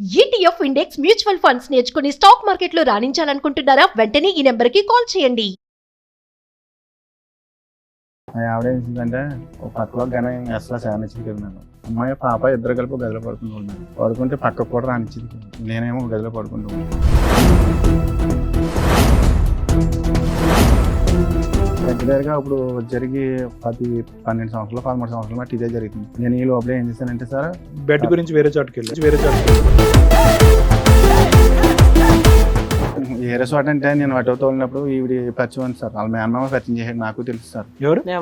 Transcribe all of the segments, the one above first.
ETF index mutual funds నేర్చుకుని stock మార్కెట్లో రాణించాలనుకుంటున్నారా? వెంటనే ఈ నెంబర్కి కాల్ చేయండి. ఆవిడ ఏం చేసిందంటే ఒక పక్కలో కానీ అసలు శానిచ్చింది కదా మేడం. అమ్మాయి పాప ఇద్దరు కలిపి ఒక గదిలో పడుకుంటున్నాను. పడుకుంటే పక్కకు కూడా రానిచ్చింది. నేనేమో ఒక గదిలో పడుకుంటున్నాను. దగ్గరగా ఇప్పుడు జరిగి 12 సంవత్సరాలు 13 సంవత్సరాలు మట్టి ఇదే జరుగుతుంది. నేను ఈ లోపల ఏం చేశానంటే సార్ బెడ్ గురించి వేరే చోటుకి వెళ్ళి వేరే చోట అంటే నేను అటో తోలినప్పుడు ఈవిడ పరిచయం సార్. వాళ్ళ మేనమామ పరిచయం చేసాడు. నాకు తెలుసు సార్. ఎవరిని?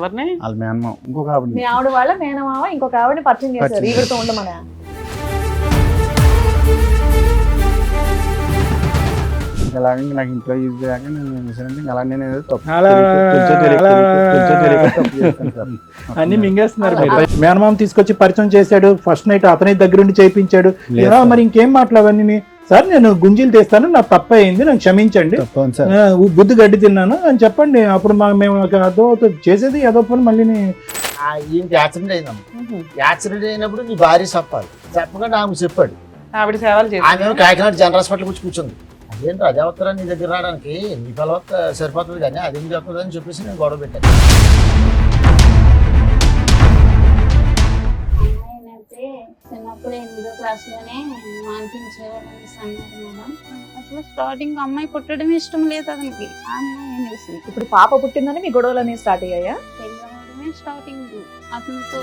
వాళ్ళ మేనమామ ఇంకొక ఆవిడ. మీ ఆవిడ వాళ్ళ మేనమామ ఇంకొక ఆవిడని పరిచయం చేశారు. ఈవిడతో ఉండమని. అలాగే నాకు ఇంట్లో యూజ్ చేయక నేను ఏం చేశానంటే అలా నేను ఏదో తప్పు అన్ని మింగేస్తున్నారు. మేనమామ తీసుకొచ్చి పరిచయం చేశాడు. ఫస్ట్ నైట్ అతని దగ్గరుండి చేయించాడు. మరి ఇంకేం మాట్లాడవన్నీ సార్ నేను గుంజీలు తీస్తాను, నాకు తప్ప అయింది, నాకు క్షమించండి, బుద్ధి గడ్డి తిన్నాను అని చెప్పండి. అప్పుడు మేము అదో చేసేది ఏదో పని మళ్ళీ యాక్సిడెంట్ అయిందమ్మా. యాక్సిడెంట్ అయినప్పుడు నీ భార్య చెప్పాలి. చెప్పకుండా ఆమె చెప్పాడు. ఆవిడ సేవలు ఆమె కాకినాడ జనరల్ హాస్పిటల్ వచ్చి కూర్చుంది. అదేంటి అదే వస్తారా నీ దగ్గర రావడానికి, నీ పిల్లవత సరిపోతుంది కానీ అదేం చెప్తుంది అని చెప్పేసి నేను గొడవ పెట్టాను. చిన్నప్పుడు 8వ క్లాస్లోనే మాన్పించేవాళ్ళని అన్నారు మేడం. అసలు స్టార్టింగ్ అమ్మాయి పుట్టడం ఇష్టం లేదు అతనికి. ఆ అమ్మాయి అనేసి ఇప్పుడు పాప పుట్టిందని మీ గొడవలన్నీ స్టార్ట్ అయ్యాయా? పెళ్ళవడమే స్టార్టింగ్ అతనితో.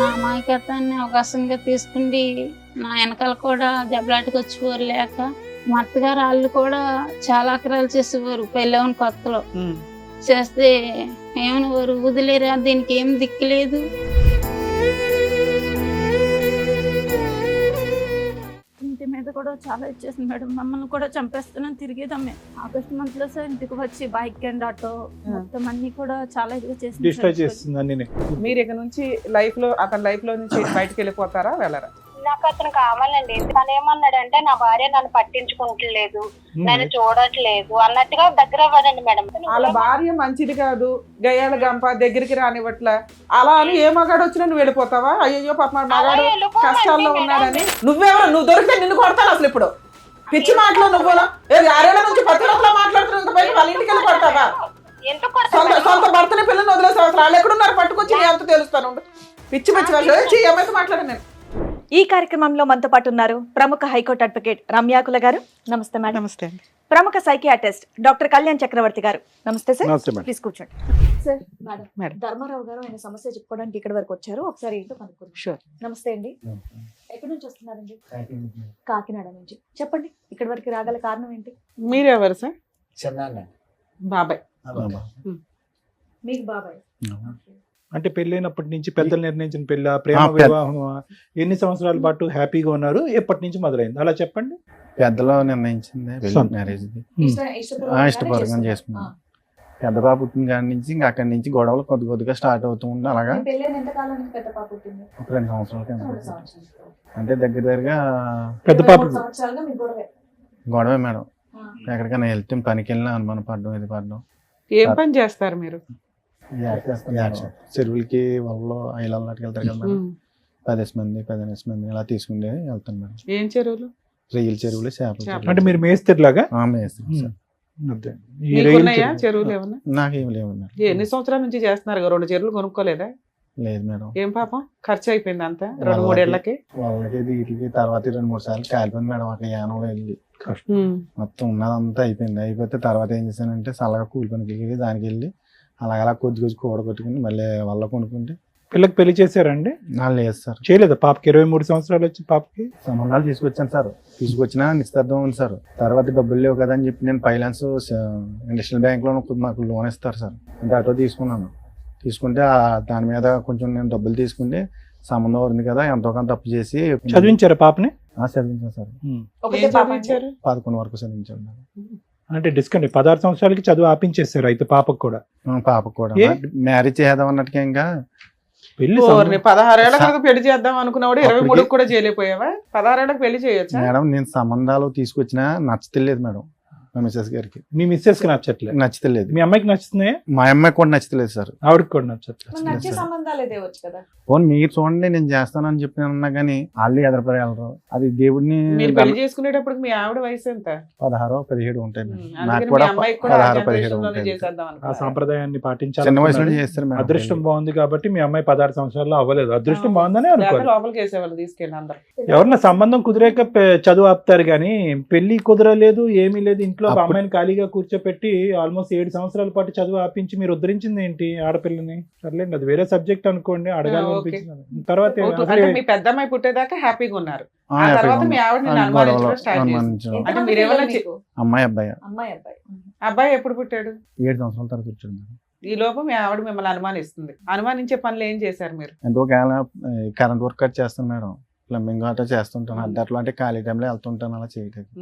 నా అమాయకత్వాన్ని అవకాశంగా తీసుకుండి నా వెనకాల కూడా దెబ్బలాటకు వచ్చేవారు. లేక మా అత్తగారు వాళ్ళు కూడా చాలా అక్రాలు చేసేవారు. పెళ్ళవని కొత్తలో చేస్తే ఏమనేవారు, వదిలేరా దీనికి ఏం దిక్కులేదు. ఇంటి మీద కూడా చాలా ఇచ్చేసింది మేడం. మమ్మల్ని కూడా చంపేస్తున్నాను తిరిగేదమ్మే. ఆగస్ట్ మంత్ లో సార్ ఇంటికి వచ్చి బైక్ అండ్ ఆటో మొత్తం అన్ని కూడా చాలా ఇదిగా డిస్ట్రాయ్ చేస్తుంది అన్ని. మీరు ఇక నుంచి లైఫ్ లో అతని లైఫ్ లో నుంచి బయటకు వెళ్ళిపోతారా, వెళ్ళరా? నాకు అతను కావాలండి. తను ఏమన్నాడంటే నా భార్య నన్ను పట్టించుకుంటలేదు, నన్ను చూడట్లేదు అన్నట్టుగా దగ్గర అవ్వదండి మేడం. వాళ్ళ భార్య మంచిది కాదు, గయ్యాల గంప దగ్గరికి రానివ్వట్లా అలా అని ఏ మగాడు వచ్చినా నువ్వు వెళ్ళిపోతావా? అయ్యో పాప మగాడు కష్టాల్లో ఉన్నాడని. నువ్వెవరు? నువ్వు దొరికితే నిన్ను కొడతాను అసలు. ఇప్పుడు పిచ్చి మాటలు నువ్వు 6 నుంచి 10 రోజులు మాట్లాడుతున్నా వాళ్ళ ఇంటికి వెళ్ళి కొడతావా? సొంత భర్తని పిల్లల్ని వదిలేసావు. అసలు వాళ్ళు ఎక్కడున్నారు పట్టుకొచ్చి ఎంత తెలుస్తాను. పిచ్చి పిచ్చి వాళ్ళు ఏమైతే మాట్లాడాను నేను. ఈ కార్యక్రమంలో మనతో పాటు ఉన్నారు ప్రముఖ హైకోర్టు అడ్వకేట్ రమ్యాకుల గారు. నమస్తే మేడం. నమస్తే. ప్రముఖ సైకియాట్రిస్ట్ డాక్టర్ కళ్యాణ్ చక్రవర్తి గారు. నమస్తే సార్. ప్లీజ్ కూర్చోండి. సార్ మేడం ధర్మారావు గారు ఆయన సమస్య చెప్పుకోవడానికి ఇక్కడ వరకు వచ్చారు. ఒకసారి ఏంటో కనుక్కుందాం. షూర్. నమస్తే అండి. ఎక్కడి నుంచి వస్తున్నారండి? కాకినాడ నుంచి. చెప్పండి, ఇక్కడ వరకు రాగల కారణం ఏంటి? మీరెవరు సార్? చిన్న బాబాయ్. మీకు బాబాయ్. అంటే పెళ్ళైనప్పటి నుంచి పెద్దలు నిర్ణయించిన పెళ్ళ, ప్రేమ వివాహం, ఎన్ని సంవత్సరాల పాటు హ్యాపీగా ఉన్నారు, ఎప్పటి నుంచి మొదలైంది అలా చెప్పండి. పెద్దలో నిర్ణయించింది మ్యారేజ్ ఇష్టపూర్వకంగా చేసుకున్నాను. పెద్ద పాప పుట్టిన కాడి నుంచి ఇంకా అక్కడి నుంచి గొడవలు కొద్దిగా స్టార్ట్ అవుతూ ఉండే. అలాగా 2 సంవత్సరాల అంటే దగ్గరగా పెద్ద పాప గొడవే మేడం. ఎక్కడికైనా వెళ్తే పనికి వెళ్ళినా అనుమానం పడడం, ఇది పడడం. ఏం పని చేస్తారు మీరు? చెరువులకి వాళ్ళలో ఐలాకి వెళ్తారు కదా మేడం. 15 మంది ఇలా తీసుకుంటే వెళ్తాను మేడం. ఏం చెరువులు? రొయ్యల చెరువులు, చేపల. అంటే మీరు మేస్తేలాగా చెరువులు ఏమన్నా? నాకేం లేవు. ఎన్ని సంవత్సరాల నుంచి చేస్తున్నారు? 2 చెరువులు కొనుక్కోలేదా? లేదు మేడం. ఏం పాపం ఖర్చు అయిపోయింది అంతా 2-3 ఏళ్ళకి. వాళ్ళకి వీటికి తర్వాత 2-3 సార్లు కాలిపోయింది మేడం. అక్కడ యానంలో వెళ్ళి మొత్తం ఉన్నదంతా అయిపోతే తర్వాత ఏం చేశానంటే చల్లగా కూలి పనికి వెళ్ళి దానికి వెళ్ళి అలా కొద్ది కూడగొట్టుకుని మళ్ళీ వాళ్ళ కొనుక్కుంటే. పిల్లకి పెళ్లి చేశారండి? లేదు సార్, చేయలేదు. పాపకి 23 సంవత్సరాలు వచ్చి పాపకి సంబంధాలు తీసుకొచ్చాను సార్. తీసుకొచ్చినా నిశ్చితార్థం ఉంది సార్. తర్వాత డబ్బులు లేవు కదా అని చెప్పి నేను ఫైనాన్స్ ఇండస్ట్రియల్ బ్యాంక్ లో మాకు లోన్ ఇస్తారు సార్. అంటే ఆటో తీసుకుంటే దాని మీద కొంచెం నేను డబ్బులు తీసుకుంటే సంబంధం ఉంది కదా, ఎంతో కొంత తప్పు చేసి చదివించారా పాపని? చదివించాను సార్. 11 వరకు చదివించాను. అంటే డిస్కౌంట్ 16 సంవత్సరాలకి చదువు ఆపించేస్తారు అయితే పాపకు కూడా. మ్యారేజ్ చేద్దాం అన్నట్టుగా ఇంకా పెళ్లి 16 ఏళ్ళకి పెళ్లి చేద్దాం అనుకున్నాడు. 23 కూడా చేయలేకపోయావా? 16 ఏళ్ళకి పెళ్లి చేయొచ్చు మేడం. నేను సంబంధాలు తీసుకొచ్చినా నచ్చలేదు మేడం. మా మిస్సెస్ గారికి మీ మిస్సెస్ కి నచ్చట్లేదు, నచ్చలేదు. మీ అమ్మాయికి నచ్చుతున్నాయి, మా అమ్మాయికి కూడా నచ్చలేదు సార్. ఆవిడకి కూడా నచ్చట్లేదు. మరి నచ్చే సంబంధాలే తేవచ్చు కదా. పోనీ మీరు చూడండి నేను చేస్తానని చెప్పి అన్నా కానీ వాళ్ళు ఎదరపడగలరు. అది దేవుడిని మీరు పెళ్లి చేసుకునేటప్పుడు మీ ఆవిడ వయసు ఎంత? 16, 17 ఉంటాయి మేడం. అందుకని నాకు మీ కూడా అమ్మాయికి కూడా 16, 17 generation లోనే ఉంటాయి. చేసేద్దాం ఆ అనుకున్నారా? సాంప్రదాయాన్ని చిన్న పాటించాలి. వయసులో చేస్తారు మేడం. అదృష్టం బాగుంది కాబట్టి మీ అమ్మాయి 16 సంవత్సరాల్లో అవ్వలేదు. అదృష్టం బాగుందని లేకపోతే అనుకోవాలి. లోపలికి వేసేవాళ్ళు తీసుకెళ్ళి అందరు. ఎవరన్నా సంబంధం కుదిరాక చదువు ఆపుతారు కానీ పెళ్లి కుదరలేదు, ఏమీ లేదు, ఇంట్లో ఒక అప్పుడు- అమ్మాయిని ఖాళీగా కూర్చోపెట్టి ఆల్మోస్ట్ 7 సంవత్సరాల పాటు చదువు ఆపించి మీరు ఉద్ధరించింది ఏంటి ఆడపిల్లని? సర్లేండి, అది వేరే సబ్జెక్ట్ అనుకోండి, అడగాలి ఓకే. అనిపించింది. తర్వాత అంటే మీ పెద్దమ్మాయి పుట్టేదాకా హ్యాపీగా ఉన్నారు. ఆ తర్వాత మీ ఆవిడని అనుమానించడం స్టార్ట్ చేసింది. అనుమానించడం. అంటే మీరు ఏమన్నా మీకు? అమ్మాయి అబ్బాయి అమ్మాయి అబ్బాయి. అబ్బాయి ఎప్పుడు పుట్టాడు? 7 సంవత్సరాల తర్వాత వచ్చాడు మేడం. ఈ లోపు మీ ఆవిడ మిమ్మల్ని అనుమానిస్తుంది. అనుమానించే పనులు ఏం చేశారు మీరు? ఎంతో కరెంట్ వర్క్ కట్ చేస్తాను మేడం. ప్లంబింగ్ అట్లా చేస్తుంటాను. అట్లా అంటే ఖాళీ టైంలో వెళ్తుంటాను అలా చేయడానికి.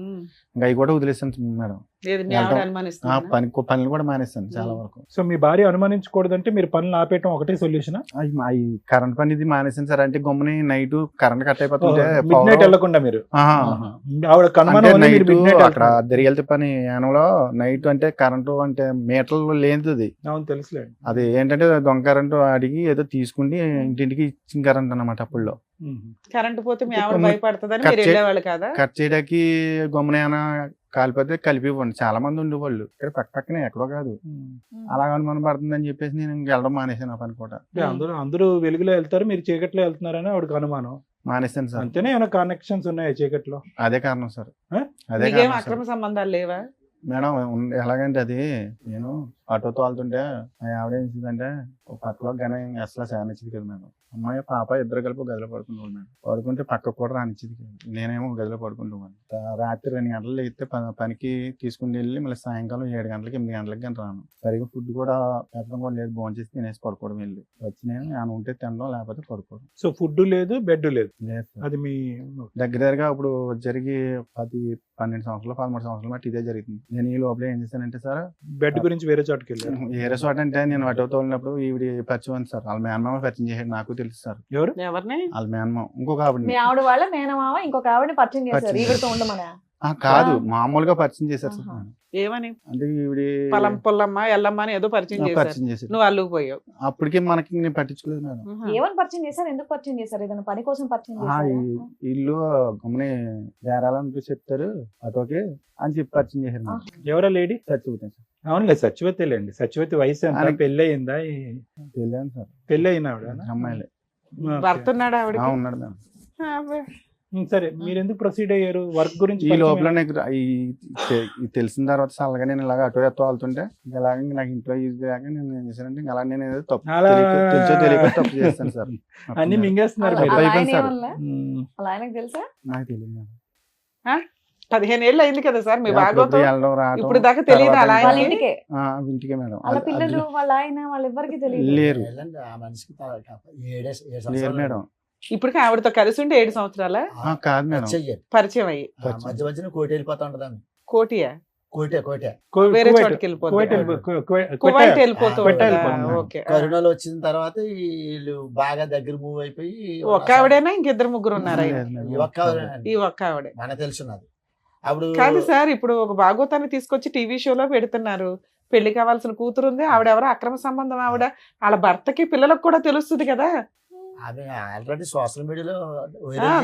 ఇంకా అవి కూడా వదిలేసాను మేడం. లేదు మీ ఆవిడ వెళ్తాం. అనుమానిస్తుంది. పనులు కూడా మానేస్తాను చాలా వరకు. సో మీ భార్య అనుమానించకూడదంటే మీరు పనులు ఆపేయటం ఒకటే సొల్యూషన్? అవి కరెంట్ పని ఇది మానేసాను సార్. అంటే గమ్ముని నైట్ కరెంట్ కట్ అయిపోతుంటే మిడ్ నైట్ వెళ్ళకుండా మీరు ఆహా. ఆవిడ కనుమనం వల్ల మీరు నైట్ మిడ్ నైట్ అక్కడ దరిగెళ్తే పని యానంలో నైట్ అంటే కరెంటు అంటే మీటర్లు లేనిది. అవును తెలుసులేండి. అది ఏంటంటే దొంగ కరెంటు అడిగి ఏదో తీసుకుని ఇంటింటికి ఇచ్చిన కరెంట్ అన్నమాట. అప్పుల్లో కరెంట్ పోతే మీ ఆవిడ ఇప్పుడు భయపడుతుందని కట్ మీరు చే- వెళ్ళేవాళ్ళు కదా? కట్ చేయడానికి గమ్మున ఏమైనా కాలిపోతే కలిపి ఇవ్వండి. చాలా మంది ఉండేవాళ్ళు ఇక్కడ పక్కనే, ఎక్కడో కాదు. అలా అనుమానం పడుతుందని చెప్పేసి నేను ఇంక వెళ్ళడం మానేసాను. ఆ పని కూడా అందరూ వెలుగులో వెళ్తారు, మీరు చీకట్లో వెళ్తున్నారని ఆవిడకి అనుమానం. మానేసాను సార్. అంతేనే ఏమైనా కనెక్షన్స్ ఉన్నాయా చీకట్లో? అదే కారణం సార్. ఆ? అదే మీకేం కారణం అక్రమ సార్. సంబంధాలు లేవా? మేడం ఎలాగంటే అది నేను ఆటో తోలుతుంటే మా ఆవిడ ఏం చేసిందంటే ఒక పక్కలో కానీ అసలు సానిచ్చింది కదా మేడం. అమ్మాయి పాప ఇద్దరు కలిపి ఒక గదిలో పడుకునేవాళ్ళు మేడం. పడుకుంటే పక్కకు కూడా రానిచ్చింది కదా. నేనేమో ఒక గదిలో పడుకుంటున్నాను. రాత్రి 2 గంటలు లేస్తే పనికి తీసుకుని వెళ్ళి మళ్ళీ సాయంకాలం 7 గంటలకి 8 గంటలకి కానీ రాను. సరిగ్గా ఫుడ్ కూడా పెట్టడం కూడా లేదు. భోంచేసి తినేసి పడుకోవడం వెళ్ళి వచ్చి నేను ఏమైనా ఉంటే తినడం, లేకపోతే పడుకోవడం. సో ఫుడ్ లేదు, బెడ్ లేదు. లేదు సార్. అది మీ దగ్గరగా ఇప్పుడు జరిగి 12 సంవత్సరాలు 13 సంవత్సరాలు బట్టి ఇదే జరుగుతుంది. నేను ఈ లోపల ఏం చేశానంటే సార్, బెడ్ గురించి వేరే చోటుకి వెళ్ళారు. ఏ రిసార్ట్ అంటే నేను ఆటో తోలినప్పుడు ఈవిడ పరిచయం ఉంది సార్. వాళ్ళ మేనమామ పరిచయం చేసాడు. నాకు తెలుసు సార్. ఎవరు? ఎవరిని? వాళ్ళ మేనమామ ఇంకొక ఆవిడ మీ ఆవిడ వాళ్ళ మేనమామ ఇంకొక ఆవిడని పరిచయం చేశారు పరిచయం ఈవిడతో ఉండమనా? కాదు, మామూలుగా పరిచయం చేశారు సార్. ఆహా. ఏమని? అంటే ఈవిడ పొలం పొల్లమ్మ ఎల్లమ్మ అని ఏదో పరిచయం చేశారు. పరిచయం చేశారు. నువ్వు అల్లుకుపోయావు. అప్పటికే మనకి నేను పట్టించుకోలేదు మేడం. ఏమని పరిచయం చేశారు? ఎందుకు పరిచయం చేశారు? ఏదైనా పని కోసం పరిచయం ఆ, చేశారా? ఈ ఇల్లు గమని బేరాలని చెప్తారు అటోకే అని చెప్పి పరిచయం చేశారు మేడం. ఎవరా లేడీ? చచ్చిపోతాను సార్. అవునులే, సచివతేలేండి. సచివతి వయసు ఎంత? ఆయనకి- పెళ్ళి అయిందా? తెలియదు సార్. పెళ్ళి అయిన ఆవిడ? అమ్మాయిలే. భర్త ఉన్నాడు ఆవిడ. ఉన్నాడు మేడం. సరే, మీరు ఎందుకు ప్రొసీడ్ అయ్యారు? వర్క్ గురించి ఈ పరిచయం లోపల అయ్యారు. నాకు ఈ తెలిసిన తర్వాత చల్లగా నేను ఇలాగ అటో ఎత్తో వెళ్తుంటే ఇలాగ నాకు ఇంట్లో ఈజీ కాక నేను ఏం చేశానంటే ఇంకా అలా నేను ఏదో తప్పు అలా- తెలుసో తెలియక తప్పు చేస్తాను సార్. అన్ని మింగేస్తున్నారు అలా మీరు. అలా- ఆయన అయిపోయింది సార్. ఏమనలే? ఉమ్. అలా ఆయనకు తెలుసా? నాకు తెలియదు మేడం. 15 ఏళ్ళు అయింది కదా సార్ మీ అప్పుడప్పుడు భాగవతం. వెళ్ళడం రావడం ఇప్పుడు దాకా తెలియదా తర్వాత అలా ఇంకా- వాళ్ళ ఆయనకి? ఇంటికే ఇంటికే మేడం. వాళ్ళ పిల్లలు వాళ్ళ ఆయన వాళ్ళెవ్వరికి తెలియదు. లేరు. వెళ్ళండి, ఆ మనిషికి 7 లేరు సంవత్సరాలు మేడం. ఇప్పటికి ఆవిడతో కలిసి ఉంటే 7 సంవత్సరాల కాదు మేడం. చెయ్యాలి. పరిచయం అయ్యి. మధ్య మధ్యన కోటి వెళ్ళిపోతా ఉంటదాన్ని. కోటియా? కోటే వేరే కువైట్. చోటుకి వెళ్ళిపోతుంది. కువైట్ కువైట్ వెళ్ళిపోతూ కువైట్ ఉంటుందా? వెళ్ళిపోతుంది. ఓకే. కరోనాలో వచ్చిన తర్వాత వీళ్ళు బాగా దగ్గర మూవ్ అయిపోయి ఒక్క ఆవిడేనా ఇంకిద్దరు ముగ్గురు ఉన్నారా? లేదు మేడం. ఈ ఒక్క ఆవిడేనండి. ఈ ఒక్క ఆవిడే. మనకు తెలుసున్నది. అప్పుడు కాదు సార్, ఇప్పుడు ఒక భాగవతాన్ని తీసుకొచ్చి టీవీ షోలో పెడుతున్నారు. పెళ్లి కావాల్సిన కూతురు ఉంది, ఆవిడెవరో అక్రమ సంబంధం ఆవిడ. వాళ్ళ భర్తకి పిల్లలకు కూడా తెలుస్తుంది కదా. ఆమె ఆల్రెడీ సోషల్ మీడియాలో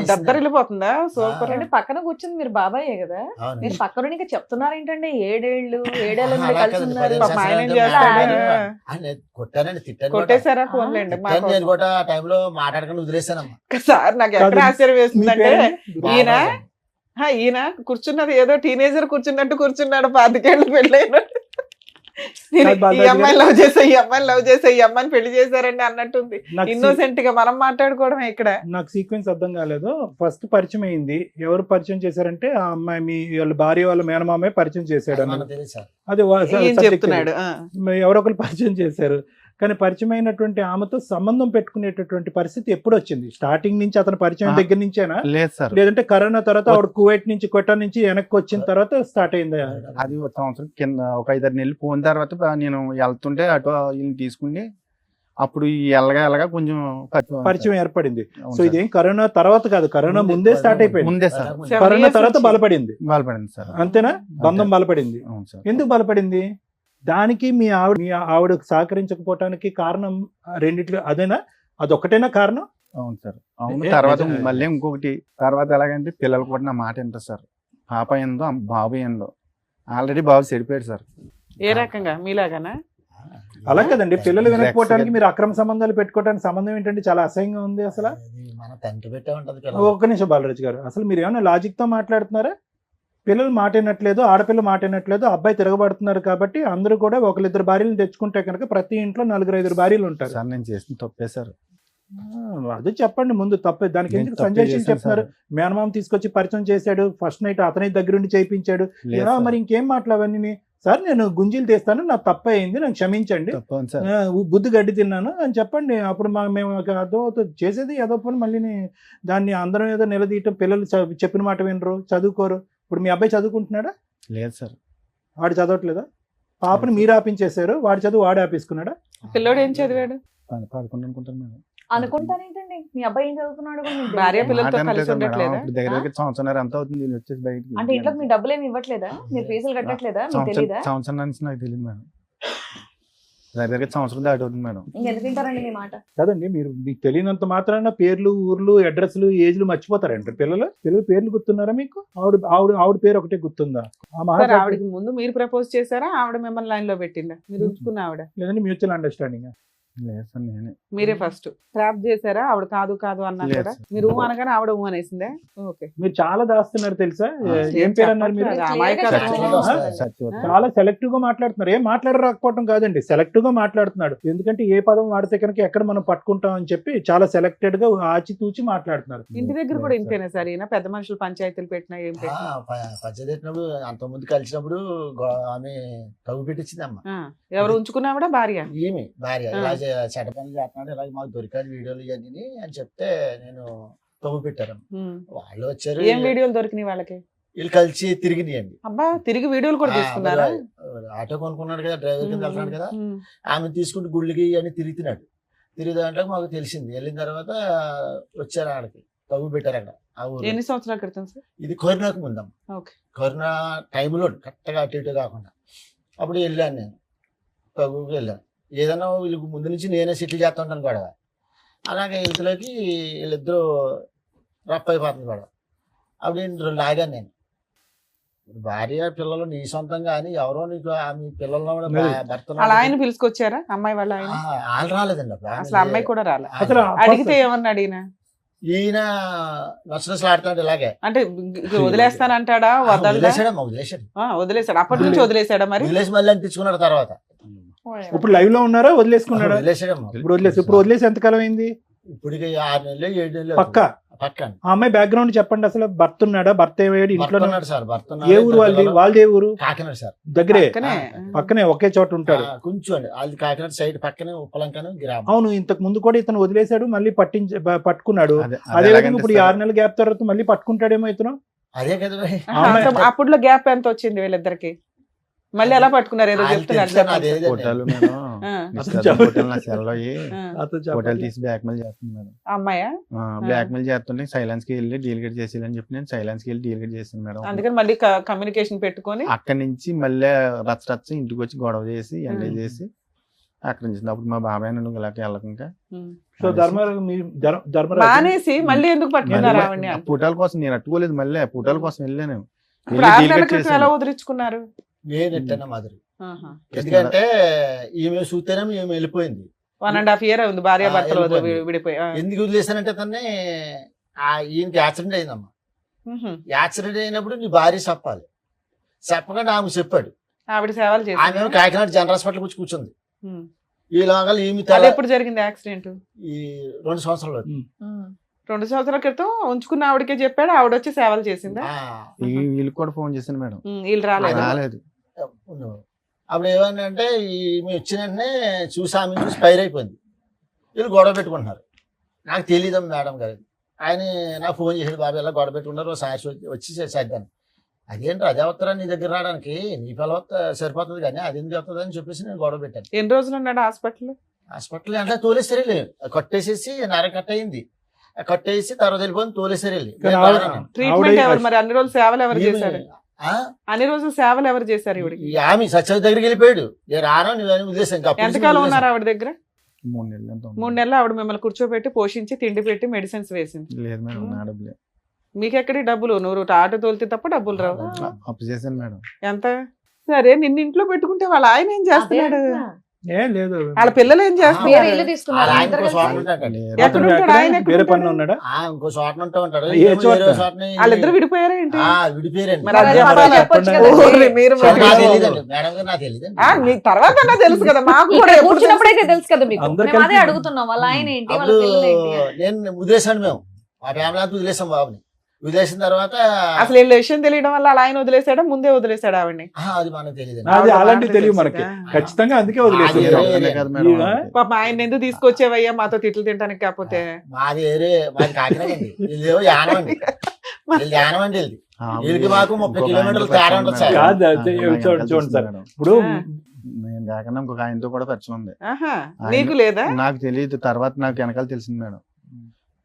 దద్దరిల్లిపోతుందా? సూపర్. అంటే పక్కన కూర్చుంది మీరు బాబాయే కదా, మీరు పక్కన ఇంకా చెప్తున్నారు ఏంటంటే 7 ఏళ్ళ నుండి అలా కలిసి కాదు, ఉన్నారు. 15 పాపం ఆయన ఏం సంవత్సరాలు చేస్తాడు? కొట్టానండి, తిట్టాను కూడా. కొట్టేశారా? ఫోన్లేండి మా తిట్టాను, నేను కోసం. కూడా ఆ టైంలో మాట్లాడకుండా వదిలేసానమ్మా. సార్ నాకు ఎక్కడ కాదు, ఆశ్చర్యం మీ వేస్తుందంటే పేరు? ఈయన ఈయన కూర్చున్నది ఏదో టీనేజర్ కూర్చున్నట్టు కూర్చున్నాడు. 25 ఏళ్ళు పెళ్ళైన ఈ అమ్మాయిని లవ్ చేసా, ఈ అమ్మాయిని లవ్ చేసా, ఈ అమ్మాయిని పెళ్లి చేశారండి అన్నట్టుంది. ఇన్నోసెంట్ గా మనం మాట్లాడుకోవడమే ఇక్కడ. నాకు సీక్వెన్స్ అర్థం కాలేదు. ఫస్ట్ పరిచయం అయింది, ఎవరు పరిచయం చేశారంటే ఆ అమ్మాయి మీ వాళ్ళ భార్య వాళ్ళ మేనమామే పరిచయం చేశాడు మనకు అన్నది. తెలియదు సార్. అది ఏం చెప్తున్నాడు? ఎవరో ఒకరు పరిచయం చేశారు. కానీ పరిచయం అయినటువంటి ఆమెతో సంబంధం పెట్టుకునేటటువంటి పరిస్థితి ఎప్పుడు వచ్చింది? స్టార్టింగ్ నుంచి అతను పరిచయం దగ్గర నుంచేనా, లేదు సార్. లేదంటే కరోనా తర్వాత ఆవిడ కువైట్ నుంచి కొట్టా నుంచి వెనక్కి వచ్చిన తర్వాత స్టార్ట్ అయిందా? అది ఒక సంవత్సరం కింద ఒక 5-6 నెలలు పోయిన తర్వాత నేను వెళ్తుంటే అటు వీళ్ళని తీసుకుని అప్పుడు ఈ ఎల్లగా కొంచెం పరిచయం ఏర్పడింది. అవును సో సార్. ఇదేం కరోనా తర్వాత కాదు, కరోనా ముందే స్టార్ట్ అయిపోయింది. ముందే సార్ 7 కరోనా years తర్వాత నుంచి. బలపడింది. బలపడింది సార్. అంతేనా? బంధం బలపడింది. అవును సార్. ఎందుకు బలపడింది? దానికి మీ ఆవిడ సహకరించకపోవటానికి కారణం రెండిట్లో అదేనా? అదొక్కటేనా కారణం? అవును సార్. అవును. ఏ- తర్వాత నిజమే. మళ్ళీ ఇంకొకటి తర్వాత ఎలాగంటే పిల్లలు కూడా నా మాట వింటారు సార్. పాప ఏందో బాబు ఏందో. ఆల్రెడీ బాబు చెడిపోయాడు సార్. ఏ రకంగా మీలాగానా? అలా కదండి, పిల్లలు వినకపోవటానికి మీరు అక్రమ సంబంధాలు పెట్టుకోవడానికి సంబంధం ఏంటంటే చాలా అసహ్యంగా ఉంది అసలు. అది మన తండ్రి పెట్టే ఉంటది ఒక్క నిమిషం బాలరాజు గారు, అసలు మీరు ఏమైనా లాజిక్ తో మాట్లాడుతున్నారా? పిల్లలు మాట వినట్లేదు, ఆడపిల్ల మాట వినట్లేదు, అబ్బాయి తిరగబడుతున్నారు కాబట్టి అందరూ కూడా ఒకరిద్దరు భార్యలు తెచ్చుకుంటే కనుక ప్రతి ఇంట్లో 4-5 భార్యలు ఉంటారు. సార్ నేను చేసిన తప్పే సార్. అది చెప్పండి ముందు తప్పే. దానికి నేను ఎందుకు తప్పే సంజయ్ సింగ్ చేశాను చెప్తున్నారు? మేనమామ తీసుకొచ్చి పరిచయం చేశాడు, ఫస్ట్ నైట్ అతని దగ్గరుండి చేయించాడు. లేదు సార్. మరి ఇంకేం మాట్లాడవన్నీ? సార్ నేను గుంజీలు తీస్తాను, నాకు తప్ప అయింది, నాకు క్షమించండి, తప్పని సార్. బుద్ధి గడ్డి తిన్నాను అని చెప్పండి. అప్పుడు మేము అదో చేసేది ఏదో పని మళ్ళీ దాన్ని అందరం ఏదో నిలదీయటం. పిల్లలు చెప్పిన మాట వినరు, చదువుకోరు. ఇప్పుడు మీ అబ్బాయి చదువుకుంటున్నాడా? లేదు సార్. వాడు చదవట్లేదా? పాపని మీరు ఆపించేశారు, వాడి చదువు వాడు ఆపేసుకున్నాడా? పిల్లోడు ఏం చదివాడు? 11 అనుకుంటాను మేడం. అనుకుంటానేంటండి మీ అబ్బాయి ఏం చదువుతున్నాడు కూడా మీకు భార్య తెలియదా? పిల్లలతో మాట కలిసి వినట్లేదు మేడం. ఉండట్లేదా? ఇప్పుడు దగ్గర సంవత్సరం ఎంత అవుతుంది దీన్ని వచ్చేసి బయటికి. అంటే ఇంట్లో మీ డబ్బులు ఏమి ఇవ్వట్లేదా? మీరు ఫీజులు కట్టట్లేదా? మీకు తెలీదా? సంవత్సరం నుంచి నాకు తెలియదు మేడం. దగ్గర సంవత్సరం దాటి అవుతుంది మేడం. ఇంకెందుకు వింటారండి మీ మాట? కదండి, మీరు మీకు తెలియనంత మాత్రాన పేర్లు, ఊర్లు, అడ్రస్లు, ఏజ్లు మర్చిపోతారంట పిల్లలు. పేర్లు గుర్తున్నారా మీకు? ఆవిడ పేరు ఒకటే గుర్తుందా? ఆ సార్ మహారాజు ఆవిడకి ముందు మీరు ప్రపోజ్ చేశారా? ఆవిడ మిమ్మల్ని లైన్ లో పెట్టిందా? మీరు ఉంచుకున్న ఆవిడ లేదండి, మ్యూచువల్ అండర్స్టాండింగ్. లేదు సార్ నేనే. మీరే ఫస్ట్ ట్రాప్ చేశారా? ఆవిడ కాదు అన్నా లేదు కూడా సార్. మీరు అనగానే ఆవిడ అనేసిందే. ఓకే. మీరు చాలా దాస్తున్నారు తెలుసా? ఏం పేరు అన్నారు మీరు? సత్యవతి. చాలా సెలెక్టివ్ గా మాట్లాడుతున్నారు. ఏం మాట్లాడరాకపోవడం కాదండి, సెలెక్టివ్ గా మాట్లాడుతున్నాడు. ఎందుకంటే ఏ పదం వాడితే కనుక ఎక్కడ మనం పట్టుకుంటాం అని చెప్పి చాలా సెలెక్టెడ్ గా ఆచితూచి మాట్లాడుతున్నారు. ఇంటి దగ్గర కూడా ఇంతేనా సార్? ఈయన పెద్ద మనుషులు పంచాయతీలు పెట్టినా ఏం పెట్టినా పచ్చదెట్టినప్పుడు అంతకుముందు కలిసినప్పుడు ఆమె తగ్గు పెట్టించింది అమ్మ. ఎవరు ఉంచుకున్నావిడ? భార్య. ఈమె భార్య ఇలా చెడ్డ పనులు చేస్తున్నాడు, ఇలా మాకు దొరికాడు వీడియోలు ఇవన్నీ అని చెప్తే నేను తగ్గు పెట్టారు. వాళ్ళు వచ్చారు, ఏం వీడియోలు దొరికినాయి వాళ్ళకి? వీళ్ళు కలిసి తిరిగినాయండి. అబ్బా, తిరిగి వీడియోలు కూడా తీసుకున్నారా? ఆటో కొనుక్కున్నాడు కదా, డ్రైవర్ కింద వెళ్తున్నాడు కదా, ఆమె తీసుకుంటూ గుళ్ళకి అని తిరుగుతున్నాడు. తిరిగిదాంట్లో మాకు తెలిసింది. వెళ్ళిన తర్వాత వచ్చారు ఆడకి తగ్గు పెట్టారు అక్కడ ఆ ఊరు. ఎన్ని సంవత్సరాల క్రితం సార్? ఇది కరోనాకు ముందమ్మ. ఓకే. కరోనా టైంలో కరెక్ట్గా అటు ఇటు కాకుండా అప్పుడు వెళ్ళాను నేను తగ్గుకి వెళ్ళాను. ఏదైనా వీళ్ళకి ముందు నుంచి నేనే సెటిల్ చేస్తుంటాను గొడవ. అలాగే ఇంతలోకి వీళ్ళిద్దరూ రఫ్ అయిపోతుంది గొడవ. అప్పుడు నేను లాగాను నేను. భార్య పిల్లలు నీ సొంతం కానీ ఎవరో నీకు ఆమె పిల్లల్లో కూడా భర్త అలా ఆయన పిలుచుకొచ్చారా అమ్మాయి వాళ్ళ ఆయన? వాళ్ళు రాలేదండి అప్పుడు. అసలు అమ్మాయి కూడా రాలే. అసలు అడిగితే ఏమన్నా అడిగినా? ఈయన నచ్చనసలు ఆడుతున్నాడు ఇలాగే. అంటే వదిలేస్తానంటాడా? వదిలేసాడమ్మా, వదిలేసాడు. వదిలేసాడు. అప్పటి నుంచి వదిలేసాడా? మరి వదిలేసి మళ్ళీ అంటించుకున్నాడు తర్వాత. ఇప్పుడు లైవ్ లో ఉన్నారా? వదిలేసుకున్నాడా? వదిలేసాడమ్మా. ఇప్పుడు వదిలేసి ఎంతకాలం అయింది? ఇప్పటికి 6 నెలలు 7 నెలలు పక్క ఆ అమ్మాయి బ్యాక్గ్రౌండ్ చెప్పండి. అసలు భర్త ఉన్నాడా? భర్త ఏమయ్యాడు? ఇంట్లో ఉన్నాడు సార్. భర్త ఏ ఊరు వాళ్ళది? వాళ్ళది ఏ ఊరు? కాకినాడ సార్. దగ్గరే, పక్కనే. పక్కనే ఒకే చోట ఉంటాడు. కొంచెం అండి వాళ్ళది కాకినాడ సైడ్ పక్కనే ఉప్పలంకను గ్రామం. అవును, ఇంతకు ముందు కూడా ఇతను వదిలేశాడు, మళ్ళీ పట్టుకున్నాడు. అదే అదే ఎలాగంటే ఇప్పుడు ఈ సార్, 6 నెలల గ్యాప్ తర్వాత మళ్ళీ పట్టుకుంటాడేమో ఇతను. అదే కదా మరి. అప్పుడులో గ్యాప్ ఎంత వచ్చింది వీళ్ళిద్దరికి? మళ్ళీ ఎలా పట్టుకున్నారు? ఏదో చెప్తున్నారు. అదే ఫోటోలు మేడం నిశ్చితార్థం ఫోటోలు నా సెల్లో ఫోటోలు తీసి బ్లాక్ మెయిల్ చేస్తుంది మేడం. అమ్మాయా? బ్లాక్ మెయిల్ చేస్తుంటే సైలెన్స్ కి వెళ్ళి డీలిగేట్ చేసేయాలని చెప్పి నేను సైలెన్స్ కి వెళ్ళి డీలిగేట్ చేశాను మేడం. అందుకని మళ్ళీ కమ్యూనికేషన్ పెట్టుకొని అక్కడి నుంచి మళ్ళీ రచ్చ ఇంటికి వచ్చి గొడవ చేసి ఎంజాయ్ చేసి అక్కడి నుంచి అప్పుడు మా బాబాయ్ నన్ను ఇలాగ వెళ్ళకుండా సో ధర్మరాజు మానేసి మళ్ళీ ఎందుకు పట్టుకున్నారు ఆవిడ్ని? ఫోటోల కోసం నేను అట్టుకోలేదు, మళ్ళీ ఫోటోల కోసం వెళ్ళాను. ఇప్పుడు 6 నెలల క్రితం ఎలా వదిలించుకున్నారు? నేను ఎట్టన్నా మాదిరి. ఎందుకంటే ఈమె చూస్తేనే ఈమె వెళ్ళిపోయింది. 1.5 year ఉంది భార్య భర్తలు విడిపోయి. ఎందుకు వదిలేసానంటే తన్ని ఈయనకి యాక్సిడెంట్ అయిందమ్మా. యాక్సిడెంట్ అయినప్పుడు నీ భార్య చెప్పాలి, చెప్పకుండా ఆమె చెప్పాడు. ఆవిడ సేవలు చేసి ఆమె కాకినాడ జనరల్ హాస్పిటల్ వచ్చి కూర్చుంది. ఈ లోగాలు ఈమె ఎప్పుడు జరిగింది యాక్సిడెంట్? ఈ 2 సంవత్సరాలు. 2 సంవత్సరాల క్రితం ఉంచుకున్న ఆవిడకే చెప్పాడు, ఆవిడ వచ్చి సేవలు చేసిందా? వీళ్ళకి కూడా ఫోన్ చేశాను మేడం, వీళ్ళు రాలేదు. అప్పుడు ఏమంటే ఈమె వచ్చిన వెంటనే చూసి ఆమె చూసి ఫైర్ అయిపోయింది. వీళ్ళు గొడవ పెట్టుకుంటున్నారు. నాకు తెలియదు మేడం గారు. ఆయన నాకు ఫోన్ చేసాడు, బాబు ఇలా గొడవ పెట్టుకున్నారు, సాక్షి వచ్చి చేద్దాను. అదేంటి అదే వస్తారా నీ దగ్గర రావడానికి, నీ పిల్ల సరిపోతుంది కానీ అది ఎందుకు వస్తుంది అని చెప్పేసి నేను గొడవ పెట్టాను. ఎన్ని రోజులు ఉన్నాడు హాస్పిటల్? హాస్పిటల్ అంటే తోలేసారు వెళ్ళి కట్టేసేసి నర కట్ అయింది, కట్టేసి తర్వాత వెళ్ళిపోయింది తోలేసారు వెళ్ళి. కానీ నేను బాగానే ఉన్నాను. ట్రీట్మెంట్ ఆవిడ- ఎవరు మరి అన్ని రోజులు సేవలు ఎవరు చేశారు? ఆ? అన్ని రోజులు సేవలు ఎవరు చేశారు ఇవిడికి? ఈ ఆమె సత్యవతి దగ్గరికి వెళ్ళిపోయాడు. నేను రాను నువ్వు ఉద్దేశం ఎంతకాలం ఉన్నారు ఆవిడ దగ్గర? 3 నెలలు ఎంత ఉంది? 3 నెలలు ఆవిడ మిమ్మల్ని కూర్చోబెట్టి పోషించి తిండి పెట్టి మెడిసిన్స్ వేసింది. లేదు మేడం, నా డబ్బులే. మీకెక్కడి డబ్బులు? నువ్వు ఆటో తోలితే తప్ప డబ్బులు రావు. అప్పు చేశాను మేడం. ఎంత? సరే నిన్ను ఇంట్లో పెట్టుకుంటే వాళ్ళ ఆయన ఏం చేస్తున్నాడు? ఏం లేదు, వాళ్ళ పిల్లలు ఏం చేస్తున్నారు? వేరే ఇల్లు తీసుకున్నారు ఆయన ఇద్దరు ఇంకో కలిసి? చోట ఉంటాడు. లేదు. ఎక్కడ అతను ఉంటాడు? ఎక్కడ? ఆయన ఎక్కడ వేరే ఉంటాడు? పనిలో ఉన్నాడా? ఇంకో చోట ఉంటా ఉంటాడు. ఏ ఏమో చోట? వేరే చోటని వాళ్ళిద్దరు విడిపోయారా ఏంటి? విడిపోయారండి. మరి అది అదే అబద్ధాలు చెప్పాలి. చెప్పొచ్చు చెప్పండి. కదండి. ఓర్ని మీరు నాకు మరి- తెలియదండి మేడం గారు, నాకు తెలియదండి. మీకు తర్వాత అన్నా తెలుసు కదా, మాకు కూడా ఇక్కడ ఎప్పుడు కూర్చున్నప్పుడైతే తెలుసు కదా మీకు. అందరు మేము అదే కలిసి- అడుగుతున్నాం, వాళ్ళ ఆయన ఏంటి, వాళ్ళ అప్పుడు పిల్లలు ఏంటి? నేను వదిలేసాను, మేము మా ఫ్యామిలీ అంతా వదిలేసాం బాబుని. వదిలేసిన తర్వాత అసలు వీళ్ళ విషయం తెలియడం వల్ల వాళ్ళ ఆయన వదిలేసాడా ముందే వదిలేసాడా ఆవిడ్ని? అది మనకు తెలియదండి. అది ఆవిడ అలాంటివి మాట తెలియదు తెలుసు మనకి, కదా. ఖచ్చితంగా అందుకే అది వదిలేసారు. ఒక్కనే కాదు మేడం. ఈయన? పాప ఆయన ఎందుకు తీసుకొచ్చేవయ్యా మాతో తిట్లు తింటానికి? కాకపోతే మాది మాది కాకినాడ అండి. వీళ్ళు యానం అండి, వీళ్ళు యానం అండి. వీళ్ళది వీళ్ళకి మాకు 30 కిలోమీటర్లు తేడా ఉంటుంది సార్. కాదు, అది చూడండి సార్, ఇప్పుడు నేను కాకుండా ఇంకొక ఆయనతో కూడా పరిచయం ఉంది. ఆహా, ఆయన- నీకు లేదా? నాకు తెలియదు, తర్వాత నాకు వెనకాల తెలిసింది మేడం.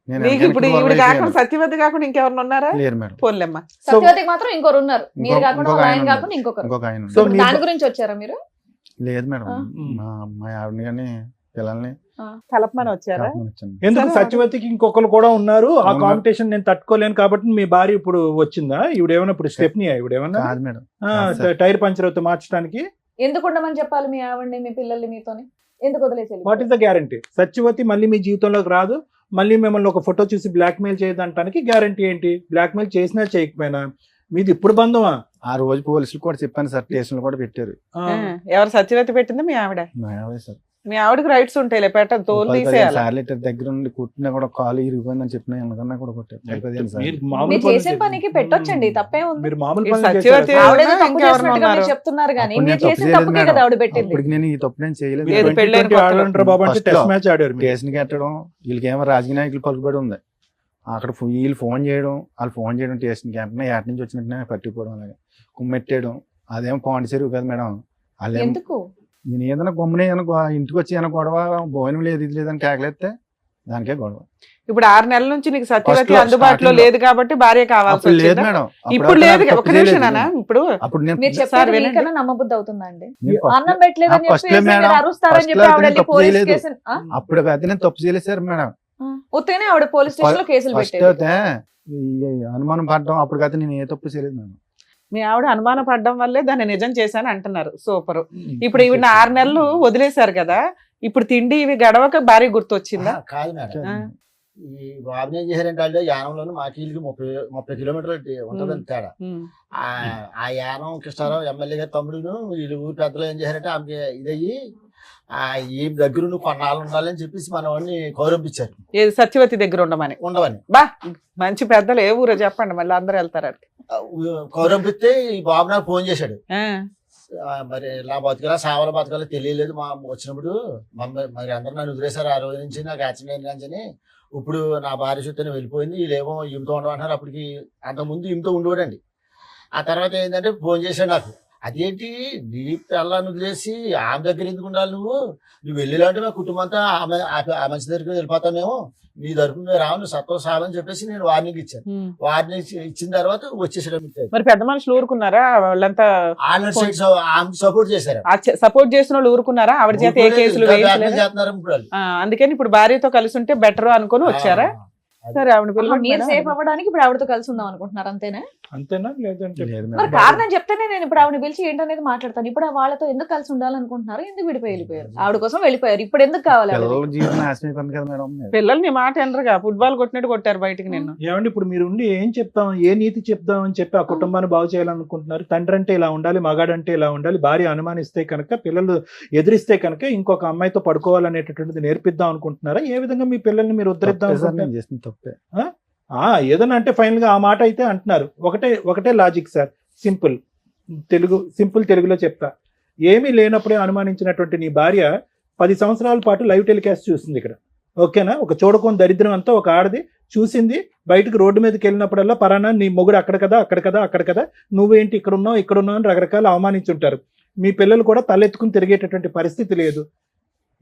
నేను నీకు ఇప్పుడు వెనకాల ఈవిడ follow కాకుండా అయిపోయాను. సత్యవతి కాకుండా ఇంకెవరు ఉన్నారా? లేరు మేడం. పోన్లేమ్మా. సత్యవతికి మాత్రం ఇంకొకరు ఉన్నారు, మీరు ఇంకొక- కాకుండా ఇంకొక వాళ్ళ ఆయన ఆయన ఉన్నారు. కాకుండా ఇంకొకరు. ఇంకొక ఆయన సో ఉన్నారు. మీ- దాని గురించి వచ్చారా మీరు? లేదు మేడం, ఆ. మా ఆవిడని కానీ పిల్లల్ని కలపమని వచ్చారా? కలపమని వచ్చాను. ఎందుకు సరే, సత్యవతికి ఇంకొకరు కూడా ఉన్నారు, ఆ అవును. కాంపిటీషన్ నేను తట్టుకోలేను కాబట్టి మీ భార్య ఇప్పుడు వచ్చిందా? ఇవిడేమన్నా ఇప్పుడు స్టెప్ని ఇవిడేమన్నా కాదు మేడం. కాదు సార్. టైర్ పంచర్ అవుతే మార్చడానికి? ఎందుకు ఉండమని చెప్పాలి మీ ఆవిడ్ని, మీ పిల్లల్ని మీతోని? ఎందుకు వదిలేసి what is the guarantee? Satyavati మళ్ళీ మీ జీవితంలోకి రాదు, మళ్ళీ మిమ్మల్ని ఒక ఫోటో చూసి బ్లాక్ మెయిల్ చేయదంటానికి గ్యారంటీ ఏంటి? బ్లాక్ మెయిల్ చేసినా చేయకపోయినా మీది ఇప్పుడు బంధమా? ఆ రోజు పోలీసులు కూడా చెప్పాను సార్, స్టేషన్లో కూడా పెట్టారు. ఎవరు సత్యవతి పెట్టింది? మీ ఆవిడ. మా ఆవిడే సార్. మీ ఆవిడకి రైట్స్ ఉంటాయిలే, పెట్ట తోలు 10-15 తీసేయాలి. సార్లు ఇద్దరు దగ్గర ఉండి కుట్టినా కూడా కాలు ఇరిగిపోయిందని చెప్పినా ఎందుకన్నా కూడా కొట్టారు. 10-15 సార్లు. మీరు మీరు మామూలు చేసే పనులు పనికి పెట్టొచ్చండి, తప్పే ఉంది. మీరు మామూలు ఈ పనులు సత్యవతి చేశారా? ఆవిడేదో తప్పు ఇంకెవరు చేసినట్టుగా మీరు ఉన్నారు? చెప్తున్నారు కానీ అప్పుడు మీరు నేను తప్పు చేసిన చేయలేదు తప్పుకే మేడం. కదా ఆవిడ పెట్టింది. అప్పటికి నేను ఈ తప్పు నేను చేయలేదు. మీరు ఏది పెళ్ళైన 2020 కొత్తలో? ఆడంటారు బాబు అంటే First టెస్ట్ లో మ్యాచ్ ఆడారు మీరు. కేసుని కట్టడం, వీళ్ళకేమో రాజకీయ నాయకులు పలుకుబడి ఉంది. అక్కడ వీళ్ళు ఫోన్ చేయడం, వాళ్ళు ఫోన్ చేయడం స్టేషన్కి వెంటనే ఏట నుంచి వచ్చినట్టు పట్టిపోవడం, అలాగే కుమ్మెట్టేయడం. అదేమో పాండిచేరు కదా మేడం. వాళ్ళేమో ఎందుకు? నేను ఏదైనా గమ్మునే ఇంటికి వచ్చి ఏమైనా గొడవ, భోజనం లేదు ఇది లేదని కేకలేస్తే దానికే గొడవ. ఇప్పుడు 6 నెలల నుంచి నీకు సత్యవతి First లో, అందుబాటులో starting లో. లేదు కాబట్టి భార్య కావాల్సి అప్పుడు లేదు వచ్చిందా? మేడం. ఇప్పుడు లేదు. నాకు ఒక తప్పు నిమిషం చేయలేదు. నాన్న, ఇప్పుడు అప్పుడు నేను మీరు సార్ చెప్పారు వినండి. మీకన్నా నమ్మబుద్ధి అవుతుందా అండి? నేను first అన్నం లో- పెట్టలేదని first లో చెప్పేసి మేడం, మీరు అరుస్తారని first చెప్పి లో ఆవిడ నేను వెళ్ళి తప్పు పోలీస్ చేయలేదు. కేసు అప్పుడు అయితే నేను తప్పు చేయలేదు సార్ మేడం. ఉత్తగానే ఆవిడ పోలీస్ స్టేషన్ లో కేసులు ఫస్ట్ పెట్టేది. అయితే ఈ అనుమానం పడడం, అప్పటికైతే నేను ఏ తప్పు చేయలేదు మేడం. మీ ఆవిడ అనుమాన పడడం వల్లే దాన్ని నిజం చేశాను అంటున్నారు. సూపర్. ఇప్పుడు ఈవిడ 6 నెలలు వదిలేశారు కదా, ఇప్పుడు తిండి ఇవి గడవక భార్య గుర్తొచ్చిందా? కాదు మేడం, ఆ. ఈ బాబుని ఏం చేశారంటే వాళ్ళు యానంలోని మాకి వీళ్ళకి 30 కిలోమీటర్లు ఉంటుందని తేడా. ఉమ్. ఆ యానం కృష్ణారావు ఎమ్మెల్యే గారి తమ్ముడును వీళ్ళు ఊరి పెద్దలు ఏం చేశారంటే ఆమెకి ఇదయ్యి ఈ దగ్గర నువ్వు కొన్నాళ్ళు ఉండాలని చెప్పేసి మన వాడిని కౌరంపించారు, ఏది సత్యవతి దగ్గర ఉండమని. ఉండవని. బా మంచి పెద్దలు ఏ ఊరో చెప్పండి, మళ్ళీ అందరూ వెళ్తారు అక్కడికి. కౌరంపిస్తే ఈ బాబు నాకు ఫోన్ చేశాడు. ఆ. మరి ఇలా బతకలా సావల బతకాలో తెలియలేదు మా వచ్చినప్పుడు మరి అందరూ నన్ను వదిలేశారు. ఆ రోజు నుంచి నాకు యాక్సిడెంట్ కానీ ఇప్పుడు నా భార్య చుట్టూ వెళ్ళిపోయింది, వీళ్ళేమో ఈమెతో ఉండమంటున్నారు. అప్పటికి అంతకుముందు ఈమెతో ఉండేవాడండి. ఆ తర్వాత ఏంటంటే ఫోన్ చేశాడు నాకు, అదేంటి నీ పిల్లని వదిలేసి ఆమె దగ్గర ఎందుకు ఉండాలి, నువ్వు వెళ్ళేలాంటి మా కుటుంబం అంతా ఆ మంచి దగ్గరికి వెళ్ళిపోతావు, మేము నీ తరపు మేము రావు, నువ్వు సత్వం సావని చెప్పేసి నేను వార్నింగ్ ఇచ్చాను. వార్నింగ్ ఇచ్చిన తర్వాత వచ్చేసాడు. మరి పెద్ద మనుషులు ఊరుకున్నారా? వాళ్ళంతా ఆమె సపోర్ట్ చేశారు. సపోర్ట్ చేసిన వాళ్ళు ఊరుకున్నారా? ఆవిడ చేత ఏ కేసులు వేయించలేదు. చేస్తున్నారు ఇప్పుడు వాళ్ళు. అందుకని ఇప్పుడు భార్యతో కలిసి ఉంటే బెటర్ అనుకుని వచ్చారా? సరే ఆవిడ పిల్లలు మీరు సేఫ్ అవ్వడానికి ఇప్పుడు ఆవిడతో కలిసి ఉందాం అనుకుంటున్నారు, అంతేనా? అంతేనా? లేదంటే లేదు మరి మేడం. కారణం చెప్తేనే నేను ఇప్పుడు ఆవిడ పిలిచి ఏంటనేది మాట్లాడతాను. ఇప్పుడు వాళ్ళతో ఎందుకు కలిసి ఉండాలనుకుంటున్నారు, ఎందుకు విడిపోయి వెళ్ళిపోయారు? ఆవిడ కోసం వెళ్ళిపోయారు, ఇప్పుడు ఎందుకు కావాలి ఆవిడ? పిల్లల జీవితం నాశనం అయిపోయింది కదా మేడం. పిల్లలు నీ మాట ఎనరుగా, ఫుట్బాల్ కొట్టినట్టు కొట్టారు బయటికి నిన్ను. ఏమండి ఇప్పుడు మీరు ఉండి ఏం చెప్తాం, ఏ నీతి చెప్తాం అని చెప్పి ఆ కుటుంబాన్ని బాగు చేయాలనుకుంటున్నారు? తండ్రి అంటే ఇలా ఉండాలి, మగాడంటే ఇలా ఉండాలి, భార్య అనుమానిస్తే కనుక, పిల్లలు ఎదిరిస్తే కనుక ఇంకొక అమ్మాయితో పడుకోవాలనేటటువంటిది నేర్పిద్దాం అనుకుంటున్నారా? ఏ విధంగా మీ పిల్లల్ని మీరు ఉద్ధరిద్దాం తప్పే సార్, అనుకుంటున్నారు? నేను చేసిన తప్పే. ఏదన్నా అంటే ఫైనల్ గా ఆ మాట అయితే అంటున్నారు. ఒకటే లాజిక్ సార్, సింపుల్ తెలుగులో చెప్తా. ఏమీ లేనప్పుడే అనుమానించినటువంటి నీ భార్య 10 సంవత్సరాల పాటు లైవ్ టెలికాస్ట్ చూసింది ఇక్కడ, ఓకేనా? ఒక చూడకొని దరిద్రం అంతా ఒక ఆడది చూసింది. బయటకు రోడ్డు మీదకి వెళ్ళినప్పుడల్లా పరానా నీ మొగుడు అక్కడ కదా, అక్కడ కదా, నువ్వేంటి ఇక్కడ ఉన్నావు అని రకరకాల అవమానించుంటారు. మీ పిల్లలు కూడా తలెత్తుకుని తిరిగేటటువంటి పరిస్థితి లేదు.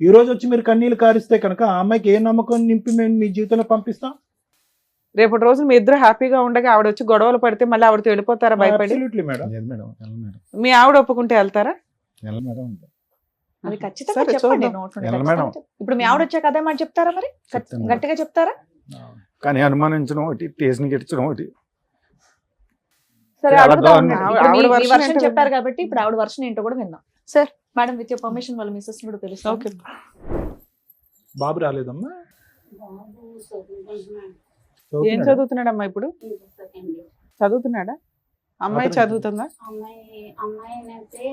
ఈ రోజు వచ్చి మీరు కన్నీళ్ళు కారిస్తే కనుక ఆ అమ్మాయికి ఏ నమ్మకం నింపి మేము మీ జీవితంలో పంపిస్తాం? రేపటి రోజు మీ ఇద్దరు హ్యాపీగా ఉండగా ఆవిడ వచ్చి గొడవలు పడితే మళ్ళీ ఆవిడతో వెళ్ళిపోతారా భయపడి? Absolutely madam. లేదు మేడం, వెళ్ళను మేడం, మీ ఆవిడ ఒప్పుకుంటే వెళ్తారా? వెళ్ళను మేడం. అది ఖచ్చితంగా సరే, చెప్పండి. చూద్దాం. నోట్ నుండి వెళ్ళను ఖచ్చితంగా మేడం. చెప్పండి. ఇప్పుడు మీ ఆవిడ వచ్చాక అదే మాట చెప్తారా మరి? చెప్తాను మేడం. గట్టిగా చెప్తారా? కానీ అనుమానించడం ఒకటి, టేస్ట్ని గెలిచడం ఒకటి. సరే చాలా అడుగుతా దారుణం. ఉండండి. ఆవిడ ఇప్పుడు మీ version version ఏంటో చెప్పారు విందాం. కాబట్టి ఇప్పుడు ఆవిడ వర్షన్ ఏంటో కూడా విందాం. Sir madam with your permission వాళ్ళ మిస్సెస్ కూడా తెలుసు. ఓకే. బాబు రాలేదమ్మా? ఏం చదువుతున్నాడమ్మా ఇప్పుడు? చదువుతున్నాడా? అమ్మాయి అతను- చదువుతుందా? అమ్మాయి అయితే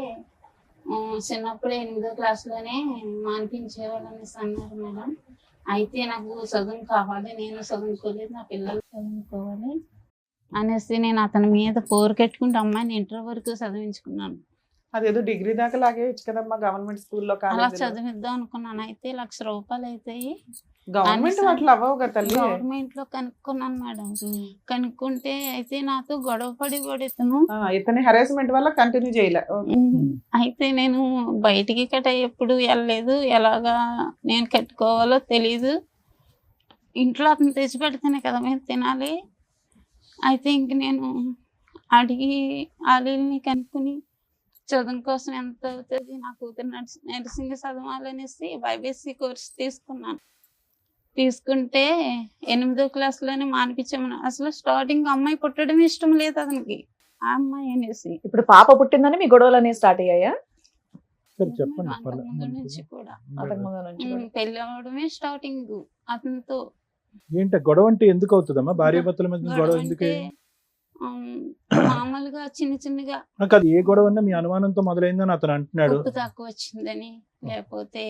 చిన్నప్పుడు 8వ క్లాస్లోనే మానిపించేవాళ్ళు అనేసి అన్నారు మేడం. అయితే నాకు చదువు కావాలి, నేను చదువుకోలేదు, నా పిల్లలు చదువుకోవాలి అనేసి నేను అతని మీద పోరుకెట్టుకుంటే అమ్మాయిని ఇంటర్ వరకు చదివించుకున్నాను. అదేదో డిగ్రీ దాకా లాగేయచ్చు కదమ్మా గవర్నమెంట్ స్కూల్లో, అలా కాలేజీలో. చదివిద్దాం అనుకున్నాను. అయితే ₹1,00,000 అవుతాయి. గవర్నమెంట్ అన్ని వాటిలో అవ్వవు కదా తల్లి. గవర్నమెంట్ లో కనుక్కున్నాను మేడం. కనుక్కుంటే అయితే నాతో గొడవ పడి ఇతను. ఇతని హెరాస్మెంట్ వల్ల కంటిన్యూ చేయలే. అయితే నేను బయటికి ఎప్పుడు వెళ్ళలేదు. ఎలాగా నేను కట్టుకోవాలో తెలీదు. ఇంట్లో అతను తెచ్చి పెడితేనే కదా మేము తినాలి. అయితే ఇంక నేను అడిగి ఆలీల్ని కనుక్కుని చదువు కోసం ఎంత అవుతుంది, నా కూతురు నర్సింగ్ చదవాలనేసి బైబీసీ కోర్స్ తీసుకున్నాను. తీసుకుంటే 8వ క్లాస్లోనే మానిపించామని. అసలు స్టార్టింగ్ అమ్మాయి పుట్టడం ఇష్టం లేదు అతనికి, ఆ అమ్మాయి అనేసి. ఇప్పుడు పాప పుట్టిందని మీ గొడవలు అనేవి స్టార్ట్ అయ్యాయా? సరే చెప్పండి. అంతకుముందు నుంచి కూడా అంతకు ముందు నుంచి కూడా. పెళ్లి అవడమే స్టార్టింగ్ అతనితో. ఏంటి గొడవ అంటే ఎందుకు అవుతుందమ్మా? భార్యాభర్తల మధ్య గొడవ గొడవ ఎందుకు? అంటే మామూలుగా చిన్న చిన్నగా అది ఏ గొడవ అన్నా మీ అనుమానంతో మొదలైందని అతను అంటున్నాడు. ఉప్పు తక్కువ వచ్చిందని, లేకపోతే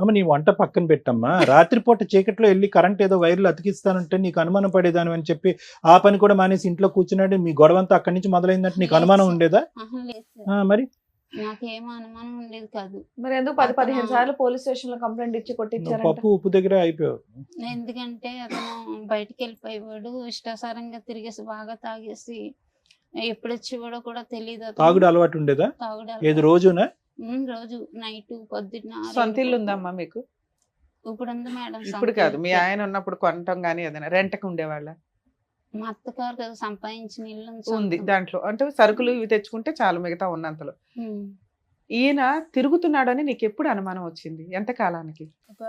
అమ్మ నీ వంట పక్కన పెట్టమ్మా. రాత్రిపూట చీకట్లో వెళ్ళి కరెంట్ ఏదో వైర్లు అతికిస్తానంటే నీకు అనుమానం పడేదాని అని చెప్పి ఆ పని కూడా మానేసి ఇంట్లో కూర్చున్నాడు. మీ గొడవ అంతా అక్కడి నుంచి మొదలైందంటే నీకు అనుమానం ఉండేదా? లేదు సార్, మరి నాకేమో అనుమానం ఉండేది కాదు. మరి ఎందుకు 10-15 సార్లు పోలీస్ స్టేషన్ లో కంప్లైంట్ ఇచ్చి నువ్వు కొట్టించారంట? పప్పు ఉప్పు దగ్గర అయిపోయావు. ఎందుకంటే అతను బయటికి వెళ్ళిపోయేవాడు, ఇష్టాసారంగా తిరిగేసి బాగా తాగేసి ఎప్పుడు వచ్చేవాడో కూడా తెలియదు. తాగుడు అలవాటు ఉండేదా? తాగుడు ఏది రోజునా? రోజు నైట్ పొద్దున్న. సొంత ఇల్లు ఉందమ్మా మీకు? ఇప్పుడు ఉంది మేడం. ఇప్పుడు కాదు, మీ ఆయన ఉన్నప్పుడు కొనటం గానీ ఏదైనా రెంట్కి ఉండేవాళ్ళ? మా అత్తగారు కదా సంపాదించిన ఇల్లు ఉంది దాంట్లో. అంటే సరుకులు ఇవి తెచ్చుకుంటే చాలు మిగతా ఉన్నంతలో. ఈయన తిరుగుతున్నాడని నీకు ఎప్పుడు అనుమానం వచ్చింది? ఎంత కాలానికి? ఒక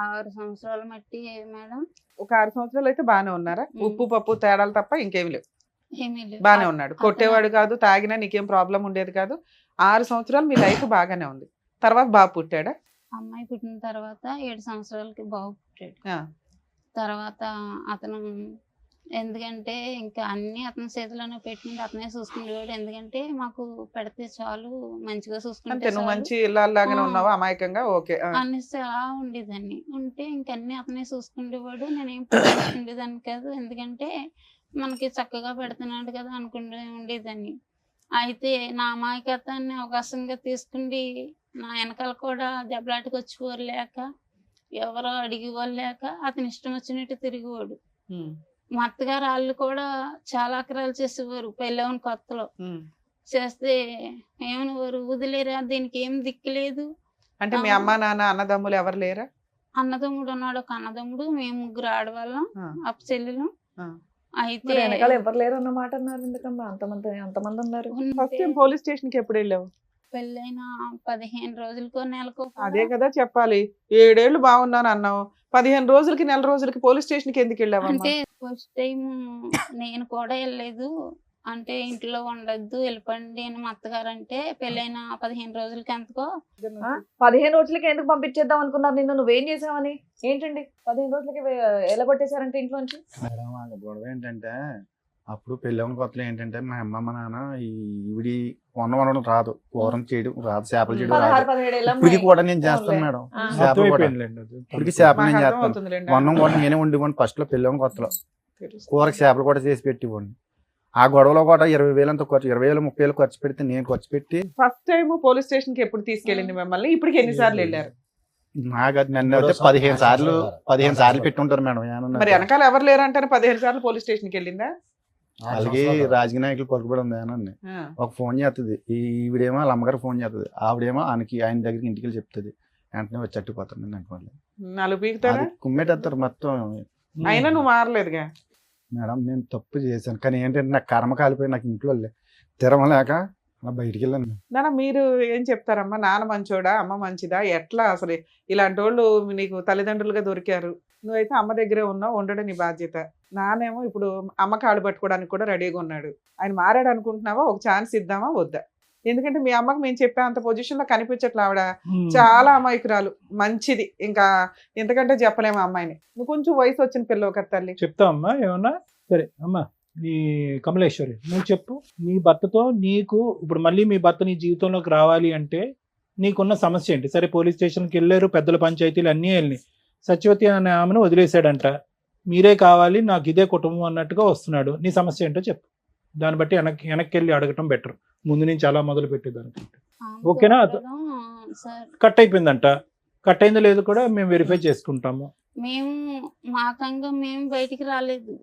6 సంవత్సరాల మట్టి మేడం. ఒక 6 సంవత్సరాలు అయితే బాగానే ఉన్నారా? ఉప్పు పప్పు తేడాలు తప్ప ఇంకేమి లేవు. ఏమీ లేదు. బాగానే ఉన్నాడు, కొట్టేవాడు కాదు, తాగినా నీకేం ప్రాబ్లం ఉండేది కాదు. 6 సంవత్సరాలు మీ లైఫ్ బాగానే ఉంది. తర్వాత బాబు పుట్టాడా? అమ్మాయి పుట్టిన తర్వాత 7 సంవత్సరాలకి బాబు పుట్టాడు. తర్వాత అతను ఎందుకంటే ఇంకా అన్ని అతని చేతిలోనే పెట్టుకుంటే అతనే చూసుకునేవాడు. ఎందుకంటే మాకు పెడితే చాలు, మంచిగా అంతే, చూసుకుంటే నువ్వు చాలు మంచి ఇళ్ళలాగానే ఉన్నావా అమాయకంగా? ఓకే. అనేసి అలా ఉండేదాన్ని. ఉంటే ఇంకన్నీ అతనే చూసుకునేవాడు, నేనేం పట్టించుకునేదాన్ని కాదు. ఎందుకంటే మనకి చక్కగా పెడుతున్నాడు కదా అనుకుంటూ ఉండేదాన్ని. అయితే నా అమాయకత్వాన్ని అవకాశంగా తీసుకుండి నా వెనకాల కూడా దెబ్బలాటకు వచ్చేవారు లేక, ఎవరో అడిగేవాళ్ళు లేక అతని ఇష్టం వచ్చినట్టు తిరిగేవాడు. మా అత్తగారు వాళ్ళు కూడా చాలా అక్రాలు చేసేవారు పెళ్ళవని కొత్తలో. చేస్తే ఏమనేవారు, వదిలేరా, దీనికి ఏం దిక్కులేదు. అంటే మీ అమ్మ నాన్న అన్నదమ్ములు ఎవరు లేరా? అన్నదమ్ముడు ఉన్నాడు, ఒక అన్నదమ్ముడు, మేము 3 ఆడవాళ్ళం, అప్ప చెల్లెలు. అయితే వెనకాల ఎవరు లేరు అన్నమాట అన్నారు. ఎందుకమ్మా అంతమంది ఉన్నారు? ఫస్ట్ టైం పోలీస్ స్టేషన్ కి ఎప్పుడు వెళ్ళావు? పెళ్ళైన 15 రోజులకో నెలకో. అదే కదా చెప్పాలి. 7 ఏళ్ళు బాగున్నాను అన్నావు, 15 రోజులకి నెల రోజులకి పోలీస్ స్టేషన్ కి ఎందుకు వెళ్ళావు? అంటే ఫస్ట్ టైం నేను కూడా వెళ్ళలేదు. అంటే ఇంట్లో ఉండొద్దు, వెళ్ళిపోండి అని మా అత్తగారు అంటే, పెళ్ళైన 15 రోజులకి ఎంతకో. 15 రోజులకి ఎందుకు పంపించేద్దాం అనుకున్నారు నిన్ను? నువ్వేం చేసావని? ఏంటండి 15 రోజులకి ఎలా కొట్టేశారంటే ఇంట్లోంచి? మేడం వాళ్ళ గొడవ ఏంటంటే, అప్పుడు పెళ్ళవని కొత్తలో ఏంటంటే మా అమ్మ మా నాన్న ఈవిడి వండడం రాదు, కూరం చేయడం రాదు, చేపలు చేయడం రాదు. 16-17 ఏళ్ళ ఇప్పటికి అమ్మాయి. కూడా నేను చేస్తాను మేడం. చేపలు కూడా ఇప్పటికి చేపలు నేను చేస్తాను. వండం కూడా నేనే వండివ్వండి. ఫస్ట్ లో పెళ్ళవని కొత్తలో కూరకు చేపలు కూడా చేసి పెట్టివ్వండి. ఆ గొడవలో కూడా 20,000 అంత ఖర్చు, 20,000 30,000 ఖర్చు పెడితే నేను ఖర్చు పెట్టి. ఫస్ట్ టైం పోలీస్ స్టేషన్ కి ఎప్పుడు తీసుకెళ్ళింది మిమ్మల్ని? ఇప్పటికి ఎన్నిసార్లు వెళ్ళారు? నాకు నన్ను అయితే 15 సార్లు పెట్టుంటారు మేడం. మరి వెనకాల ఎవరు లేరంటారు 15 సార్లు పోలీస్ స్టేషన్ కి వెళ్ళిందా? అలాగే రాజకీయ నాయకులు పలుకుబడి ఉంది అని ఒక ఫోన్ చేస్తుంది. ఈవిడేమో వాళ్ళ అమ్మగారు ఫోన్ చేస్తుంది, ఆవిడేమో ఆయన దగ్గరికి ఇంటికి వెళ్ళి చెప్తుంది. వెంటనే వచ్చి అట్టుకుపోతాను అనుకోండి. నాలుగు పీకుతారా? కుమ్మేటేస్తారు మొత్తం. అయినా నువ్వు మారలేదుగా. మేడం నేను తప్పు చేశాను, కానీ ఏంటంటే నాకు కర్మ కాలిపోయి నాకు ఇంట్లో తిరమలేక అలా బయటికి వెళ్ళాను. నాన్న మీరు ఏం చెప్తారమ్మా? నాన్న మంచోడా, అమ్మ మంచిదా, ఎట్లా అసలు? ఇలాంటి వాళ్ళు నీకు తల్లిదండ్రులుగా దొరికారు, నువ్వైతే అమ్మ దగ్గరే ఉన్నావు, ఉండడం నీ బాధ్యత. నానేమో ఇప్పుడు అమ్మ కాళ్ళు పట్టుకోవడానికి కూడా రెడీగా ఉన్నాడు. ఆయన మారాడు అనుకుంటున్నావా? ఒక ఛాన్స్ ఇద్దామా వద్దా? ఎందుకంటే మీ అమ్మకి మేము చెప్పే అంత పొజిషన్ లో కనిపించట్లా. ఆవిడ చాలా అమాయకురాలు, మంచిది, ఇంకా ఎంతకంటే చెప్పలేము అమ్మాయిని. నువ్వు కొంచెం వయసు వచ్చిన పిల్లవు కదా తల్లి. చెప్తావు అమ్మా ఏమన్నా? సరే అమ్మా, నీ కమలేశ్వరి నువ్వు చెప్పు. నీ భర్తతో నీకు ఇప్పుడు మళ్ళీ మీ భర్త నీ జీవితంలోకి రావాలి అంటే నీకున్న సమస్య ఏంటి? సరే పోలీస్ స్టేషన్కి వెళ్ళారు, పెద్దల పంచాయతీలు అన్నీ వెళ్ళినాయి. సత్యవతి అనే ఆమెను వదిలేశాడంట, మీరే కావాలి నాకు ఇదే కుటుంబం అన్నట్టుగా వస్తున్నాడు. నీ సమస్య ఏంటో చెప్పు, దాన్ని బట్టి వెనక్కి వెళ్ళి అడగటం బెటర్ ముందు నుంచి అలా మొదలు పెట్టేదానికంటే. ఓకేనా? కట్ అయిపోయిందంట, కట్ అయిందో లేదో కూడా మేము వెరిఫై చేసుకుంటాము. మేము మాకంగా మేము బయటికి రాలేదు.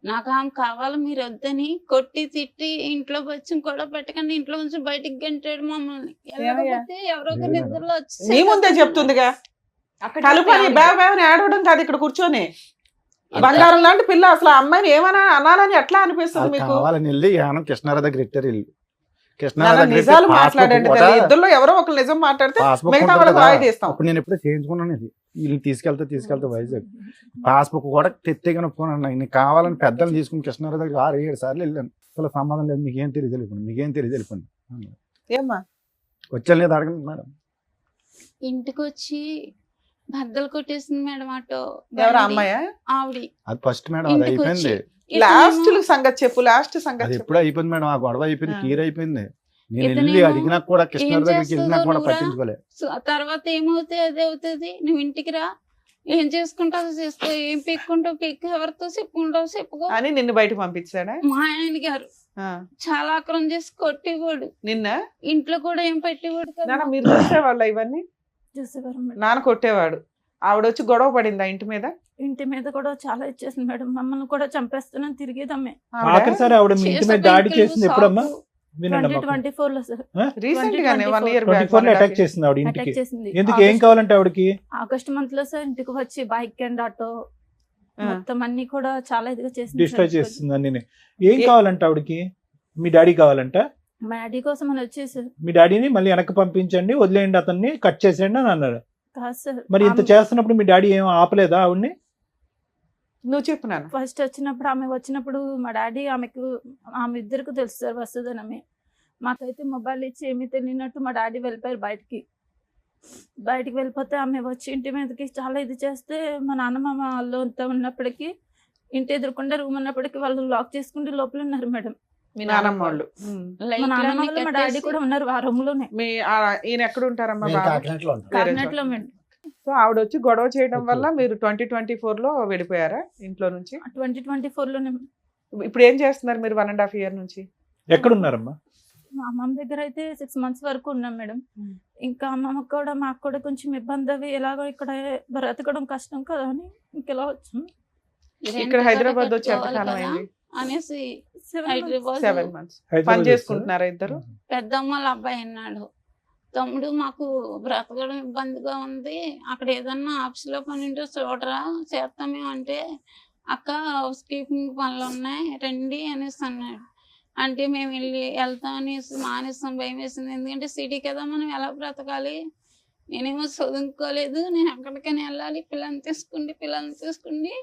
నాకు ఆమె కావాలి మీరు వద్దని కొట్టి తిట్టి ఇంట్లో వచ్చి కూడా పెట్టకండి ఇంట్లో నుంచి బయటికి గంటాడు మమ్మల్ని. వెళ్ళకపోతే ఎవరో ఒక నిద్రలో నీ ముందే చెప్తుందిగా, కలుపని బాబాని ఆడవడం కాదు ఇక్కడ కూర్చొని. బంగారం లాంటి పిల్ల, అసలు ఆ అమ్మాయిని ఏమైనా అనాలని ఎట్లా అనిపిస్తుంది మీకు? కావాలని వెళ్ళి ఏమన్నా కృష్ణారావు దగ్గర ఇట్టారు ఇల్లు. నిజాలు మాట్లాడండి, ఇద్దరులో ఎవరో ఒకరు నిజం మాట్లాడితే మిగతా వాళ్ళకి వాయిదా ఇస్తాం. అప్పుడు నేను ఎప్పుడో చేయించుకున్నాను, ఇది వీళ్ళు తీసుకెళ్తే వైజాగ్ పాస్బుక్ కూడా తెత్తేగానే ఫోన్ అన్నా కావాలని పెద్దలు తీసుకుని కృష్ణారావు దగ్గర 6-7 సార్లు వెళ్ళాను. అసలు సంబంధం లేదు, మీకేం తెలియదు వెళ్ళిపోయింది. ఏమ్మా వచ్చాను లేదు అడగండి మేడం. ఇంటికి వచ్చి బద్దలు కొట్టేసింది మేడం ఆటో. ఎవరు అమ్మాయా? ఆవిడ. అది ఫస్ట్ మేడం, అది అయిపోయింది. లాస్ట్ సంగతి చెప్పు, లాస్ట్ సంగతి అది ఎప్పుడు అయిపోయింది మేడం, ఆ గొడవ అయిపోయింది, క్లియర్ అయిపోయింది. నేను వెళ్ళి అడిగినా కూడా కృష్ణారావు దగ్గరికి వెళ్ళినా కూడా పట్టించుకోలేదు. తర్వాత ఏమవుతాయి అదే అవుతుంది, నువ్వు ఇంటికి రా, ఏం చేసుకుంటావు చేసుకో, ఏం పెక్కుంటావు పెక్కు, ఎవరితో చెప్పుకుంటావు చెప్పుకో అని నిన్ను బయట పంపించాడా మా ఆయన గారు. చాలా ఆక్రమం చేసి కొట్టేవాడు నిన్న. ఇంట్లో కూడా ఏం పెట్టేవాడు కదా. మీరు చూసేవాళ్ళ ఇవన్నీ? నాన్న కొట్టేవాడు. ఆవిడ వచ్చి గొడవ పడిందా ఇంటి మీద? ఇంటి మీద కూడా చాలా ఇచ్చేసింది మేడం, మమ్మల్ని కూడా చంపేస్తున్నాను తిరిగేదమ్మే. ఆఖరిసారి ఆవిడ మీ ఇంటి మీద దాడి చేసింది ఎప్పుడమ్మా? 2024 లో సార్. రీసెంట్ గానే 1 year 24 లో అటాక్ చేసింది ఆవిడ ఇంటికి. ఎందుకు, ఏం కావాలంటే ఆవిడకి? ఆగస్ట్ మంత్ లో సార్ ఇంటికి వచ్చి బైక్ అండ్ ఆటో మొత్తం అన్ని కూడా చాలా ఇదిగా చేసింది, డిస్ట్రాయ్ చేస్తుంది అన్ని. ఏం కావాలంటే ఆవిడకి? మీ డాడీ కావాలంట? మా డాడీ కోసం అని వచ్చేసి మీ డాడీని మళ్ళీ వెనక్కి పంపించండి, వదిలేయండి, అతన్ని కట్ చేసేయండి అని అన్నారు. కాదు సార్. మరి ఇంత చేస్తున్నప్పుడు మీ డాడీ ఏం ఆపలేదా ఆవిడ్ని? నువ్వు చెప్పు నాన్న. ఫస్ట్ వచ్చినప్పుడు ఆమె వచ్చినప్పుడు మా డాడీ ఆమె ఇద్దరికి తెలుసు సార్ వస్తుందని. మాకైతే మొబైల్ ఇచ్చి ఏమీ తెలియనట్టు మా డాడీ వెళ్ళిపోయారు బయటికి వెళ్ళిపోతే ఆమె వచ్చి ఇంటి మీదకి చాలా ఇది చేస్తే మా నాన్నమ్మ వాళ్ళు అంతా ఉన్నప్పటికీ ఇంటి ఎదురుకుండా రూమ్ ఉన్నప్పటికీ వాళ్ళు లాక్ చేసుకుంటే లోపల ఉన్నారు మేడం. మీ నాన్నమ్మ వాళ్ళు? మా నాన్నమ్మ వాళ్ళు మా డాడీ కూడా ఉన్నారు ఆ రూమ్ లోనే. ఈయన ఎక్కడ ఉంటారమ్మా? కాకినాడలో మేడం. సో ఆవిడ వచ్చి గొడవ చేయడం వల్ల మీరు 2024 లో వెళ్ళిపోయారా ఇంట్లో నుంచి? 2024 లోనే. ఇప్పుడు ఏం చేస్తున్నారు మీరు 1.5 year నుంచి? ఎక్కడున్నారమ్మా? మా అమ్మమ్మ దగ్గర అయితే 6 months వరకు ఉన్నాం మేడం. ఇంకా అమ్మమ్మకి కూడా మాకు కూడా కొంచెం ఇబ్బంది అవి ఎలాగో ఇక్కడ బ్రతకడం కష్టం కదా అని ఇంకెలా వచ్చాం. ఇక్కడ హైదరాబాద్ వచ్చి ఎంతకాలం అయింది అనేసి 7 months పని చేసుకుంటున్నారా ఇద్దరు? పెద్దమ్మ అబ్బాయి అన్నాడు, తమ్ముడు మాకు బ్రతకడం ఇబ్బందిగా ఉంది, అక్కడ ఏదన్నా ఆఫీస్ లో పని ఉంటే చూడరా చేస్తామే అంటే, అక్క హౌస్ కీపింగ్ పనులు ఉన్నాయి రండి అనేసి అన్నాడు. అంటే మేము వెళ్తాం అనేసి మానేస్తాం, భయం వేసింది. ఎందుకంటే సిటీ కదా, మనం ఎలా బ్రతకాలి, నేనేమో చదువుకోలేదు, నేను ఎక్కడికైనా వెళ్ళాలి, పిల్లల్ని తీసుకుండి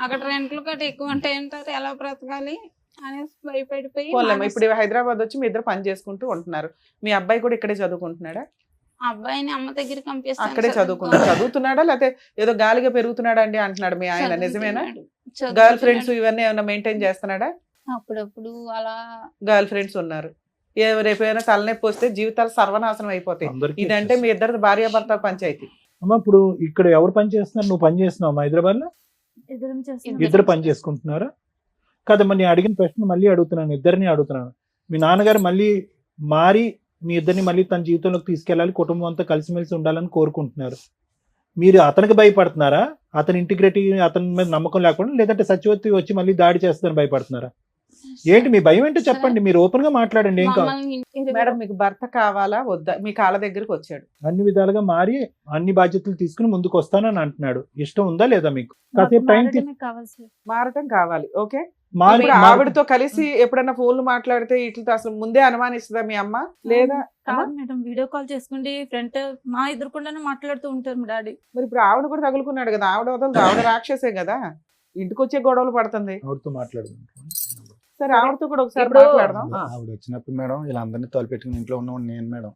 అక్కడ రెంట్లు కట్ట ఎక్కువ ఉంటాయి అంటారు, ఎలా బ్రతకాలి అనేసి భయపడిపోయి. ఇప్పుడు హైదరాబాద్ వచ్చి మీ ఇద్దరు పని చేసుకుంటూ ఉంటున్నారు. మీ అబ్బాయి కూడా ఇక్కడే చదువుకుంటున్నాడా? అబ్బాయిని అమ్మ దగ్గర పంపిస్తాను. అక్కడే చదువుతున్నాడా లేకపోతే ఏదో గాలిగా పెరుగుతున్నాడా అండి అంటున్నాడు మీ ఆయన, నిజమేనా? గర్ల్ ఫ్రెండ్స్ ఇవన్నీ ఏమైనా మెయింటైన్ చేస్తున్నాడా? అప్పుడప్పుడు అలా గర్ల్ ఫ్రెండ్స్ ఉన్నారు. రేపైనా తలనొప్పి వస్తే జీవితాలు సర్వనాశనం అయిపోతాయి. ఇదంటే మీ ఇద్దరు భార్యాభర్త పంచాయతీ. అమ్మా ఇప్పుడు ఇక్కడ ఎవరు పని చేస్తున్నారు? నువ్వు పని చేస్తున్నావు హైదరాబాద్ లో? ఇద్దరు పని చేసుకుంటున్నారా? కదమ్మా, నేను అడిగిన ప్రశ్న మళ్ళీ అడుగుతున్నాను, ఇద్దరిని అడుగుతున్నాను. మీ నాన్నగారు మళ్ళీ మారి మీ ఇద్దరిని మళ్ళీ తన జీవితంలోకి తీసుకెళ్ళాలి, కుటుంబం అంతా కలిసిమెలిసి ఉండాలని కోరుకుంటున్నారు. మీరు అతనికి భయపడుతున్నారా? అతని ఇంటిగ్రిటీ, అతని మీద నమ్మకం లేకుండా, లేదంటే సత్యవతి వచ్చి మళ్ళీ దాడి చేస్తారని భయపడుతున్నారా? ఏంటి మీ భయం ఏంటో చెప్పండి, మీరు ఓపెన్ గా మాట్లాడండి. ఏం కావాలి? మమ్మల్ని ఇంటికి మేడం మీకు భర్త కావాలా వద్దా? మీ కాళ్ళ దగ్గరికి వచ్చాడు. అన్ని విధాలుగా మారి అన్ని బాధ్యతలు తీసుకుని ముందుకు వస్తానని అంటున్నాడు. ఇష్టం ఉందా లేదా మీకు? కాసేపు టైం మారడమే కావాలి సార్. మారటం కావాలి. ఓకే, మారి ఇప్పుడు ఆవిడతో కలిసి ఎప్పుడన్నా ఫోన్లు మాట్లాడితే ఇట్లతో అసలు ముందే అనుమానిస్తుందా మీ అమ్మ? లేదా కాదు మేడం, వీడియో కాల్ చేసుకుంటే ఫ్రంట్ మా ఎదురుకుండానే మాట్లాడుతూ ఉంటారు మా డాడీ. మరి ఇప్పుడు ఆవిడ కూడా తగులుకున్నాడు కదా, ఆవిడ వదలదు, ఆవిడ రాక్షసే కదా, ఇంటికి వచ్చే గొడవలు పడుతుంది. ఆవిడతో మాట్లాడదాం. సరే ఆవిడతో కూడా ఒకసారి ఇప్పుడు- మాట్లాడదాం. ఆవిడ వచ్చినప్పుడు మేడం వీళ్ళందరినీ తోలుపెట్టుకుని ఇంట్లో ఉన్నవాడు నేను మేడం.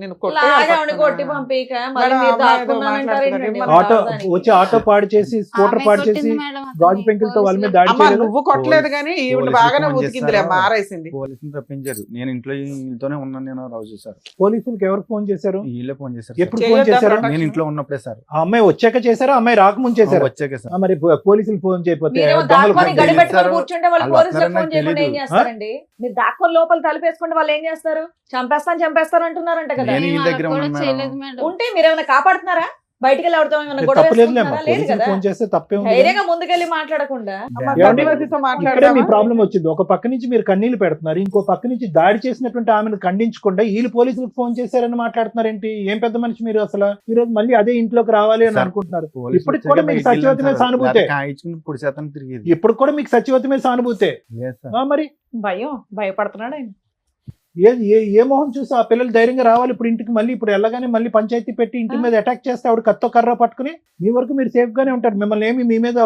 నేను కొట్టి పంపిక మళ్ళీ మేడం, మీరు అమ్మాయి ఏదో దాక్కున్నానంటారు ఏంటండి? మాట్లాడుతున్నారు. మన ఆటో రావడానికి. వచ్చి ఆటో పాడు చేసి స్కూటర్ పాడు చేసి కొట్టింది మేడం అతన్ని. గాజు పెంకులతో వాళ్ళ మీద దాడి అమ్మ చేయలేదు. నువ్వు కొట్టలేదు కానీ ఈవిడ పోలీసులు బాగానే ఫోన్ ఉతికిందిలే, చేస్తారా? మారేసింది. పోలీసులు తప్పించారు. నేను ఇంట్లోనే ఉన్నాను. నేను రోజు సార్ పోలీసులకు ఎవరు ఫోన్ చేశారు? వీళ్ళే ఫోన్ చేశారు. ఎప్పుడు సార్. ఫోన్ చేయొద్దా చేశారు? ప్రొటెక్షన్? నేను ఇంట్లో ఉన్నప్పుడే సార్. ఆ అమ్మాయి వచ్చాక చేశారా, అమ్మాయి రాకముందు చేశారు? వచ్చాక సార్. మరి పోలీసులు ఫోన్ చేయకపోతే మీరేమో దొంగలు దాక్కొని ఫోన్ గడి చేశారు. పెట్టుకొని కూర్చుంటే వాళ్ళు వాళ్ళు పోలీసులకు వస్తారని ఫోన్ చేయకుండా ఏం తెలీదు. చేస్తారండి? మీరు దాక్కొని లోపల తలుపేసుకుంటే వాళ్ళు ఏం చేస్తారు? చంపేస్తాను అంటున్నారంట కదా. నేను వీళ్ళ వాళ్ళకి దగ్గర కూడా ఉన్నాను చేయలేదు మేడం. మేడం. ఉంటే మీరు ఏమైనా కాపాడుతున్నారా? బయటికి వెళ్ళి ఎవరితో ఏమైనా గొడవ తప్పలేదులేమ్మా, వేసుకుంటున్నారా? లేదు పోలీసులు కదా. ఫోన్ చేస్తే తప్పే ఉంది. ధైర్యంగా ముందుకెళ్ళి మాట్లాడకుండా అమ్మ, ఏమండి? సత్యవతితో ఇక్కడే మీ మాట్లాడదామా? ప్రాబ్లం వచ్చింది. ఒక పక్క నుంచి మీరు కన్నీళ్లు పెడుతున్నారు, ఇంకో పక్క నుంచి దాడి చేసినటువంటి ఆమెను ఖండించకుండా వీళ్ళు పోలీసులకు ఫోన్ చేశారని మాట్లాడుతున్నారు ఏంటి? ఏం పెద్ద మనిషి మీరు అసలు. ఈ రోజు మళ్ళీ అదే ఇంట్లోకి రావాలి అని సార్, అనుకుంటున్నారు. పోలీసులు ఇప్పటికి వచ్చాక కూడా మీకు బయటికి సత్యవతి మీద వెళ్ళాను సార్. సానుభూతే. లేకపోతే కాయించుకుని పొడి శాతం తిరిగేది. ఇప్పుడు కూడా మీకు సత్యవతి మీద సానుభూతే. లేదు సార్. మరి భయపడుతున్నాడు ఆయన. ఏ మొహం చూసి ఆ పిల్లలు ధైర్యంగా రావాలి ఇప్పుడు ఇంటికి? మళ్ళీ ఇప్పుడు వెళ్ళగానే మళ్ళీ పంచాయతీ పెట్టి ఇంటి మీద అటాక్ చేస్తే ఆవిడ కత్తో కర్ర పట్టుకుని మీ వరకు మీరు సేఫ్ గానే ఉంటారు. మిమ్మల్ని ఏమి మీ మీద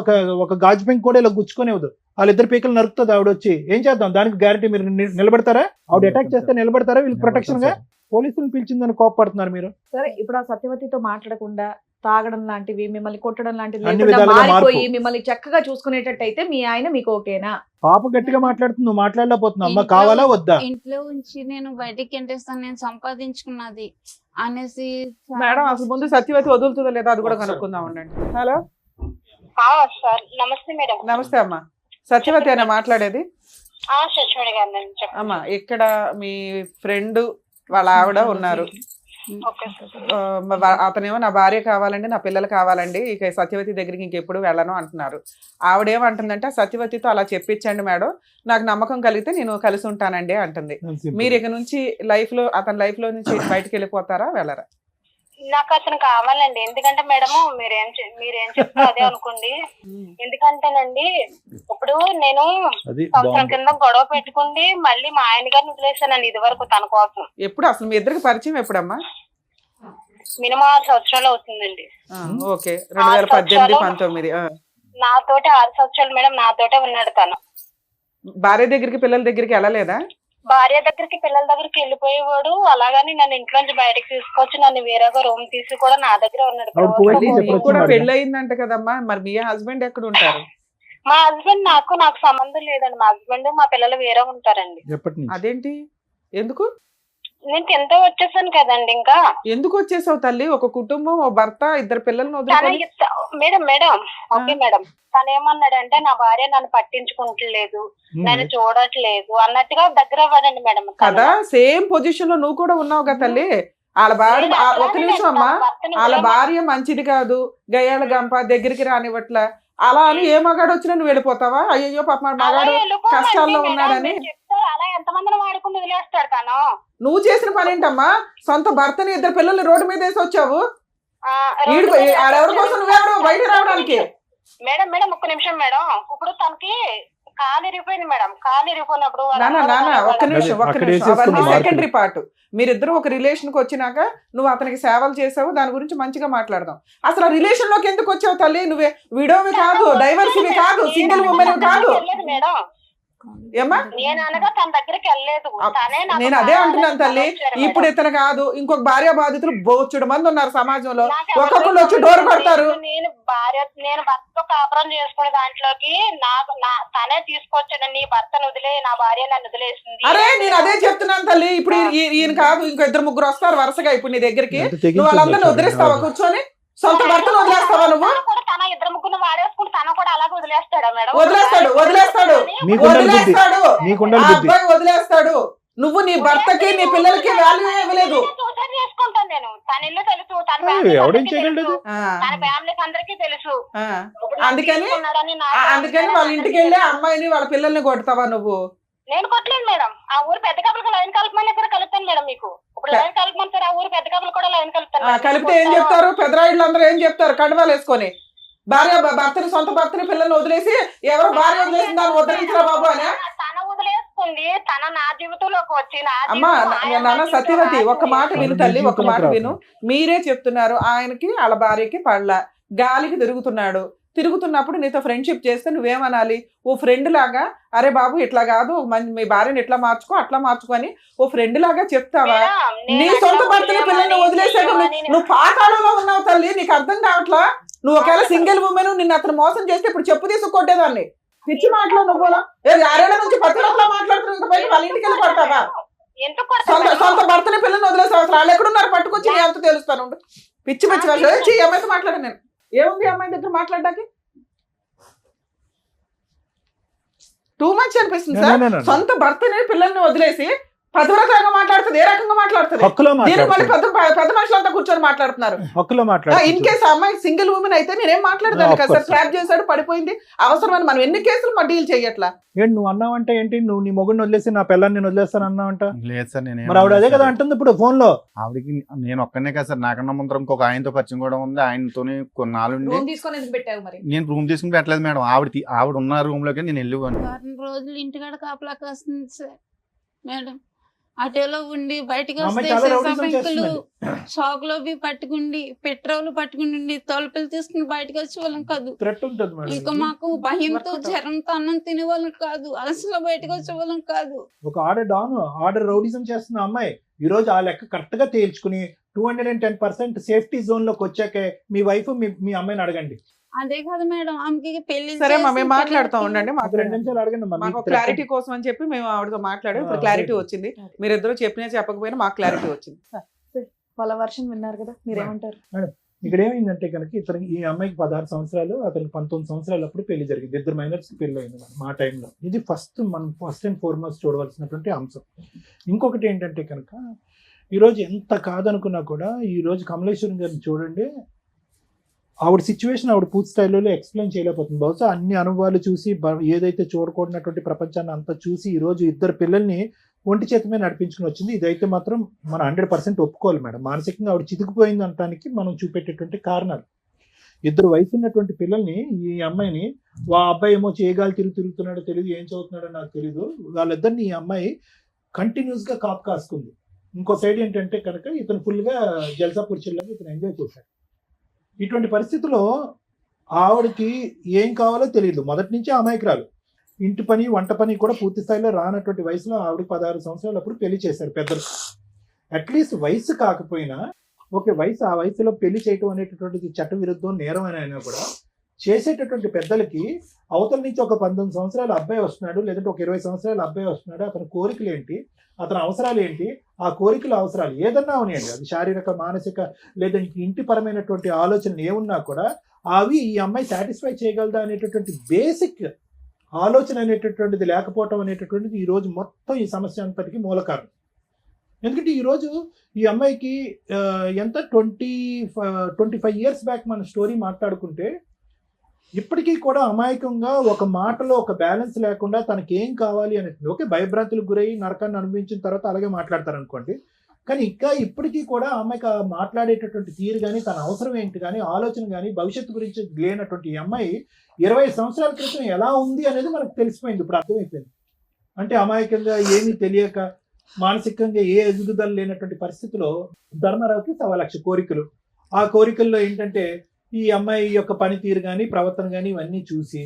ఒక గాజు పెంకు కూడా ఇలా గుచ్చుకునేవద్దు. వాళ్ళిద్దరు పీకలు నరుకుతుంది ఆవిడ వచ్చి. ఏం చేద్దాం దానికి గ్యారంటీ? మీరు నిలబడతారా? ఆవిడ అటాక్ చేస్తే నిలబడతారా? వీళ్ళు ప్రొటెక్షన్ గా పోలీసులు పిలిచిందని కోపడుతున్నారు మీరు. సరే ఇప్పుడు ఆ సత్యవతితో మాట్లాడకుండా తాగడం లాంటివి, మిమ్మల్ని కొట్టడం లాంటివి అన్ని లేకుండా విధాలుగా మారిపోయి మార్పు. మిమ్మల్ని చక్కగా చూసుకునేటట్టు అయితే మీ ఆయన మీకు ఓకేనా? పాప గట్టిగా మాట్లాడుతుంది, నువ్వు మాట్లాడలేకపోతున్నావు. అమ్మ కావాలా వద్దా? ఇంట్లో ఉంచి నేను బయటికి ఎంటేస్తాను, నేను సంపాదించుకున్నది అనేసి. మేడం అసలు ముందు సత్యవతి వదులుతుందో లేదా అది కూడా కనుక్కుందాం ఉండండి. హలో సార్ నమస్తే మేడం. నమస్తే అమ్మా, సత్యవతి అయినా మాట్లాడేది? సచివుడి గారు చెప్పండి. అమ్మా ఇక్కడ మీ ఫ్రెండ్ వాళ్ళ ఆవిడ ఉన్నారు. Okay sir. అతనేమో నా భార్య కావాలండి, నా పిల్లలు కావాలండి, ఇక సత్యవతి దగ్గరికి ఇంకెప్పుడు వెళ్ళను అంటున్నారు. ఆవిడేమంటుందంటే సత్యవతితో అలా చెప్పించండి మేడం, నాకు నమ్మకం కలిగితే నేను కలిసి ఉంటానండి అంటుంది. మీరు ఇక నుంచి అతని లైఫ్ లో నుంచి బయటకు వెళ్ళిపోతారా వెళ్ళరా? నాకు అతను కావాలండి. ఎందుకంటే మేడము మీరేం చెప్తారో అదే అనుకోండి. ఎందుకంటేనండి ఇప్పుడు నేను అది సంవత్సరం కింద గొడవ పెట్టుకుంది మళ్ళీ మా ఆయన గారిని వదిలేసానండి ఇది వరకు తన కోసం. ఎప్పుడు అసలు మీ ఇద్దరికి పరిచయం ఎప్పుడమ్మా? మినిమం 6 సంవత్సరాలు అవుతుందండి. ఓకే, 2018-19. నాతోటి 6 సంవత్సరాలు మేడం నాతోటే ఉన్నాడు తను. భార్య దగ్గరికి పిల్లల దగ్గరికి వెళ్ళలేదా? భార్య దగ్గరికి పిల్లల దగ్గరికి వెళ్ళిపోయేవాడు. అలాగని నన్ను ఇంట్లోంచి బయటకు తీసుకొచ్చి నన్ను వేరేగా రూమ్ తీసి కూడా నా దగ్గర ఉన్నాడు. అవును, పోయి మళ్ళీ చెప్పొచ్చు నీకు కూడా మరి. పెళ్లి అయిందంట కదమ్మా, మరి మీ హస్బెండ్ ఎక్కడ ఉంటారు? మా హస్బెండ్ నాకు సంబంధం లేదండి. మా హస్బెండ్ మా పిల్లలు వేరే ఉంటారండి. ఎప్పటి నుంచి? అదేంటి? ఎందుకు నేను కింద వచ్చేసాను కదండి. ఇంకా ఎందుకు వచ్చేసావు తల్లి? ఒక కుటుంబం, ఓ భర్త, 2 పిల్లల్ని వదిలేసి. మేడం ఓకే మేడం, తను ఏమన్నాడంటే నా భార్య నన్ను పట్టించుకుంటలేదు, నన్ను చూడట్లేదు అన్నట్టుగా దగ్గర అవ్వడండి మేడం. కదా సేమ్ పొజిషన్ లో నువ్వు కూడా ఉన్నావు కదా తల్లి. వాళ్ళ భార్య ఒక్క నిమిషం అమ్మా, వాళ్ళ భార్య మంచిది కాదు, గయ్యాల గంప, దగ్గరికి రానివ్వట్లా, అలా అని ఏ మగాడు వచ్చినా నువ్వు వెళ్ళిపోతావా? అయ్యో పాప మగాడు కష్టాల్లో ఉన్నాడని. అలా ఎంతమందిని వాడుకుని వదిలేస్తాడు తను. నువ్వు చేసిన పని ఏంటమ్మా? సొంత భర్తని 2 పిల్లల్ని రోడ్డు మీద వేసి వచ్చావు. ఆడెవరి కోసం నువ్వెవరు బయట రావడానికి? మేడం ఒక్క నిమిషం మేడం. ఇప్పుడు తనకి కాలు ఇరిగిపోయింది మేడం. కాలు ఇరిగిపోయినప్పుడు నాన్న ఒక్క నిమిషం అక్కడ అవన్నీ మార్పు. Secondary part. మీరిద్దరు ఒక రిలేషన్ కి వచ్చినాక నువ్వు అతనికి సేవలు చేసావు, దాని గురించి మంచిగా మాట్లాడదాం. అసలు ఆ రిలేషన్ లోకి ఎందుకు వచ్చావు తల్లి? నువ్వే విడోవి కాదు, డైవర్సివి కాదు, సింగిల్ ఉమెన్ కాదు. మేడం ఏమ్మా నేను అనగా తన దగ్గరికి వెళ్ళలేదు. నేను అదే అంటున్నాను తల్లి. ఇప్పుడు ఇతను కాదు, ఇంకొక భార్య బాధితులు బోచుడు మంది ఉన్నారు సమాజంలో. ఒక్కొక్కరు వచ్చి డోర్ కొడతారు. నేను భర్తతో కాపురం చేసుకునే దాంట్లోకి తనే తీసుకొచ్చాడు. నీ భర్తను వదిలే, నా భార్య నన్ను వదిలేసింది. అరే నేను అదే చెప్తున్నాను తల్లి. ఇప్పుడు ఈయన కాదు, ఇంకో 2-3 వస్తారు వరుసగా ఇప్పుడు నీ దగ్గరికి. నువ్వు వాళ్ళందరినీ వదిలేస్తావా? కూర్చొని సొంత భర్తను వదిలేస్తావా నువ్వు? తన 2-3 వాడేసుకుంటే తను కూడా అలాగే వదిలేస్తాడా మేడం? వదిలేస్తాడు. ఆ అబ్బాయి వదిలేస్తాడు. నువ్వు నీ భర్తకి నీ పిల్లలకి వాల్యూ ఇవ్వలేదు. సూసైడ్ చేసుకుంటాను నేను. తన ఇల్లు తెలుసు, తన ఏయ్, ఫ్యామిలీకి ఎవడేం అందరికీ చేయగలడు? తెలుసు. తన ఫ్యామిలీకి అందరికీ తెలుసు. ఇప్పుడు నన్ను అందుకని తీసుకున్నాడని అందుకని వాళ్ళ ఇంటికి వెళ్ళి అమ్మాయిని వాళ్ళ పిల్లల్ని కొడతావా నువ్వు? నేను కొట్టలేను మేడం. ఆ ఊరు పెద్ద కప్పులకు లైన్ కలపమని ఇక్కడ కలుపుతాను మేడం. మీకు ఇప్పుడు లైన్ కలపమని సార్, ఆ ఊరు పెద్ద కప్పులు కూడా లైన్ కలుపుతాను మేడం. కలిపితే ఏం చెప్తారు? పెద్దరాయిళ్ళు అందరూ ఏం చెప్తారు? కండువాలు వేసుకొని భర్తని సొంత భర్తని పిల్లల్ని వదిలేసి ఎవరో భార్య వదిలేసి దాన్ని ఉద్ధరించరా బాబు అని. తన వదిలేసుకుంది, తన నా జీవితంలోకి వచ్చి నా అమ్మా జీవితం నాన్న సత్యవతి ఒక మాట విను తల్లి, ఒక మాట జీవితంలోకి విను. మీరే చెప్తున్నారు ఆయనకి వాళ్ళ భార్యకి పడలా, గాలికి తిరుగుతున్నప్పుడు నీతో ఫ్రెండ్షిప్ చేస్తే నువ్వేమనాలి? ఓ ఫ్రెండ్ లాగా అరే బాబు ఇట్లా కాదు, మీ భార్యని ఇట్లా మార్చుకో అట్లా మార్చుకో అని ఓ ఫ్రెండ్ లాగా చెప్తావా? నీ సొంత భర్తని పిల్లల్ని వదిలేసాక నువ్వు పాతాళంలో ఉన్నావు తల్లి, నీకు అర్థం కావట్లా? నువ్వు ఒకవేళ సింగిల్ ఉమెన్ నిన్ను అతను మోసం చేస్తే ఇప్పుడు చెప్పు తీసుకొట్టేదాన్ని. పిచ్చి మాటలో నువ్వు ఆరేళ్ల నుంచి పత్రికలో మాట్లాడుతున్నా వాళ్ళ ఇంటికి వెళ్ళి పడతావా? సొంత భర్తని పిల్లల్ని వదిలేసావు. అసలు వాళ్ళు ఎక్కడున్నారు పట్టుకొచ్చి నీ అంత తెలుస్తాను. పిచ్చి పిచ్చి వాళ్ళు అమ్మాయితో మాట్లాడాను నేను. ఏముంది అమ్మాయి దగ్గర మాట్లాడడానికి? టూ మచ్ అనిపిస్తుంది సార్. సొంత భర్తని పిల్లల్ని వదిలేసి పదవరకంగా మాట్లాడుతుంది. ఏ రకంగా మాట్లాడుతుంది? పెద్ద మనుషులంతా కూర్చొని మాట్లాడుతున్నారు. ఇన్ కేసు అమ్మాయి సింగిల్ ఉమెన్ అయితే నేనేం మాట్లాడదాను కదా సార్. ట్రాప్ చేశాడు, పడిపోయింది, అవసరమని మనం ఎన్ని కేసులు మా డీల్ చేయట్లా. ఏంటి నువ్వు అన్నావంటే ఏంటి? నువ్వు నీ మొగుడిని వదిలేసి నా పిల్లని నేను వదిలేస్తాను అన్నావంట? లేదు సార్, నేను మరి ఆవిడ అదే కదా అంటుంది ఇప్పుడు ఫోన్ లో. ఆవిడకి నేను ఒక్కనే కదా సార్, నాకన్నా ముందర ఇంకొక ఆయనతో పరిచయం కూడా ఉంది. ఆయనతోనే కొన్నాళ్ళు రూమ్ తీసుకొని ఎందుకు పెట్టావు మరి? నేను రూమ్ తీసుకుని పెట్టలేదు మేడం. ఆవిడ ఉన్న రూమ్ లోకి నేను వెళ్ళిపోయాను. వారం రోజులు ఇంటికాడ కాపలా కాస్తుంది సార్ మేడం. అటోలో ఉండి బయటకు వస్తే షాక్ లో పట్టుకుండి పెట్రోల్ పట్టుకుని తలుపులు తీసుకుని బయటకు వచ్చే వాళ్ళం కాదు. ఇంకా మాకు భయంతో జ్వరంతో అన్నం తినే వాళ్ళం కాదు. అలసలో బయటకు వచ్చే వాళ్ళం కాదు. ఒక ఆర్డర్ రౌడిజం చేస్తున్న అమ్మాయి ఈ రోజు ఆ లెక్క కరెక్ట్ గా తేల్చుకుని 210% సేఫ్టీ జోన్ లోకి వచ్చాకే మీ వైఫ్ మీ అమ్మాయిని అడగండి. అదే కదా మేడం, ఆమెకి పెళ్లి సరే మేము మాట్లాడుతూ ఉండండి. మాకు 2 నిమిషాలు అడగండి. మాకు క్లారిటీ కోసం అని చెప్పి మేము ఆవిడతో మాట్లాడాం. ఇప్పుడు క్లారిటీ వచ్చింది. మీరిద్దరూ చెప్పినా చెప్పకపోయినా మాకు క్లారిటీ వచ్చింది. వాళ్ళ వర్షన్ విన్నారు కదా, మీరేమంటారు? ఇక్కడ ఏమైందంటే కనుక ఈ అమ్మాయికి 16 సంవత్సరాలు, అతనికి 19 సంవత్సరాలు అప్పుడు పెళ్లి జరిగింది. 2 మైనర్స్ పెళ్లి అయింది మా టైంలో. ఇది ఫస్ట్ అండ్ ఫార్మోస్ట్ చూడవలసినటువంటి అంశం. ఇంకొకటి ఏంటంటే కనుక ఈరోజు ఎంత కాదనుకున్నా కూడా ఈరోజు కమలేశ్వరం గారిని చూడండి, ఆవిడ సిచ్యువేషన్ ఆవిడ పూర్తి స్థాయిలో ఎక్స్ప్లెయిన్ చేయలేకపోతుంది. బహుశా అన్ని అనుభవాలు చూసి ఏదైతే చూడకూడనటువంటి ప్రపంచాన్ని అంతా చూసి ఈరోజు 2 పిల్లల్ని ఒంటి చేతమే నడిపించుకుని వచ్చింది. ఇదైతే మాత్రం మనం 100% ఒప్పుకోవాలి మేడం. మానసికంగా ఆవిడ చితికిపోయింది అనడానికి మనం చూపెట్టేటువంటి కారణాలు. 2 వయసు ఉన్నటువంటి పిల్లల్ని, ఈ అమ్మాయిని ఆ అబ్బాయి ఏమో చేయగాలి తిరుగుతున్నాడో తెలియదు, ఏం చదువుతున్నాడో నాకు తెలియదు, వాళ్ళిద్దరిని ఈ అమ్మాయి కంటిన్యూస్గా కాపు కాసుకుంది. ఇంకో సైడ్ ఏంటంటే కనుక ఇతను ఫుల్గా జల్సా పురుషుల్లాగా ఇతను ఎంజాయ్ చేశాడు. ఇటువంటి పరిస్థితుల్లో ఆవిడకి ఏం కావాలో తెలియదు. మొదటి నుంచి అమాయకురాలు. ఇంటి పని వంట పని కూడా పూర్తి స్థాయిలో రానటువంటి వయసులో ఆవిడకి 16 సంవత్సరాలు అప్పుడు పెళ్లి చేశారు పెద్దలు. అట్లీస్ట్ వయసు కాకపోయినా ఓకే, ఆ వయసులో పెళ్లి చేయటం అనేటటువంటిది చట్ట విరుద్ధం, నేరం అని అయినా కూడా చేసేటటువంటి పెద్దలకి అవతల నుంచి ఒక 19 సంవత్సరాల అబ్బాయి వస్తున్నాడు, లేదంటే ఒక 20 సంవత్సరాల అబ్బాయి వస్తున్నాడు, అతని కోరికలు ఏంటి, అతని అవసరాలు ఏంటి, ఆ కోరికల అవసరాలు ఏదన్నా ఉన్నాయండి, అది శారీరక మానసిక లేదంటే ఇంటి పరమైనటువంటి ఆలోచనలు ఏమున్నా కూడా అవి ఈ అమ్మాయి సాటిస్ఫై చేయగలదా అనేటటువంటి బేసిక్ ఆలోచన అనేటటువంటిది లేకపోవటం అనేటటువంటిది ఈరోజు మొత్తం ఈ సమస్య అంతటికి మూల కారణం. ఎందుకంటే ఈరోజు ఈ అమ్మాయికి ఎంత 25 ఇయర్స్ బ్యాక్ మన స్టోరీ మాట్లాడుకుంటే ఇప్పటికీ కూడా అమాయకంగా ఒక మాటలో ఒక బ్యాలెన్స్ లేకుండా తనకి ఏం కావాలి అనేది, ఓకే భయభ్రాంతులకు గురయ్యి నరకాన్ని అనుభవించిన తర్వాత అలాగే మాట్లాడతారు అనుకోండి, కానీ ఇంకా ఇప్పటికీ కూడా అమ్మాయికి మాట్లాడేటటువంటి తీరు కానీ, తన అవసరం ఏంటి కానీ, ఆలోచన కానీ, భవిష్యత్తు గురించి లేనటువంటి ఈ అమ్మాయి 20 సంవత్సరాల క్రితం ఎలా ఉంది అనేది మనకు తెలిసిపోయింది, ఇప్పుడు అర్థమైపోయింది. అంటే అమాయకంగా ఏమీ తెలియక మానసికంగా ఏ ఎదుగుదల లేనటువంటి పరిస్థితిలో ధర్మారావుకి 1,00,000 కోరికలు. ఆ కోరికల్లో ఏంటంటే ఈ అమ్మాయి యొక్క పనితీరు కానీ, ప్రవర్తన కానీ ఇవన్నీ చూసి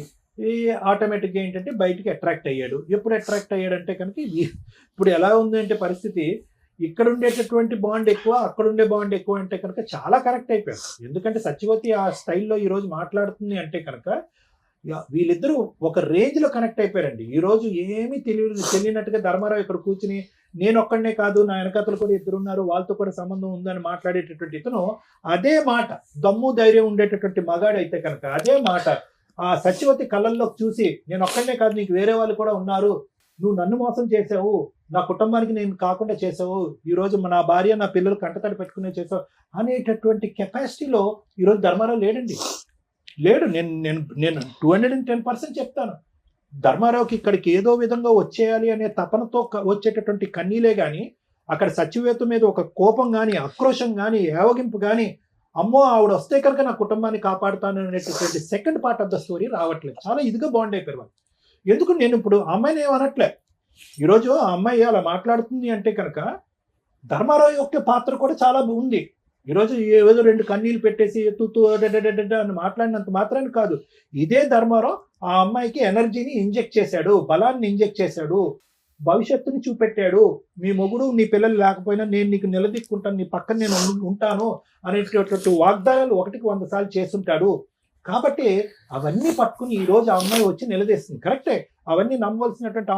ఆటోమేటిక్గా ఏంటంటే బయటికి అట్రాక్ట్ అయ్యాడు. ఎప్పుడు అట్రాక్ట్ అయ్యాడంటే కనుక ఇప్పుడు ఎలా ఉంది అంటే పరిస్థితి, ఇక్కడ ఉండేటటువంటి బాండ్ ఎక్కువ, అక్కడ ఉండే బాండ్ ఎక్కువ అంటే కనుక చాలా కరెక్ట్ అయిపోయాడు. ఎందుకంటే సత్యవతి ఆ స్టైల్లో ఈరోజు మాట్లాడుతుంది అంటే కనుక వీళ్ళిద్దరూ ఒక రేంజ్లో కనెక్ట్ అయిపోయారండి. ఈరోజు ఏమీ తెలియనట్టుగా ధర్మారావు ఇక్కడ కూర్చుని నేను ఒక్కడనే కాదు, నా వెనకతలు కూడా 2 ఉన్నారు, వాళ్ళతో కూడా సంబంధం ఉందని మాట్లాడేటటువంటి ఇతను అదే మాట, దమ్ము ధైర్యం ఉండేటటువంటి మగాడు అయితే కనుక అదే మాట ఆ సత్యవతి కళ్ళల్లో చూసి నేను ఒక్కడనే కాదు, నీకు వేరే వాళ్ళు కూడా ఉన్నారు, నువ్వు నన్ను మోసం చేసావు, నా కుటుంబానికి నేను కాకుండా చేసావు, ఈరోజు నా భార్య నా పిల్లలు కంటతడి పెట్టుకునే చేసావు అనేటటువంటి కెపాసిటీలో ఈరోజు ధర్మారావు లేడండి. లేడు. నేను 210% చెప్తాను. ధర్మారావుకి ఇక్కడికి ఏదో విధంగా వచ్చేయాలి అనే తపనతో వచ్చేటటువంటి కన్నీలే కానీ అక్కడ సచివేత మీద ఒక కోపం కానీ ఆక్రోశం కానీ ఏవగింపు కానీ అమ్మో ఆవిడ వస్తే కనుక నా కుటుంబాన్ని కాపాడుతాను అనేటటువంటి second part of the story రావట్లేదు. చాలా ఇదిగా బాండ్ అయిపోయారు వాళ్ళు. ఎందుకు నేను ఇప్పుడు అమ్మాయిని ఏమనట్లే, ఈరోజు ఆ అమ్మాయి అలా మాట్లాడుతుంది అంటే కనుక ధర్మారావు యొక్క పాత్ర కూడా చాలా ఉంది. ఈరోజు ఏదో 2 కన్నీళ్ళు పెట్టేసి తుతు అని మాట్లాడినంత మాత్రాన్ని కాదు, ఇదే ధర్మారావు ఆ అమ్మాయికి ఎనర్జీని ఇంజెక్ట్ చేశాడు, బలాన్ని ఇంజెక్ట్ చేశాడు, భవిష్యత్తుని చూపెట్టాడు. మీ మొగుడు నీ పిల్లలు లేకపోయినా నేను నీకు నిలదీక్కుంటాను, నీ పక్కన నేను ఉంటాను అనేటటువంటి వాగ్దానాలు 1కి 100 సార్లు చేస్తుంటాడు. కాబట్టి అవన్నీ పట్టుకుని ఈరోజు ఆ అమ్మాయి వచ్చి నిలదీస్తుంది. కరెక్టే, అవన్నీ నమ్మవలసినటువంటి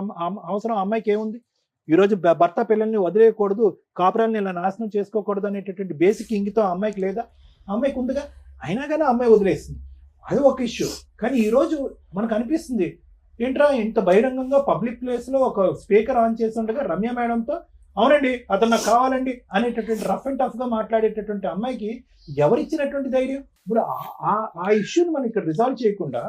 అవసరం ఆ అమ్మాయికి ఏముంది? ఈరోజు భర్త పిల్లల్ని వదిలేయకూడదు, కాపురాన్ని ఇలా నాశనం చేసుకోకూడదు అనేటటువంటి బేసిక్ ఇంగితం ఆ అమ్మాయికి లేదా? అమ్మాయికి ఉందిగా. అయినా కానీ అమ్మాయి వదిలేస్తుంది, అది ఒక ఇష్యూ. కానీ ఈరోజు మనకు అనిపిస్తుంది ఏంట్రా ఇంత బహిరంగంగా పబ్లిక్ ప్లేస్లో ఒక స్పీకర్ ఆన్ చేసి ఉండగా రమ్య మేడంతో అవునండి అతను నాకు కావాలండి అనేటటువంటి రఫ్ అండ్ టఫ్గా మాట్లాడేటటువంటి అమ్మాయికి ఎవరిచ్చినటువంటి ధైర్యం? ఇప్పుడు ఆ ఇష్యూని మనం ఇక్కడ రిజాల్వ్ చేయకుండా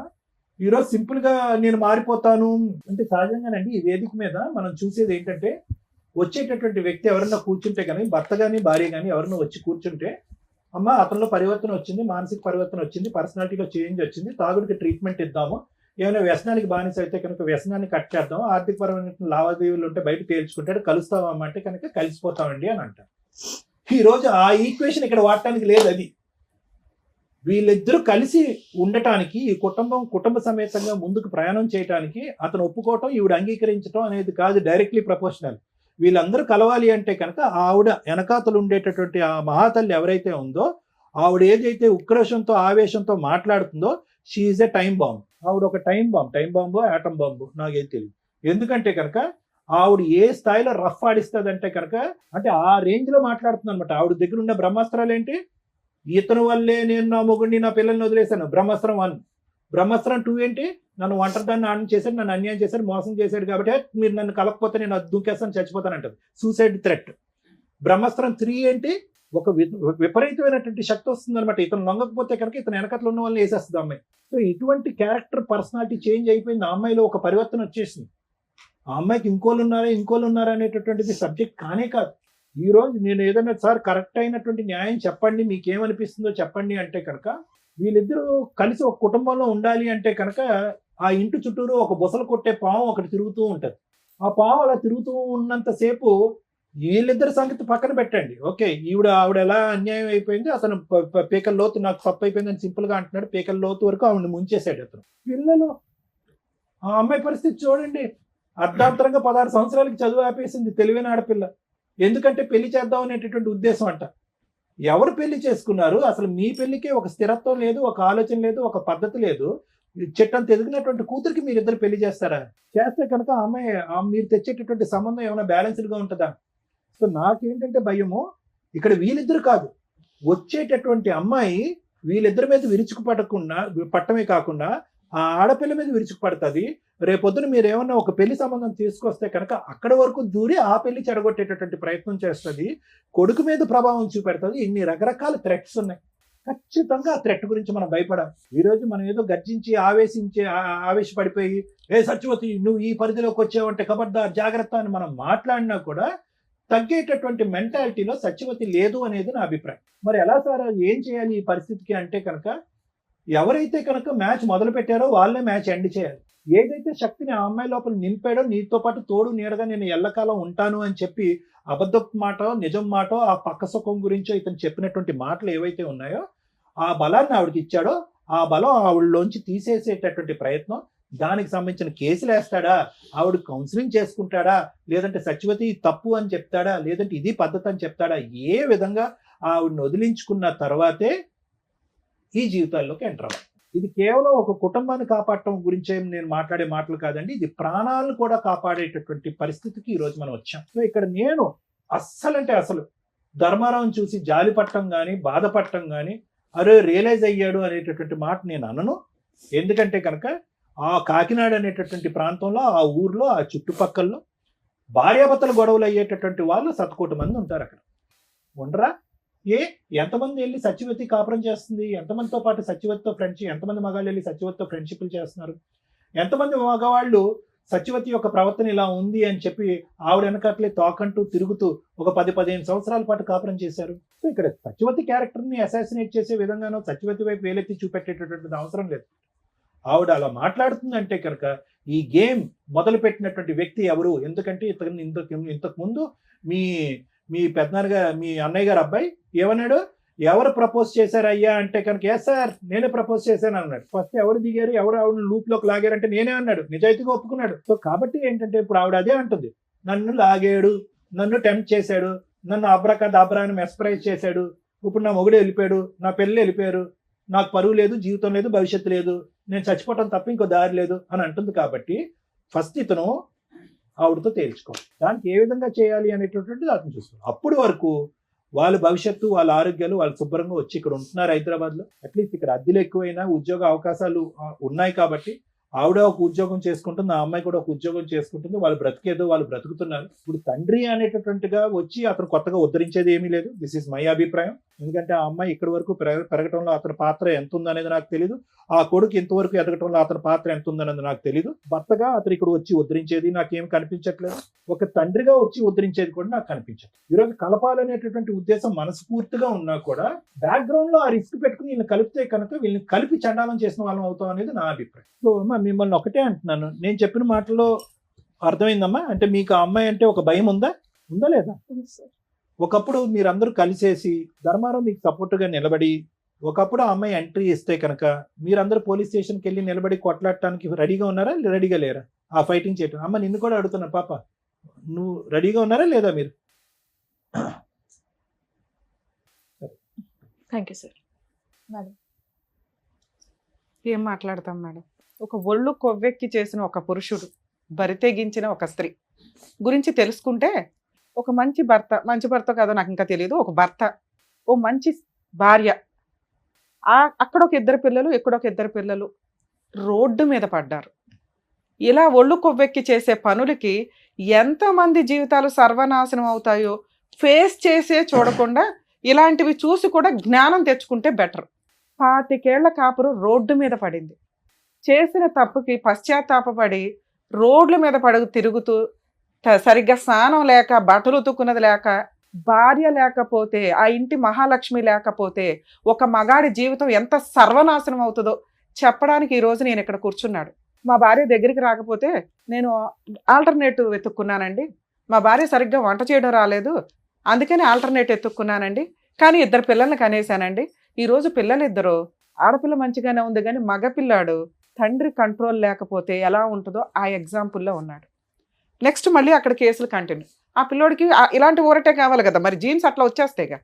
ఈరోజు సింపుల్గా నేను మారిపోతాను అంటే సహజంగానండి ఈ వేదిక మీద మనం చూసేది ఏంటంటే వచ్చేటటువంటి వ్యక్తి ఎవరన్నా కూర్చుంటే కానీ భర్త కానీ భార్య కానీ ఎవరన్నా వచ్చి కూర్చుంటే అమ్మ అతనిలో పరివర్తన వచ్చింది, మానసిక పరివర్తన వచ్చింది, పర్సనాలిటీలో చేంజ్ వచ్చింది, తాగుడికి ట్రీట్మెంట్ ఇద్దాము, ఏమైనా వ్యసనానికి బానిస అయితే కనుక వ్యసనాన్ని కట్ చేద్దాం, ఆర్థికపరమైన లావాదేవీలు ఉంటే బయట తేల్చుకుంటాడు, కలుస్తామా అంటే కనుక కలిసిపోతామండి అని అంటారు. ఈరోజు ఆ ఈక్వేషన్ ఇక్కడ వాడటానికి లేదు. అది వీళ్ళిద్దరూ కలిసి ఉండటానికి ఈ కుటుంబ సమేతంగా ముందుకు ప్రయాణం చేయడానికి అతను ఒప్పుకోవటం ఈవిడ అంగీకరించడం అనేది కాదు డైరెక్ట్లీ ప్రపోర్షనల్. వీళ్ళందరూ కలవాలి అంటే కనుక ఆవిడ వెనకాతలు ఉండేటటువంటి ఆ మహాతల్లి ఎవరైతే ఉందో ఆవిడ ఏదైతే ఉక్రోషంతో ఆవేశంతో మాట్లాడుతుందో she is a time bomb. ఆవిడ ఒక టైం బాంబు ఆటం బాంబు నాకేం తెలియదు. ఎందుకంటే కనుక ఆవిడ ఏ స్థాయిలో రఫ్ ఆడిస్తుంది అంటే కనుక అంటే ఆ రేంజ్ లో మాట్లాడుతుంది అనమాట. ఆవిడ దగ్గర ఉన్న బ్రహ్మాస్త్రాలు ఏంటి? ఇతను వల్లే నేను నా మొగుడిని నా పిల్లల్ని వదిలేశాను, బ్రహ్మాస్త్రం 1. బ్రహ్మాస్త్రం 2 ఏంటి? నన్ను ఒంటరిదాన్ని ఆనం చేశాడు, నన్ను అన్యాయం చేశాడు, మోసం చేశాడు కాబట్టి మీరు నన్ను కలకపోతే నేను అది దూకేస్తాను చచ్చిపోతానంటది, సూసైడ్ థ్రెట్. బ్రహ్మాస్త్రం 3 ఏంటి? ఒక విపరీతమైనటువంటి శక్తి వస్తుంది అనమాట. ఇతను లొంగకపోతే కనుక ఇతను వెనకట్లో ఉన్న వాళ్ళని వేసేస్తుంది అమ్మాయి. సో ఇటువంటి క్యారెక్టర్ పర్సనాలిటీ చేంజ్ అయిపోయింది. ఆ అమ్మాయిలో ఒక పరివర్తన వచ్చేసింది. ఆ అమ్మాయికి ఇంకోళ్ళు ఉన్నారా అనేటటువంటిది సబ్జెక్ట్ కానే కాదు. ఈ రోజు నేను ఏదైనా సార్ కరెక్ట్ అయినటువంటి న్యాయం చెప్పండి, మీకేమనిపిస్తుందో చెప్పండి అంటే కనుక వీళ్ళిద్దరూ కలిసి ఒక కుటుంబంలో ఉండాలి అంటే కనుక ఆ ఇంటి చుట్టూరు ఒక బుసలు కొట్టే పాము ఒకటి తిరుగుతూ ఉంటుంది. ఆ పాము అలా తిరుగుతూ ఉన్నంతసేపు వీళ్ళిద్దరి సంగతి పక్కన పెట్టండి. ఓకే, ఆవిడ ఎలా అన్యాయం అయిపోయింది, అతను పీకల లోతు నాకు తప్పు అయిపోయింది అని సింపుల్గా అంటున్నాడు. పీకల లోతు వరకు ఆవిడని ముంచేశాడు అతను. పిల్లలు, ఆ అమ్మాయి పరిస్థితి చూడండి. అర్ధాంతరంగా 16 సంవత్సరాలకి చదువు ఆపేసింది, తెలివైన ఆడపిల్ల. ఎందుకంటే పెళ్లి చేద్దాం అనేటటువంటి ఉద్దేశం అంట. ఎవరు పెళ్లి చేసుకున్నారు? అసలు మీ పెళ్లికే ఒక స్థిరత్వం లేదు, ఒక ఆలోచన లేదు, ఒక పద్ధతి లేదు. చెట్టంత ఎదిగినటువంటి కూతురికి మీరు ఇద్దరు పెళ్లి చేస్తారా? చేస్తే కనుక అమ్మాయి మీరు తెచ్చేటటువంటి సంబంధం ఏమైనా బ్యాలెన్స్డ్గా ఉంటుందా? సో నాకేంటంటే భయము ఇక్కడ వీళ్ళిద్దరు కాదు, వచ్చేటటువంటి అమ్మాయి వీళ్ళిద్దరి మీద పట్టమే కాకుండా ఆ ఆడపిల్ల మీద విరుచుకుపడుతుంది. రేపొద్దున మీరు ఏమన్నా ఒక పెళ్లి సంబంధం తీసుకొస్తే కనుక అక్కడి వరకు దూరి ఆ పెళ్లి చెడగొట్టేటటువంటి ప్రయత్నం చేస్తుంది, కొడుకు మీద ప్రభావం చూపెడుతుంది. ఇన్ని రకరకాల థ్రెట్స్ ఉన్నాయి. ఖచ్చితంగా ఆ థ్రెట్ గురించి మనం భయపడాలి. ఈరోజు మనం ఏదో గర్జించి ఆవేశపడిపోయి సత్యవతి నువ్వు ఈ పరిధిలోకి వచ్చావంటే ఖబర్దార్ జాగ్రత్త అని మనం మాట్లాడినా కూడా తగ్గేటటువంటి మెంటాలిటీలో సత్యవతి లేదు అనేది నా అభిప్రాయం. మరి ఎలా సార్ ఏం చేయాలి ఈ పరిస్థితికి అంటే కనుక ఎవరైతే కనుక మ్యాచ్ మొదలు పెట్టారో వాళ్ళే మ్యాచ్ ఎండ్ చేయాలి. ఏదైతే శక్తిని ఆ అమ్మాయి లోపల నింపాడో నీతో పాటు తోడు నీడగా నేను ఎల్లకాలం ఉంటాను అని చెప్పి అబద్ధపు మాట నిజం మాట ఆ పక్క సుఖం గురించో ఇతను చెప్పినటువంటి మాటలు ఏవైతే ఉన్నాయో ఆ బలాన్ని ఆవిడకి ఇచ్చాడో ఆ బలం ఆవిడలోంచి తీసేసేటటువంటి ప్రయత్నం, దానికి సంబంధించిన కేసులు వేస్తాడా, ఆవిడ కౌన్సిలింగ్ చేసుకుంటాడా, లేదంటే సత్యవతి తప్పు అని చెప్తాడా, లేదంటే ఇది పద్ధతి అని చెప్తాడా, ఏ విధంగా ఆవిడని వదిలించుకున్న తర్వాతే ఈ జీవితాల్లోకి ఎంటర్ అవ్వాలి. ఇది కేవలం ఒక కుటుంబాన్ని కాపాడటం గురించే నేను మాట్లాడే మాటలు కాదండి, ఇది ప్రాణాలను కూడా కాపాడేటటువంటి పరిస్థితికి ఈరోజు మనం వచ్చాం. సో ఇక్కడ నేను అస్సలు ధర్మారావుని చూసి జాలి పట్టడం కానీ బాధపడటం కానీ అరే రియలైజ్ అయ్యాడు అనేటటువంటి మాట నేను అనను. ఎందుకంటే కనుక ఆ కాకినాడ అనేటటువంటి ప్రాంతంలో ఆ ఊర్లో ఆ చుట్టుపక్కల్లో భార్యాభర్తల గొడవలు అయ్యేటటువంటి వాళ్ళు శతకోటి మంది ఉంటారు అక్కడ. ఉండరా? ఎంతమంది వెళ్ళి సత్యవతి కాపురం చేస్తుంది, ఎంతమందితో పాటు సత్యవతితో ఫ్రెండ్షిప్, ఎంతమంది మగాళ్ళు వెళ్ళి సత్యవతితో ఫ్రెండ్షిప్లు చేస్తున్నారు, ఎంతమంది మగవాళ్ళు సత్యవతి యొక్క ప్రవర్తన ఇలా ఉంది అని చెప్పి ఆవిడ వెనకట్లే తోకంటూ తిరుగుతూ ఒక 10-15 సంవత్సరాల పాటు కాపురం చేశారు. సో ఇక్కడ సత్యవతి క్యారెక్టర్ని అసాసినేట్ చేసే విధంగానో సత్యవతి వైపు వేలెత్తి చూపెట్టేటటువంటి అవసరం లేదు. ఆవిడ అలా మాట్లాడుతుందంటే కనుక ఈ గేమ్ మొదలు పెట్టినటువంటి వ్యక్తి ఎవరు? ఎందుకంటే ఇంతకు ముందు మీ పెద్దనాన్నగారు, మీ అన్నయ్య గారు అబ్బాయి ఏమన్నాడు, ఎవరు ప్రపోజ్ చేశారు అయ్యా అంటే కనుక ఎస్ సార్ నేనే ప్రపోజ్ చేశాను అన్నాడు. ఫస్ట్ ఎవరు దిగారు, ఎవరు ఆవిడ లూప్లోకి లాగారంటే నేనే అన్నాడు, నిజాయితీగా ఒప్పుకున్నాడు. సో కాబట్టి ఏంటంటే ఇప్పుడు ఆవిడ అదే అంటుంది, నన్ను లాగాడు, నన్ను టెంప్ట్ చేశాడు, నన్ను అబ్రాని మెస్పరైజ్ చేశాడు, ఇప్పుడు నా మొగుడు వెళ్ళిపోయాడు, నా పిల్లలు వెళ్ళిపోయారు, నాకు పరువు లేదు, జీవితం లేదు, భవిష్యత్తు లేదు, నేను చచ్చిపోవటం తప్ప ఇంకో దారి లేదు అని అంటుంది. కాబట్టి ఫస్ట్ ఇతను ఆవిడతో తేల్చుకోవాలి, దానికి ఏ విధంగా చేయాలి అనేటటువంటిది అతను చూసుకోవాలి. అప్పుడు వరకు వాళ్ళ భవిష్యత్తు, వాళ్ళ ఆరోగ్యాలు వాళ్ళు శుభ్రంగా వచ్చి ఇక్కడ ఉంటున్నారు హైదరాబాద్లో. అట్లీస్ట్ ఇక్కడ అద్దెలు ఎక్కువైనా ఉద్యోగ అవకాశాలు ఉన్నాయి కాబట్టి ఆవిడ ఒక ఉద్యోగం చేసుకుంటుంది, ఆ అమ్మాయి కూడా ఒక ఉద్యోగం చేసుకుంటుంది, వాళ్ళు బ్రతికేదో వాళ్ళు బ్రతుకుతున్నారు. ఇప్పుడు తండ్రి అనేటటువంటిగా వచ్చి అతను కొత్తగా ఉద్ధరించేది ఏమీ లేదు. దిస్ ఈజ్ మై అభిప్రాయం. ఎందుకంటే ఆ అమ్మాయి ఇక్కడి వరకు పెరగటంలో అతని పాత్ర ఎంత ఉందనేది నాకు తెలియదు, ఆ కొడుకు ఇంతవరకు ఎదగటంలో అతని పాత్ర ఎంత ఉందనేది నాకు తెలియదు. భర్తగా అతను ఇక్కడ వచ్చి ఉద్ధరించేది నాకేం కనిపించట్లేదు, ఒక తండ్రిగా వచ్చి ఉద్ధరించేది కూడా నాకు కనిపించదు. ఈరోజు కలపాలనేటటువంటి ఉద్దేశం మనస్ఫూర్తిగా ఉన్నా కూడా బ్యాక్గ్రౌండ్ లో ఆ రిస్క్ పెట్టుకుని వీళ్ళని కలిపితే కనుక వీళ్ళని కలిపి చండాలం చేసిన వాళ్ళం అవుతాం అనేది నా అభిప్రాయం. సో మిమ్మల్ని ఒకటే అంటున్నాను, నేను చెప్పిన మాటల్లో అర్థమైందమ్మా? అంటే మీకు ఆ అమ్మాయి అంటే ఒక భయం ఉందా లేదా? ఒకప్పుడు మీరందరూ కలిసేసి ధర్మారావు మీకు సపోర్ట్గా నిలబడి ఒకప్పుడు ఆ అమ్మాయి ఎంట్రీ ఇస్తే కనుక మీరందరూ పోలీస్ స్టేషన్కి వెళ్ళి నిలబడి కొట్లాడటానికి రెడీగా ఉన్నారా, రెడీగా లేరా ఆ ఫైటింగ్ చేయటం? అమ్మ నిన్ను కూడా అడుగుతున్నా, పాప నువ్వు రెడీగా ఉన్నారా లేదా మీరు? Thank you sir. మేడం ఏం మాట్లాడతాం మేడం? ఒక ఒళ్ళు కొవ్వెక్కి చేసిన ఒక పురుషుడు, బరితెగించిన ఒక స్త్రీ గురించి తెలుసుకుంటే ఒక మంచి భర్త కాదో నాకు ఇంకా తెలియదు, ఒక భర్త, ఓ మంచి భార్య, అక్కడ ఒక 2 పిల్లలు, ఇక్కడ ఒక 2 పిల్లలు రోడ్డు మీద పడ్డారు. ఇలా ఒళ్ళు కొవ్వెక్కి చేసే పనులకి ఎంతమంది జీవితాలు సర్వనాశనం అవుతాయో ఫేస్ చేసే చూడకుండా ఇలాంటివి చూసి కూడా జ్ఞానం తెచ్చుకుంటే బెటర్. 25 ఏళ్ల కాపురు రోడ్డు మీద పడింది. చేసిన తప్పుకి పశ్చాత్తాపపడి రోడ్ల మీద తిరుగుతూ సరిగ్గా స్నానం లేక, బట్టలు ఉతుక్కున్నది లేక, భార్య లేకపోతే, ఆ ఇంటి మహాలక్ష్మి లేకపోతే ఒక మగాడి జీవితం ఎంత సర్వనాశనం అవుతుందో చెప్పడానికి ఈరోజు నేను ఇక్కడ కూర్చున్నాడు. మా భార్య దగ్గరికి రాకపోతే నేను ఆల్టర్నేటివ్ వెతుక్కున్నానండి, మా భార్య సరిగ్గా వంట చేయడం రాలేదు అందుకని ఆల్టర్నేటివ్ వెతుక్కున్నానండి, కానీ 2 పిల్లల్ని కనేసానండి. ఈరోజు పిల్లలిద్దరూ, ఆడపిల్ల మంచిగానే ఉంది కానీ మగపిల్లాడు తండ్రి కంట్రోల్ లేకపోతే ఎలా ఉంటుందో ఆ ఎగ్జాంపుల్లో ఉన్నాడు. నెక్స్ట్ మళ్ళీ అక్కడ కేసులు కంటిన్యూ. ఆ పిల్లోడికి ఇలాంటి ఊరటే కావాలి కదా, మరి జీన్స్ అట్లా వచ్చేస్తాయిగా.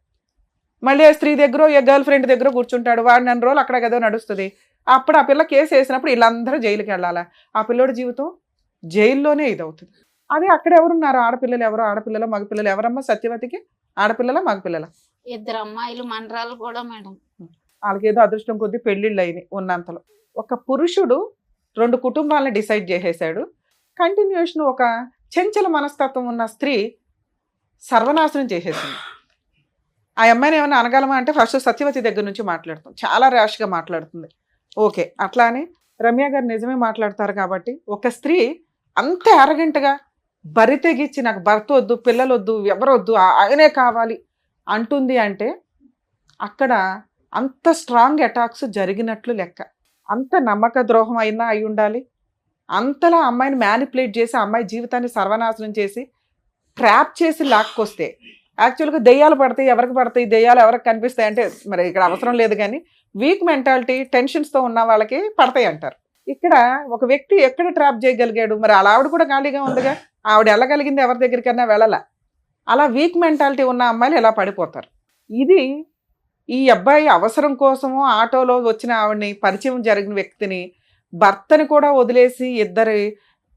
మళ్ళీ స్త్రీ దగ్గర, గర్ల్ ఫ్రెండ్ దగ్గర కూర్చుంటాడు, వాడు 2 రోజులు అక్కడ కదా నడుస్తుంది. అప్పుడు ఆ పిల్ల కేసు వేసినప్పుడు వీళ్ళందరూ జైలుకి వెళ్ళాలా? ఆ పిల్లోడి జీవితం జైల్లోనే ఇదవుతుంది. అదే అక్కడ ఎవరున్నారు? ఆడపిల్లలు ఎవరు? ఆడపిల్లల మగపిల్లలు ఎవరమ్మా సత్యవతికి? ఆడపిల్లల మగపిల్లల? 2 అమ్మాయిలు మనరాలు కూడా మేడం. వాళ్ళకేదో అదృష్టం కొద్దీ పెళ్ళిళ్ళు అయినాయి ఉన్నంతలో. ఒక పురుషుడు 2 కుటుంబాలను డిసైడ్ చేసేసాడు. కంటిన్యూషన్ ఒక చెంచల మనస్తత్వం ఉన్న స్త్రీ సర్వనాశనం చేసేసింది. ఆ అమ్మాయిని ఏమైనా అనగలమా అంటే ఫస్ట్ సత్యవతి దగ్గర నుంచి మాట్లాడుతుంది, చాలా ర్యాష్గా మాట్లాడుతుంది. ఓకే, అట్లా అని రమ్య గారు నిజమే మాట్లాడతారు కాబట్టి ఒక స్త్రీ అంత అరగంటగా బరితెగిచ్చి నాకు భర్త వద్దు, పిల్లలు వద్దు, ఎవరొద్దు, ఆయనే కావాలి అంటుంది అంటే అక్కడ అంత స్ట్రాంగ్ అటాక్స్ జరిగినట్లు లెక్క. అంత నమ్మక ద్రోహం అయినా అయి ఉండాలి. అంతలా అమ్మాయిని మ్యానిపులేట్ చేసి అమ్మాయి జీవితాన్ని సర్వనాశనం చేసి ట్రాప్ చేసి లాక్కొస్తే, యాక్చువల్గా దెయ్యాలు పడతాయి, ఎవరికి పడతాయి, దెయ్యాలు ఎవరికి కనిపిస్తాయి అంటే మరి ఇక్కడ అవసరం లేదు, కానీ వీక్ మెంటాలిటీ టెన్షన్స్తో ఉన్న వాళ్ళకి పడతాయి అంటారు. ఇక్కడ ఒక వ్యక్తి ఎక్కడ ట్రాప్ చేయగలిగాడు? మరి అలా ఆవిడ కూడా ఖాళీగా ఉందిగా, ఆవిడ వెళ్ళగలిగింది ఎవరి దగ్గరికైనా వెళ్ళాల. అలా వీక్ మెంటాలిటీ ఉన్న అమ్మాయిలు ఎలా పడిపోతారు? ఇది ఈ అబ్బాయి అవసరం కోసము ఆటోలో వచ్చిన ఆవిడని, పరిచయం జరిగిన వ్యక్తిని, భర్తని కూడా వదిలేసి 2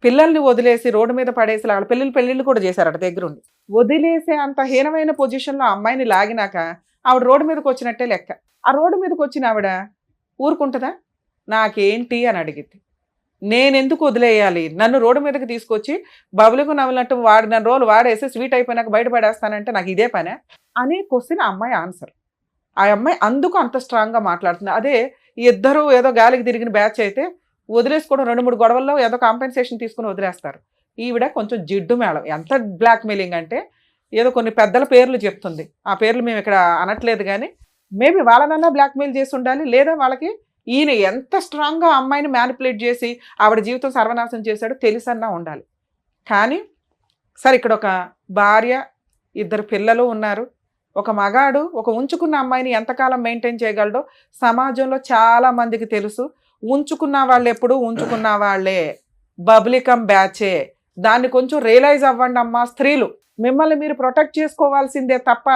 పిల్లల్ని వదిలేసి రోడ్డు మీద పడేసి వాళ్ళ పెళ్ళిళ్ళు కూడా చేశారట దగ్గరుండి. వదిలేసే అంత హీనమైన పొజిషన్లో అమ్మాయిని లాగినాక ఆవిడ రోడ్డు మీదకి వచ్చినట్టే లెక్క. ఆ రోడ్డు మీదకి వచ్చిన ఆవిడ ఊరుకుంటుందా? నాకేంటి అని అడిగింది. నేను ఎందుకు వదిలేయాలి, నన్ను రోడ్డు మీదకి తీసుకొచ్చి బబులకు నవ్వినట్టు వాడిన రోజులు వాడేసి స్వీట్ అయిపోయినాక బయటపడేస్తానంటే నాకు ఇదే పనే అనే క్వశ్చన్ ఆ అమ్మాయి ఆన్సర్. ఆ అమ్మాయి అందుకు అంత స్ట్రాంగ్గా మాట్లాడుతుంది. అదే ఇద్దరు ఏదో గాలికి తిరిగిన బ్యాచ్ అయితే వదిలేసుకోవడం 2-3 గొడవల్లో ఏదో కాంపెన్సేషన్ తీసుకుని వదిలేస్తారు. ఈవిడ కొంచెం జిడ్డు మేళం. ఎంత బ్లాక్మెయిలింగ్ అంటే ఏదో కొన్ని పెద్దల పేర్లు చెప్తుంది, ఆ పేర్లు మేము ఇక్కడ అనట్లేదు, కానీ మేబీ వాళ్ళనన్నా బ్లాక్మెయిల్ చేసి ఉండాలి, లేదా వాళ్ళకి ఈయన ఎంత స్ట్రాంగ్గా అమ్మాయిని మ్యానిపులేట్ చేసి ఆవిడ జీవితం సర్వనాశనం చేశాడో తెలిసన్నా ఉండాలి. కానీ సరే, ఇక్కడ ఒక భార్య, 2 పిల్లలు ఉన్నారు. ఒక మగాడు ఒక ఉంచుకున్న అమ్మాయిని ఎంతకాలం మెయింటైన్ చేయగలడో సమాజంలో చాలా మందికి తెలుసు. ఉంచుకున్న వాళ్ళు ఎప్పుడు ఉంచుకున్న వాళ్ళే, బబ్లికం బ్యాచే. దాన్ని కొంచెం రియలైజ్ అవ్వండి అమ్మా స్త్రీలు. మిమ్మల్ని మీరు ప్రొటెక్ట్ చేసుకోవాల్సిందే తప్ప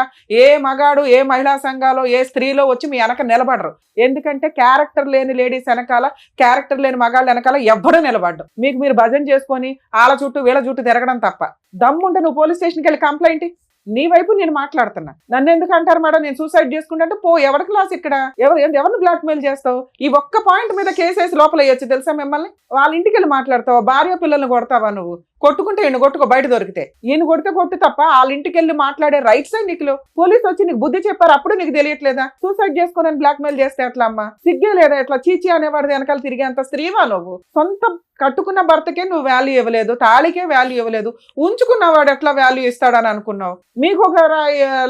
ఏ మగాడు, ఏ మహిళా సంఘాలో, ఏ స్త్రీలో వచ్చి మీ వెనక నిలబడరు. ఎందుకంటే క్యారెక్టర్ లేని లేడీస్ వెనకాల, క్యారెక్టర్ లేని మగాళ్ళ వెనకాల ఎవ్వరూ నిలబడ్డు. మీకు మీరు భజన చేసుకొని వాళ్ళ చుట్టూ వీళ్ళ చుట్టూ తిరగడం తప్ప. దమ్ముంటే నువ్వు పోలీస్ స్టేషన్కి వెళ్ళి కంప్లైంట్, నీ వైపు నేను మాట్లాడుతున్నా. నన్ను ఎందుకు అంటారు మేడం నేను సూసైడ్ చేసుకుంటే? పో, ఎవరి క్లాస్ ఇక్కడ, ఎవరిని బ్లాక్మెయిల్ చేస్తావు? ఈ ఒక్క పాయింట్ మీద కేసేసి లోపల వేయచ్చు తెలుసా మిమ్మల్ని. వాళ్ళ ఇంటికి వెళ్ళి మాట్లాడతావా? భార్య పిల్లల్ని కొడతావా నువ్వు? కొట్టుకుంటే ఈయన కొట్టుకో, బయట దొరికితే. ఈయన కొడితే కొట్టు తప్ప వాళ్ళ ఇంటికి వెళ్ళి మాట్లాడే రైట్స్ నీకు పోలీసు వచ్చి నీకు బుద్ధి చెప్పారు, అప్పుడు నీకు తెలియట్లేదా? సూసైడ్ చేసుకోనని బ్లాక్మెయిల్ చేస్తే ఎట్లా అమ్మా? సిగ్గే లేదా? ఎట్లా చీచి అనేవాడి వెనకాల తిరిగేంత స్త్రీవా నువ్వు? సొంత కట్టుకున్న భర్తకే నువ్వు వాల్యూ ఇవ్వలేదు, తాళికే వాల్యూ ఇవ్వలేదు, ఉంచుకున్నవాడు ఎట్లా వాల్యూ ఇస్తాడని అనుకున్నావు? మీకు ఒక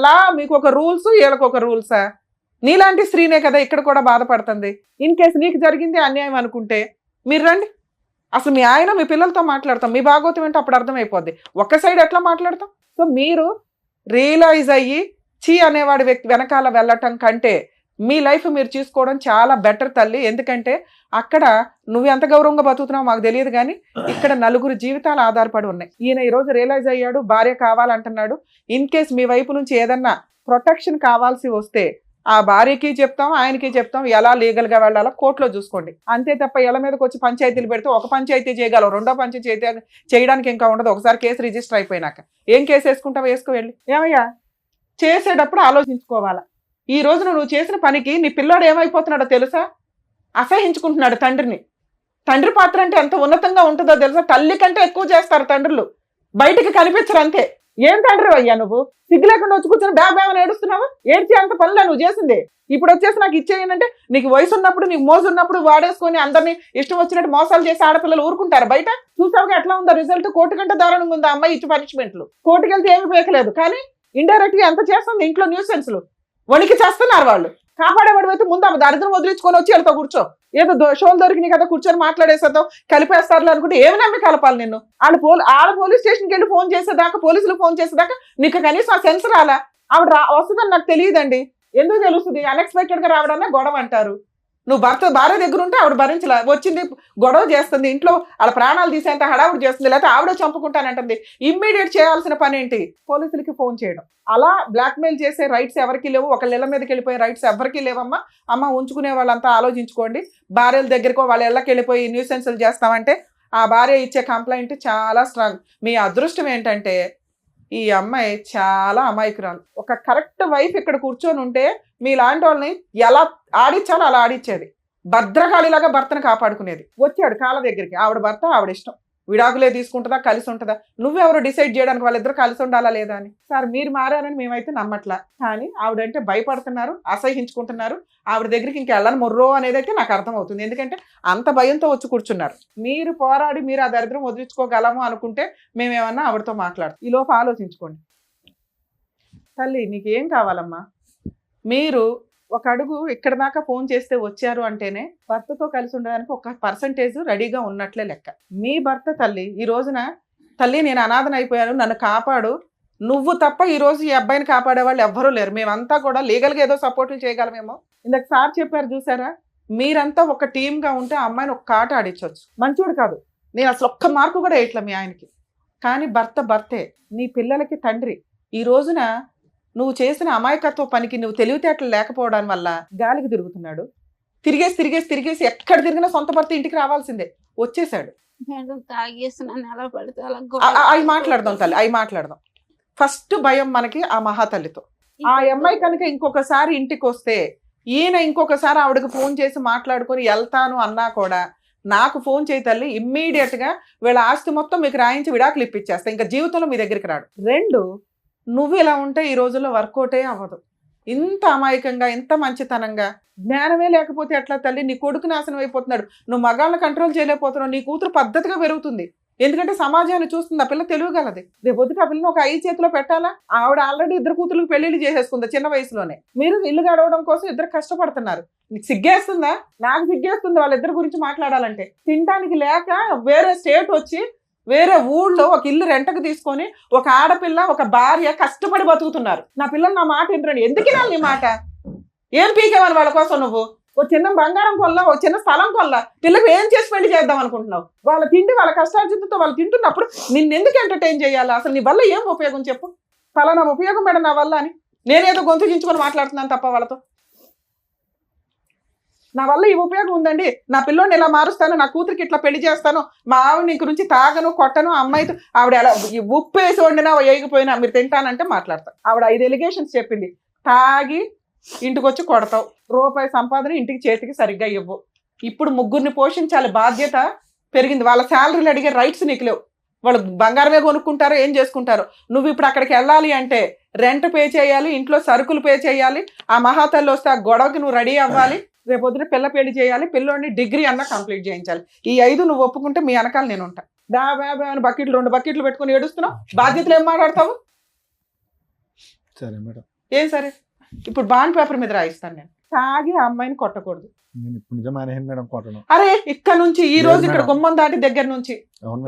లా, మీకు ఒక రూల్స్, వీళ్ళకి ఒక రూల్సా? నీలాంటి స్త్రీనే కదా ఇక్కడ కూడా బాధపడుతుంది. ఇన్ కేసు నీకు జరిగింది అన్యాయం అనుకుంటే మీరు రండి, అసలు మీ ఆయన మీ పిల్లలతో మాట్లాడతాం, మీ భాగవతం ఏంటో అప్పుడు అర్థమైపోద్ది. ఒక్క సైడ్ ఎట్లా మాట్లాడతాం? సో మీరు రియలైజ్ అయ్యి చీ అనేవాడి వ్యక్తి వెనకాల వెళ్ళటం కంటే మీ లైఫ్ మీరు చూసుకోవడం చాలా బెటర్ తల్లి. ఎందుకంటే అక్కడ నువ్వు ఎంత గౌరవంగా బతుకుతున్నావు మాకు తెలియదు, కానీ ఇక్కడ 4 జీవితాలు ఆధారపడి ఉన్నాయి. ఈయన ఈరోజు రియలైజ్ అయ్యాడు, భార్య కావాలంటున్నాడు. ఇన్ కేస్ మీ వైపు నుంచి ఏదన్నా ప్రొటెక్షన్ కావాల్సి వస్తే ఆ భార్యకి చెప్తాం, ఆయనకి చెప్తాం, ఎలా లీగల్గా వెళ్ళాలో కోర్టులో చూసుకోండి. అంతే తప్ప ఇళ్ళ మీదకి వచ్చి పంచాయతీలు పెడితే ఒక పంచాయతీ చేయగలవు, 2వ పంచాయతీ చేయడానికి ఇంకా ఉండదు. ఒకసారి కేసు రిజిస్టర్ అయిపోయినాక ఏం కేసు వేసుకుంటావు, వేసుకు వెళ్ళి. ఏమయ్యా చేసేటప్పుడు ఆలోచించుకోవాలా. ఈ రోజున నువ్వు చేసిన పనికి నీ పిల్లాడు ఏమైపోతున్నాడో తెలుసా? అసహించుకుంటున్నాడు తండ్రిని. తండ్రి పాత్ర అంటే ఎంత ఉన్నతంగా ఉంటుందో తెలుసా? తల్లి కంటే ఎక్కువ చేస్తారు తండ్రులు, బయటికి కనిపించరు అంతే. ఏం తండ్రి అయ్యా నువ్వు? సిగ్గు లేకుండా వచ్చి కూర్చొని బ్యాగ్ ఏడుస్తున్నావా? ఏడ్చి అంత పనులే నువ్వు చేసింది. ఇప్పుడు వచ్చేసి నాకు ఇచ్చేయనంటే నీకు వయసు ఉన్నప్పుడు, నీకు మోజు ఉన్నప్పుడు వాడేసుకొని అందరినీ ఇష్టం వచ్చినట్టు మోసాలు చేసి ఆడపిల్లలు ఊరుకుంటారు బయట? చూసావుగా ఎట్లా ఉందో రిజల్ట్? కోర్టు కంటే దారుణంగా ఉంది అమ్మాయి ఇచ్చి పనిష్మెంట్లు. కోర్టుకి వెళ్తే ఏమి పేకలేదు, కానీ ఇండైరెక్ట్ గా ఎంత చేస్తుంది ఇంట్లో న్యూసెన్స్లు. వణికి చేస్తున్నారు వాళ్ళు. కాపాడేవాడు అయితే ముందు ఆమె దరిద్రం వదిలించుకొని వచ్చి వెళ్తావు కూర్చో. ఏదో షోలు దొరికినాయి కదా కూర్చొని మాట్లాడేసేద్దాం, కలిపేస్తారు అనుకుంటే ఏమి నమ్మి కలపాలి నిన్ను? ఆడ పోలీస్ స్టేషన్కి వెళ్ళి ఫోన్ చేసేదాకా, పోలీసులు ఫోన్ చేసేదాకా నీకు కనీసం ఆ సెన్స్ రాలా? ఆవిడ వస్తుందని నాకు తెలియదండి. ఎందుకు తెలుస్తుంది? అన్ఎక్స్పెక్టెడ్ గా రావడన్నా గొడవ అంటారు. నువ్వు భార్య దగ్గర ఉంటే ఆవిడ భరించలే, వచ్చింది గొడవ చేస్తుంది, ఇంట్లో వాళ్ళ ప్రాణాలు తీసేంత హడావుడి చేస్తుంది, లేకపోతే ఆవిడ చంపుకుంటానంటుంది. ఇమ్మీడియట్ చేయాల్సిన పని ఏంటి? పోలీసులకి ఫోన్ చేయడం. అలా బ్లాక్మెయిల్ చేసే రైట్స్ ఎవరికి లేవు, ఒకళ్ళ ఇళ్ళ మీదకి వెళ్ళిపోయే రైట్స్ ఎవరికి లేవమ్మా. అమ్మ ఉంచుకునే వాళ్ళంతా ఆలోచించుకోండి. భార్యల దగ్గరకో వాళ్ళ ఇళ్ళకి వెళ్ళిపోయి న్యూసెన్సులు చేస్తామంటే ఆ భార్య ఇచ్చే కంప్లైంట్ చాలా స్ట్రాంగ్. మీ అదృష్టం ఏంటంటే ఈ అమ్మాయి చాలా అమాయకురాలు. ఒక కరెక్ట్ వైఫ్ ఇక్కడ కూర్చొని ఉంటే మీలాంటి వాళ్ళని ఎలా ఆడిచ్చాలో అలా ఆడిచ్చేది. భద్రకాళిలాగా భర్తను కాపాడుకునేది. వచ్చాడు కాళ్ళ దగ్గరికి, ఆవిడ భర్త ఆవిడ ఇష్టం, విడాకులే తీసుకుంటుందా కలిసి ఉంటుందా? నువ్వెవరు డిసైడ్ చేయడానికి వాళ్ళిద్దరు కలిసి ఉండాలా లేదా అని? సార్ మీరు మారారని మేమైతే నమ్మట్లా, కానీ ఆవిడంటే భయపడుతున్నారు, అసహించుకుంటున్నారు. ఆవిడ దగ్గరికి ఇంకా వెళ్ళని మొర్రో అనేది అయితే నాకు అర్థమవుతుంది. ఎందుకంటే అంత భయంతో వచ్చి కూర్చున్నారు. మీరు పోరాడి మీరు ఆ దరిద్రం వదిలించుకోగలము అనుకుంటే మేమేమన్నా ఆవిడతో మాట్లాడతాం. ఈ లోపు ఆలోచించుకోండి. తల్లి నీకేం కావాలమ్మా? మీరు ఒక అడుగు ఇక్కడ దాకా ఫోన్ చేస్తే వచ్చారు అంటేనే భర్తతో కలిసి ఉండడానికి ఒక పర్సంటేజ్ రెడీగా ఉన్నట్లే లెక్క. మీ భర్త తల్లి ఈ రోజున తల్లి నేను అనాథన అయిపోయాను, నన్ను కాపాడు, నువ్వు తప్ప ఈ రోజు ఈ అబ్బాయిని కాపాడే వాళ్ళు ఎవ్వరూ లేరు. మేమంతా కూడా లీగల్గా ఏదో సపోర్ట్లు చేయగలమేమో. ఇందాక సార్ చెప్పారు చూసారా, మీరంతా ఒక టీమ్గా ఉంటే అమ్మాయిని ఒక కాట ఆడించవచ్చు. మంచోడు కాదు, నేను అసలు ఒక్క మార్కు కూడా వేయట్లే మీ ఆయనకి, కానీ భర్తే, నీ పిల్లలకి తండ్రి. ఈ రోజున నువ్వు చేసిన అమాయకత్వ పనికి నువ్వు తెలివితేటలు లేకపోవడం వల్ల గాలికి తిరుగుతున్నాడు. తిరిగేసి ఎక్కడ తిరిగినా సొంత భర్త ఇంటికి రావాల్సిందే. వచ్చేసాడు. అవి మాట్లాడదాం తల్లి, అవి మాట్లాడదాం. ఫస్ట్ భయం మనకి ఆ మహాతల్లితో. ఆ అమ్మాయి కనుక ఇంకొకసారి ఇంటికి వస్తే ఈయన ఇంకొకసారి ఆవిడకి ఫోన్ చేసి మాట్లాడుకొని వెళ్తాను అన్నా కూడా నాకు ఫోన్ చేయి తల్లి, ఇమ్మీడియట్ గా వీళ్ళ ఆస్తి మొత్తం మీకు రాయించి విడాకులు ఇప్పించేస్తా, ఇంకా జీవితంలో మీ దగ్గరికి రాడు. 2, నువ్వు ఇలా ఉంటే ఈ రోజుల్లో వర్కౌటే అవ్వదు. ఇంత అమాయకంగా, ఇంత మంచితనంగా, జ్ఞానమే లేకపోతే ఎట్లా తల్లి? నీ కొడుకు నాశనం అయిపోతున్నాడు, నువ్వు మగాళ్ళని కంట్రోల్ చేయలేకపోతున్నావు, నీ కూతురు పద్ధతిగా పెరుగుతుంది. ఎందుకంటే సమాజాన్ని చూస్తుంది, ఆ పిల్ల తెలియగలది. రేపు పొద్దుట ఆ పిల్లని ఒక 5 చేతిలో పెట్టాలా? ఆవిడ ఆల్రెడీ 2 కూతుర్లకు పెళ్లిళ్ళు చేసేసుకుంది చిన్న వయసులోనే. మీరు ఇల్లు గడవడం కోసం 2 కష్టపడుతున్నారు. నీకు సిగ్గేస్తుందా? నాకు సిగ్గేస్తుంది వాళ్ళిద్దరి గురించి మాట్లాడాలంటే. తినడానికి లేక వేరే స్టేట్ వచ్చి వేరే ఊళ్ళో ఒక ఇల్లు రెంటకు తీసుకొని ఒక ఆడపిల్ల ఒక భార్య కష్టపడి బతుకుతున్నారు. నా పిల్లలు నా మాట వినరండి. ఎందుకు వినాలి నీ మాట? ఏం పీకేమని వాళ్ళ కోసం నువ్వు? ఒక చిన్న బంగారం కొల్లా, ఒక చిన్న స్థలం కొల్లా, పిల్లలకు ఏం చేసి పెళ్లి చేద్దాం అనుకుంటున్నావు? వాళ్ళ తిండి వాళ్ళ కష్టార్జితతో వాళ్ళు తింటున్నప్పుడు నిన్నెందుకు ఎంటర్టైన్ చేయాలి? అసలు నీ వల్ల ఏం ఉపయోగం చెప్పు? ఫలానా ఉపయోగం మేడం నా వల్ల అని నేనేదో గొంతు చించుకొని మాట్లాడుతున్నాను తప్ప వాళ్ళతో. నా వల్ల ఈ ఉపయోగం ఉందండి, నా పిల్లోని ఇలా మారుస్తాను, నా కూతురికి ఇట్లా పెళ్లి చేస్తాను, మా ఆవిడ నీ గురించి తాగను కొట్టను, అమ్మాయితో ఆవిడ ఎలా ఉప్పు వేసి వండినా వేయకపోయినా మీరు తింటానంటే మాట్లాడతాను. ఆవిడ 5 ఎలిగేషన్స్ చెప్పింది. తాగి ఇంటికి వచ్చి కొడతావు, రూపాయి సంపాదన ఇంటికి చేతికి సరిగ్గా ఇవ్వు. ఇప్పుడు 3 పోషించాలి బాధ్యత పెరిగింది. వాళ్ళ శాలరీలు అడిగే రైట్స్ నీకు లేవు. వాళ్ళు బంగారమే కొనుక్కుంటారో ఏం చేసుకుంటారో. నువ్వు ఇప్పుడు అక్కడికి వెళ్ళాలి అంటే రెంట్ పే చేయాలి, ఇంట్లో సరుకులు పే చేయాలి, ఆ మహాతల్లి వస్తే ఆ గొడవకి నువ్వు రెడీ అవ్వాలి, రేపొద్దున పిల్ల పెళ్లి చేయాలి, పిల్లోని డిగ్రీ అన్నా కంప్లీట్ చేయించాలి. ఈ 5 నువ్వు ఒప్పుకుంటే మీ వెనకాల నేను ఉంటా. బాబా అని బకెట్లు 2 బకెట్లు పెట్టుకుని ఏడుస్తున్నావు, బాధ్యతలు ఏం మాట్లాడతావు? సరే మేడం. ఏం సరే? ఇప్పుడు బాండ్ పేపర్ మీద రాయిస్తాను నేను. తాగి ఆ అమ్మాయిని కొట్టకూడదు. నేను ఇప్పుడు నిజం మానేసాను మేడం కొట్టడం. అరే ఇక్కడ నుంచి ఈ రోజు ఇక్కడ గుమ్మం దాటి దగ్గర నుంచి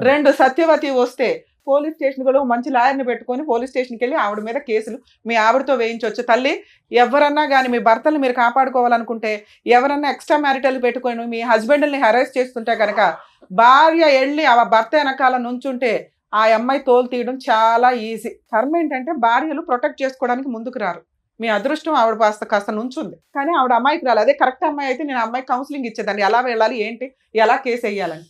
2 సత్యవతి వస్తే పోలీస్ స్టేషన్ కూడా మంచి లాయర్ని పెట్టుకొని పోలీస్ స్టేషన్కి వెళ్ళి ఆవిడ మీద కేసులు మీ ఆవిడతో వేయించవచ్చు. తల్లి, ఎవరన్నా కానీ మీ భర్తలు మీరు కాపాడుకోవాలనుకుంటే, ఎవరన్నా ఎక్స్ట్రా మ్యారిటల్ పెట్టుకొని మీ హస్బెండ్ని హెరాస్ చేస్తుంటే కనుక భార్య వెళ్ళి ఆ భర్త వెనకాల నుంచుంటే ఆ అమ్మాయి తోలు తీయడం చాలా ఈజీ. కర్మ ఏంటంటే భార్యలు ప్రొటెక్ట్ చేసుకోవడానికి ముందుకు రారు. మీ అదృష్టం ఆవిడ కాస్త నుంచుంది, కానీ ఆవిడ అమ్మాయికి రాలి. అదే కరెక్ట్ అమ్మాయి అయితే నేను అమ్మాయికి కౌన్సిలింగ్ ఇచ్చేదాన్ని, ఎలా వెళ్ళాలి, ఏంటి, ఎలా కేసు వేయాలని.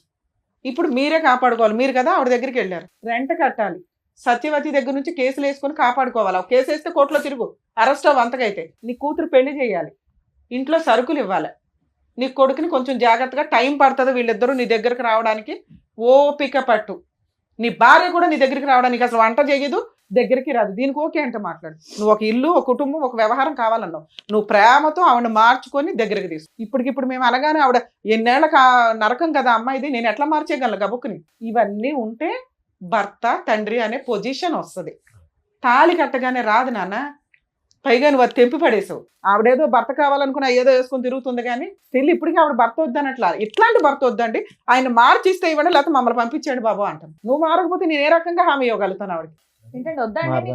ఇప్పుడు మీరే కాపాడుకోవాలి. మీరు కదా ఆవిడ దగ్గరికి వెళ్ళారు, రెంట్ కట్టాలి, సత్యవతి దగ్గర నుంచి కేసులు వేసుకొని కాపాడుకోవాలి. కేసు వేస్తే కోర్టులో తిరుగు, అరెస్ట్ అవ్వ. అంతకైతే నీ కూతురు పెళ్లి చేయాలి, ఇంట్లో సరుకులు ఇవ్వాలి, నీ కొడుకుని కొంచెం జాగ్రత్తగా, టైం పడుతుంది వీళ్ళిద్దరూ నీ దగ్గరకు రావడానికి, ఓపిక పట్టు. నీ భార్య కూడా నీ దగ్గరికి రావడానికి అసలు వంట చేయదు, దగ్గరికి రాదు, దీనికి ఓకే అంటే మాట్లాడు. నువ్వు ఒక ఇల్లు, ఒక కుటుంబం, ఒక వ్యవహారం కావాలన్నావు, నువ్వు ప్రేమతో ఆవిడ మార్చుకొని దగ్గరికి తీసు. ఇప్పటికిప్పుడు మేము అనగానే ఆవిడ ఎన్నేళ్ళ నరకం కదా అమ్మాయిది, నేను ఎట్లా మార్చేయగలను గబుక్కుని? ఇవన్నీ ఉంటే భర్త తండ్రి అనే పొజిషన్ వస్తుంది. తాళి కట్టగానే రాదు నాన్న. పైగా నువ్వు అది తెంపి పడేసావు. ఆవిడేదో భర్త కావాలనుకున్నా ఏదో వేసుకొని తిరుగుతుంది, కానీ తెలియ ఇప్పటికీ ఆవిడ భర్త వద్దనట్లా. ఇట్లాంటి భర్త వద్దండి, ఆయన మార్చిస్తే ఇవ్వండి, లేకపోతే మమ్మల్ని పంపించండి బాబు అంటాను. నువ్వు మారకపోతే నేను ఏ రకంగా హామీ ఇవ్వగలుగుతాను ఆవిడకి? ఏంటంటే వద్దండి,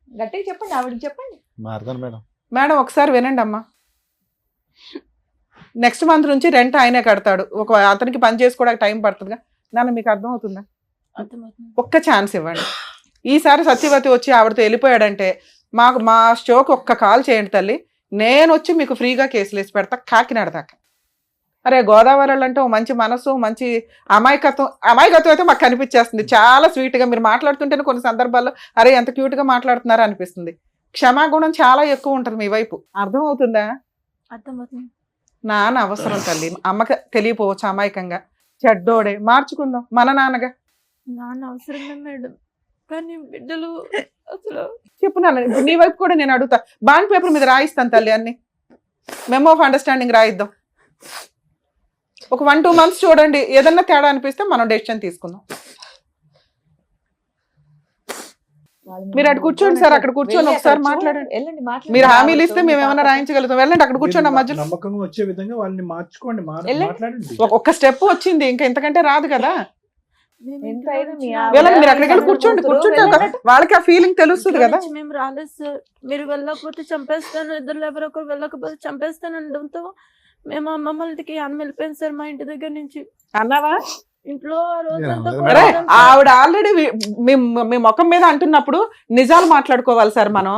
గట్టిగా చెప్పండి, ఆవిడకి చెప్పండి. మారుతాను మేడం. మేడం ఒకసారి వినండి అమ్మా. నెక్స్ట్ మంత్ నుంచి రెంట్ ఆయనే కడతాడు. అతనికి పని చేసుకోవడానికి టైం పడుతుందిగా నాన్న, మీకు అర్థమవుతుందా? ఒక్క ఛాన్స్ ఇవ్వండి. ఈసారి సత్యవతి వచ్చి ఆవిడతో వెళ్ళిపోయాడంటే మా షోకి ఒక్క కాల్ చేయండి తల్లి, నేను వచ్చి మీకు ఫ్రీగా కేసులు వేసి పెడతా కాకినాడ దాకా. అరే గోదావరి అంటే ఓ మంచి మనసు, మంచి అమాయకత్వం అయితే మాకు కనిపించేస్తుంది. చాలా స్వీట్గా మీరు మాట్లాడుతుంటేనే కొన్ని సందర్భాల్లో అరే ఎంత క్యూట్గా మాట్లాడుతున్నారో అనిపిస్తుంది. క్షమాగుణం చాలా ఎక్కువ ఉంటుంది మీ వైపు. అర్థమవుతుందా? అర్థమవుతుంది. నాన్న అవసరం తల్లి, అమ్మకి తెలియపోవచ్చు అమాయకంగా. చెడ్డోడే, మార్చుకుందాం మన నాన్నగా. నాన్న అవసరమే మేడం, కానీ బిడ్డలు అసలు చెప్పు నాన్న. ఇప్పుడు నీ వైపు కూడా నేను అడుగుతా. బాండ్ పేపర్ మీద రాయిస్తాను తల్లి, అన్ని మెమో ఆఫ్ అండర్స్టాండింగ్ రాయిద్దాం. ఒక 1-2 months చూడండి, ఏదన్నా తేడా అనిపిస్తే మనం డెసిషన్ తీసుకుందాం. మీరు అక్కడ కూర్చోండి సార్, అక్కడ కూర్చొని ఒకసారి మాట్లాడండి. మీరు హామీలు ఇస్తే మేము ఏమైనా రాయించగలుగుతాం. వెళ్ళండి అక్కడ కూర్చోండి. మధ్య నమ్మకంగా వచ్చే విధంగా వాళ్ళని మార్చుకోండి, మాట్లాడండి. ఒక్క స్టెప్ వచ్చింది, ఇంకా ఇంతకంటే రాదు కదా. వెళ్ళండి, మీరు అక్కడికి వెళ్ళి కూర్చోండి. వాళ్ళకి ఆ ఫీలింగ్ తెలుస్తుంది కదా. మేము రాలేదు సార్, మీరు వెళ్ళకపోతే చంపేస్తాను, ఇద్దరు ఎవరో ఒకరు వెళ్ళకపోతే చంపేస్తాను అనడంతో మేము అమ్మమ్మలకి అన్న వెళ్ళిపోయింది సార్ మా ఇంటి దగ్గర నుంచి. అన్నావా? ఇంట్లో ఆవిడ ఆల్రెడీ మీ ముఖం మీద అంటున్నప్పుడు నిజాలు మాట్లాడుకోవాలి సార్ మనం.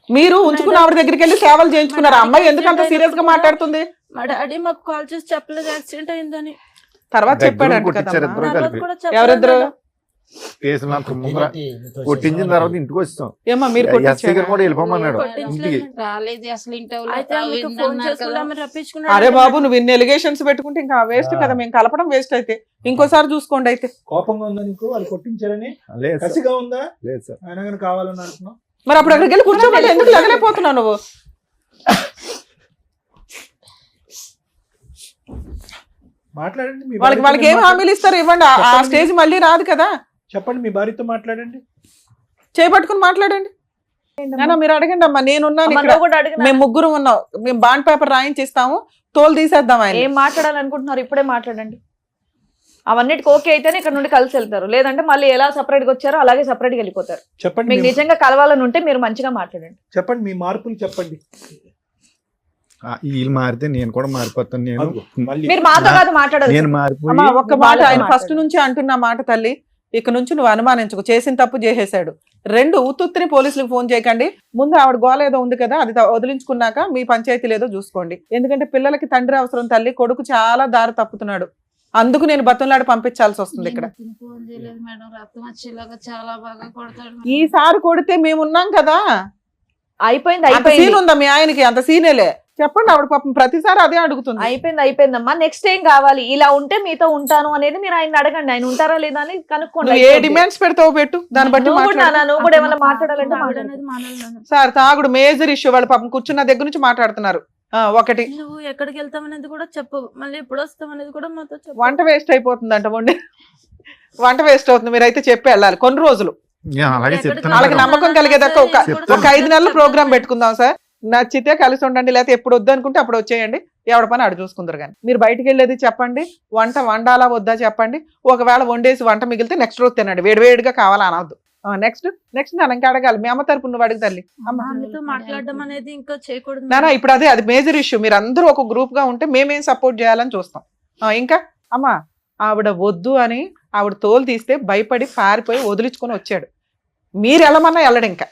మీరు ఉంచుకున్న ఆవిడ దగ్గరికి వెళ్ళి సేవలు చేయించుకున్నారు. అమ్మాయి ఎందుకు అంత సీరియస్ గా మాట్లాడుతుంది? మా డాడీ మాకు కాల్ చేసి చెప్పలేదు యాక్సిడెంట్ అయిందని. తర్వాత చెప్పాడు. ఎవరిద్దరు? కేసులు అంత ముందర కొట్టించిన తర్వాత ఇంటికి వచ్చాం. ఏమా మీరు ఎస్ఐ గారు కొట్టించారా? కూడా వెళ్ళిపోమన్నాడు ఇంటికి. రాలేదు అసలు ఇంటి అయితే ఆమెకు ఫోన్ చేసి కూడా ఆమె రప్పించుకున్నాడు. అరే బాబు నువ్వు ఇన్ని ఎలిగేషన్స్ పెట్టుకుంటే ఇంకా వేస్ట్ కదా, మేము కలపడం వేస్ట్ అయితే ఇంకోసారి చూసుకోండి. అయితే కోపంగా ఉందా నీకు వాళ్ళు కొట్టించారని? లేదు సార్, కసిగా ఉందా? లేదు సార్. ఆయన కానీ కావాలని అంటున్నావు. మరి అప్పుడు అక్కడికి వెళ్ళి కూర్చోమని ఎందుకు లగలేకపోతున్నావు నువ్వు? మాట్లాడండి మీ వాళ్ళకి భార్యతో ఏం హామీలు ఇస్తారు ఇవ్వండి. ఆ చెప్పండి. స్టేజ్ మళ్ళీ రాదు కదా. చెప్పండి, మీ భార్యతో మాట్లాడండి. చేపట్టుకుని మాట్లాడండి. నాన్న మీరు అడగండి అమ్మా, నేనున్నాను అమ్మ, ఇక్కడ. నువ్వు కూడా అడిగినా? మేము ముగ్గురు ఉన్నాం, మేము బాండ్ పేపర్ రాయించిస్తాము, తోలు తీసేద్దాం ఆయన. ఏం మాట్లాడాలనుకుంటున్నారు ఇప్పుడే మాట్లాడండి. అవన్నిటికి ఓకే అయితేనే ఇక్కడ నుండి కలిసి వెళ్తారు, లేదంటే మళ్ళీ ఎలా సపరేట్ గా వచ్చారో అలాగే సపరేట్ గా వెళ్ళిపోతారు. చెప్పండి, మీకు నిజంగా కలవాలని ఉంటే మీరు మంచిగా మాట్లాడండి. చెప్పండి మీ మార్పులు చెప్పండి. వీళ్ళు మారితే నేను కూడా మారిపోతాను. నేను అదిగో, మళ్ళీ మీరు మాతో కాదు మాట్లాడాలి. నేను మారిపోయి అమ్మా ఒక్క మాట, ఆయన మాట్లాడు. ఫస్ట్ నుంచి అంటున్న మాట తల్లి, ఇక నుంచి నువ్వు అనుమానించుకో, చేసిన తప్పు చేసేసాడు. 2 ఉత్తుత్తిని పోలీసులకు ఫోన్ చేయకండి. ముందు ఆవిడ గోల ఏదో ఉంది కదా, అది వదిలించుకున్నాక మీ పంచాయతీ లేదో చూసుకోండి. ఎందుకంటే పిల్లలకి తండ్రి అవసరం తల్లి, కొడుకు చాలా దారి తప్పుతున్నాడు. అందుకు నేను బతంలాడి పంపించాల్సి వస్తుంది ఇక్కడ. ఫోన్ చేయలేదు మేడం, రక్తం వచ్చేలాగా చాలా బాగా కొడతాడు. ఈసారి కొడితే మేమున్నాం కదా. అయిపోయింది అంత సీన్ అయిపోయింది ఉందా మీ ఆయనకి? అంత సీనేలే. చెప్పండి, ఆవిడ పాపం ప్రతిసారి అదే అడుగుతుంది. అయిపోయిందమ్మా. నెక్స్ట్ ఏం కావాలి? ఇలా ఉంటే మీతో ఉంటాను అనేది మీరు ఆయన అడగండి. ఆయన ఉంటారా లేదా అని కనుక్కోండి. నువ్వు ఏ డిమాండ్స్ పెడతావో పెట్టు, దాన్ని బట్టి నువ్వు కూడా మాట్లాడు. నాన్న, నువ్వు కూడా ఏమైనా మాట్లాడాలంటే తాగుడు మాట్లాడు. అనేది మానాలి. సార్ తాగుడు మేజర్ ఇష్యూ. వాళ్ళ పాపం కూర్చున్న దగ్గర నుంచి మాట్లాడుతున్నారు. ఒకటి నువ్వు ఎక్కడికి వెళ్తాం అనేది కూడా చెప్పు, మళ్ళీ ఎప్పుడు వస్తాం అనేది కూడా మాతో చెప్పు. వంట వేస్ట్ అయిపోతుందంట, వంట వేస్ట్ అవుతుంది. మీరైతే చెప్పి వెళ్ళాలి కొన్ని రోజులు. అలాగే ఎక్కడికి చెప్తాను. వాళ్ళకి నమ్మకం కలిగేదాకా చెప్తాను. ఒక 5 నెలలు ప్రోగ్రామ్ పెట్టుకుందాం సార్. నచ్చితే కలిసి ఉండండి, లేకపోతే ఎప్పుడు వద్దు అనుకుంటే అప్పుడు వచ్చేయండి. ఎవడ పని అడు చూసుకుందరు. కానీ మీరు బయటికి వెళ్ళేది చెప్పండి, వంట వండాలా వద్దా చెప్పండి. ఒకవేళ వండేసి వంట మిగిలితే నెక్స్ట్ రోజు తినండి, వేడివేడిగా కావాలా అనవద్దు. నెక్స్ట్ నేను ఇంకా అడగాలి, మీ అమ్మ తరపు నువ్వు అడుగు తల్లి. ఆమెతో మాట్లాడడం అనేది ఇంకా చేయకూడదు. నానా ఇప్పుడు అది మేజర్ ఇష్యూ. మీరు అందరూ ఒక గ్రూప్ గా ఉంటే మేమేం సపోర్ట్ చేయాలని చూస్తాం. ఇంకా అమ్మా ఆవిడ వద్దు అని ఆవిడ తోలు తీస్తే భయపడి పారిపోయి వదిలించుకొని వచ్చాడు. మీరు వెళ్ళమన్నా వెళ్ళడు. ఇంకా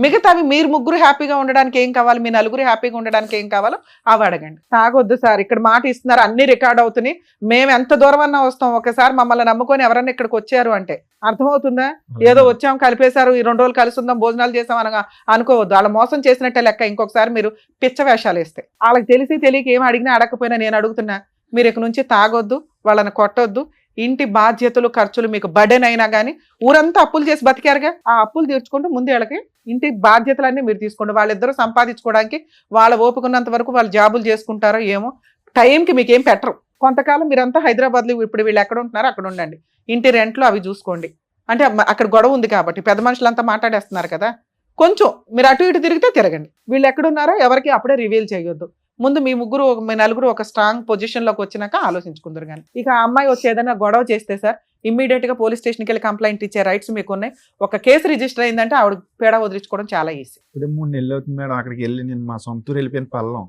మిగతావి మీరు ముగ్గురు హ్యాపీగా ఉండడానికి ఏం కావాలి, మీ నలుగురు హ్యాపీగా ఉండడానికి ఏం కావాలో అవి అడగండి. తాగొద్దు సార్, ఇక్కడ మాట ఇస్తున్నారు, అన్ని రికార్డ్ అవుతున్నాయి. మేము ఎంత దూరం అన్నా వస్తాం. ఒకసారి మమ్మల్ని నమ్ముకొని ఎవరన్నా ఇక్కడికి వచ్చారు అంటే అర్థమవుతుందా? ఏదో వచ్చాం కలిపేశారు, ఈ 2 రోజులు కలిసి ఉందాం భోజనాలు చేసాం అనగా అనుకోవద్దు. వాళ్ళ మోసం చేసినట్టే లెక్క. ఇంకొకసారి మీరు పిచ్చ వేషాలు వేస్తే వాళ్ళకి తెలిసి తెలియక ఏం అడిగినా అడగకపోయినా నేను అడుగుతున్నా, మీరు ఇక్కడ నుంచి తాగొద్దు, వాళ్ళని కొట్టొద్దు. ఇంటి బాధ్యతలు ఖర్చులు మీకు బర్డెన్ అయినా కానీ ఊరంతా అప్పులు చేసి బతికారుగా, ఆ అప్పులు తీర్చుకుంటూ ముందు వాళ్ళకి ఇంటి బాధ్యతలన్నీ మీరు తీసుకోండి. వాళ్ళిద్దరూ సంపాదించుకోవడానికి వాళ్ళ ఓపుకున్నంత వరకు వాళ్ళు జాబులు చేసుకుంటారో ఏమో, టైంకి మీకు ఏం పెట్టరు. కొంతకాలం మీరంతా హైదరాబాద్లో, ఇప్పుడు వీళ్ళు ఎక్కడ ఉంటున్నారో అక్కడ ఉండండి. ఇంటి రెంట్లు అవి చూసుకోండి. అంటే అక్కడ గొడవ ఉంది కాబట్టి పెద్ద మనుషులంతా మాట్లాడేస్తున్నారు కదా, కొంచెం మీరు అటు ఇటు తిరిగితే తిరగండి. వీళ్ళు ఎక్కడున్నారో ఎవరికి అప్పుడే రివీల్ చేయొద్దు. ముందు మీ నలుగురు ఒక స్ట్రాంగ్ పొజిషన్ లోకి వచ్చినాక ఆలోచించుకుందరు. కానీ ఇక ఆ అమ్మాయి వచ్చి ఏదైనా గొడవ చేస్తే సార్ ఇమ్మీడియట్ గా పోలీస్ స్టేషన్కి వెళ్ళి కంప్లైంట్ ఇచ్చే రైట్స్ మీకు ఉన్నాయి. ఒక కేసు రిజిస్టర్ అయిందంటే ఆవిడ పేడ వదిలించుకోవడం చాలా ఈజీ. ఇప్పుడు 3 నెలలు అవుతుంది మేడం అక్కడికి వెళ్ళి. నేను మా సొంతూరు వెళ్ళిపోయిన పల్లం,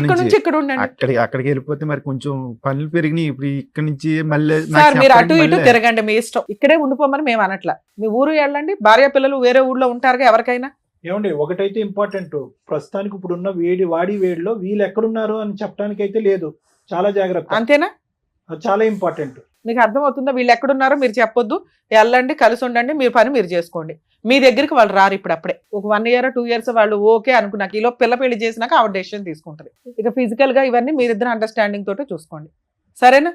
ఇక్కడ నుంచి ఇక్కడ ఉండండి. అక్కడికి వెళ్ళిపోతే మరి కొంచెం పనులు పెరిగినాయి. ఇప్పుడు ఇక్కడ నుంచి మళ్ళీ సార్ మీరు అటు ఇటు తిరగండి, మీ ఇష్టం. ఇక్కడే ఉండిపోమని మేము అనట్లా. మీ ఊరు వెళ్ళండి, భార్య పిల్లలు వేరే ఊళ్ళో ఉంటారుగా ఎవరికైనా. ఏమండి ఒకటైతే ఇంపార్టెంట్, ప్రస్తుతానికి ఇప్పుడున్న వాడి వేడిలో వీళ్ళు ఎక్కడున్నారు అని చెప్పడానికి అయితే లేదు. చాలా జాగ్రత్త, అంతేనా? అది చాలా ఇంపార్టెంట్. మీకు అర్థమవుతుందా? వీళ్ళు ఎక్కడున్నారో మీరు చెప్పొద్దు, వెళ్ళండి, కలిసి ఉండండి, మీరు పని మీరు చేసుకోండి. మీ దగ్గరికి వాళ్ళు రారు ఇప్పుడు. అప్పుడే ఒక 1 year 2 years వాళ్ళు ఓకే అనుకున్నాక ఈలో పిల్ల పెళ్లి చేసినాక ఆవిడ డెసిషన్ తీసుకుంటుంది. ఇక ఫిజికల్ గా ఇవన్నీ మీరిద్దరు అండర్స్టాండింగ్ తోటి చూసుకోండి, సరేనా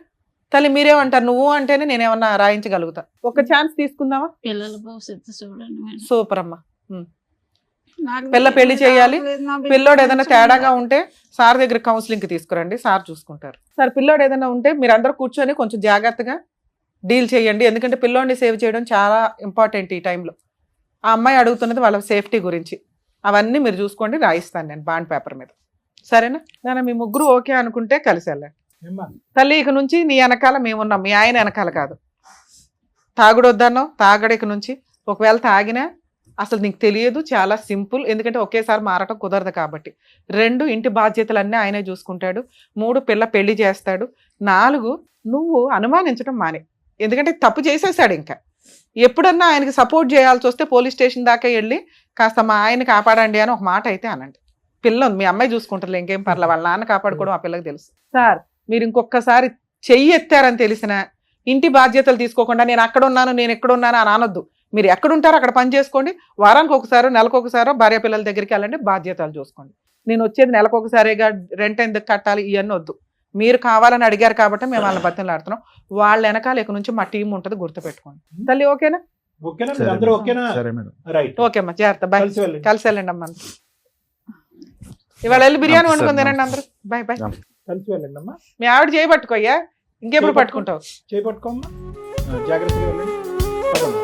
తల్లి? మీరేమంటారు? నువ్వు అంటేనే నేనేమన్నా రాయించగలుగుతా. ఒక ఛాన్స్ తీసుకుందామా? పిల్లల భవిష్యత్తు చూడండి. సూపర్ అమ్మా. పిల్ల పెళ్లి చేయాలి. పిల్లోడు ఏదైనా తేడాగా ఉంటే సార్ దగ్గర కౌన్సిలింగ్ కి తీసుకురండి, సార్ చూసుకుంటారు. సార్ పిల్లోడు ఏదైనా ఉంటే మీరు అందరూ కూర్చొని కొంచెం జాగ్రత్తగా డీల్ చేయండి. ఎందుకంటే పిల్లోడిని సేవ్ చేయడం చాలా ఇంపార్టెంట్ ఈ టైంలో. ఆ అమ్మాయి అడుగుతున్నది వాళ్ళ సేఫ్టీ గురించి. అవన్నీ మీరు చూసుకోండి, రాయిస్తాను నేను బాండ్ పేపర్ మీద, సరేనా? నేను మీ ముగ్గురు ఓకే అనుకుంటే కలిసి వెళ్ళండి. తల్లి ఇక నుంచి నీ వెనకాల మేమున్నాం, మీ ఆయన వెనకాల కాదు. తాగుడు వద్దన్నావు, తాగడు ఇక నుంచి. ఒకవేళ తాగినా అసలు నీకు తెలియదు, చాలా సింపుల్. ఎందుకంటే ఒకేసారి మారటం కుదరదు కాబట్టి. 2 ఇంటి బాధ్యతలన్నీ ఆయనే చూసుకుంటాడు. 3 పిల్ల పెళ్లి చేస్తాడు. 4 నువ్వు అనుమానించడం మానే, ఎందుకంటే తప్పు చేసేసాడు. ఇంకా ఎప్పుడన్నా ఆయనకి సపోర్ట్ చేయాల్సి వస్తే పోలీస్ స్టేషన్ దాకా వెళ్ళి కాస్త మా ఆయన కాపాడండి అని ఒక మాట అయితే అనండి. పిల్ల ఉంది, మీ అమ్మాయి చూసుకుంటారు, ఇంకేం పర్లే. వాళ్ళ నాన్న కాపాడుకోవడం ఆ పిల్లకి తెలుసు. సార్ మీరు ఇంకొకసారి చెయ్యి ఎత్తారని తెలిసినా ఇంటి బాధ్యతలు తీసుకోకుండా నేను అక్కడ ఉన్నాను నేను ఎక్కడ ఉన్నాను అని అనొద్దు. మీరు ఎక్కడ ఉంటారో అక్కడ పని చేసుకోండి. వారానికి ఒకసారో నెలకు ఒకసారో భార్య పిల్లల దగ్గరికి వెళ్ళండి, బాధ్యతలు చూసుకోండి. నేను వచ్చేది నెలకు ఒకసారిగా రెంట్ ఎందుకు కట్టాలి ఇవన్నీ వద్దు. మీరు కావాలని అడిగారు కాబట్టి మేము వాళ్ళని బతిలాడుతున్నాం. వాళ్ళ వెనకాల ఇక నుంచి మా టీం ఉంటుంది, గుర్తుపెట్టుకోండి. తల్లి ఓకేనా? ఓకేనా మీరు అందరూ ఓకేనా? సరే మేడం. రైట్. ఓకే అమ్మా, జాగ్రత్త. బాయ్. కలిసి వెళ్ళండి. కలిసి వెళ్ళండి అమ్మా. ఇవాళ వెళ్ళి బిర్యానీ సరే, వండుకొని తినండి అందరూ. Bye bye. కలిసి వెళ్ళండి అమ్మా. మీ ఆవిడ చేయబట్టుకోయ్యా, ఇంకెప్పుడు పట్టుకుంటావు? చేపట్టుకోమ్మా, జాగ్రత్తగా వెళ్ళండి. పదమ్మా.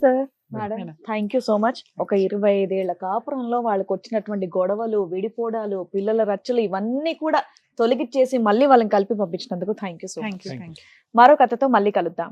Sir madam, thank you so much. ఒక 25 ఏళ్ల కాపురంలో వాళ్ళకి వచ్చినటువంటి గొడవలు, విడిపోవడాలు, పిల్లల రచ్చలు ఇవన్నీ కూడా తొలగిచ్చేసి మళ్ళీ వాళ్ళని కలిపి పంపించినందుకు thank you so much. Thank you. మరో కథతో మళ్ళీ కలుద్దాం.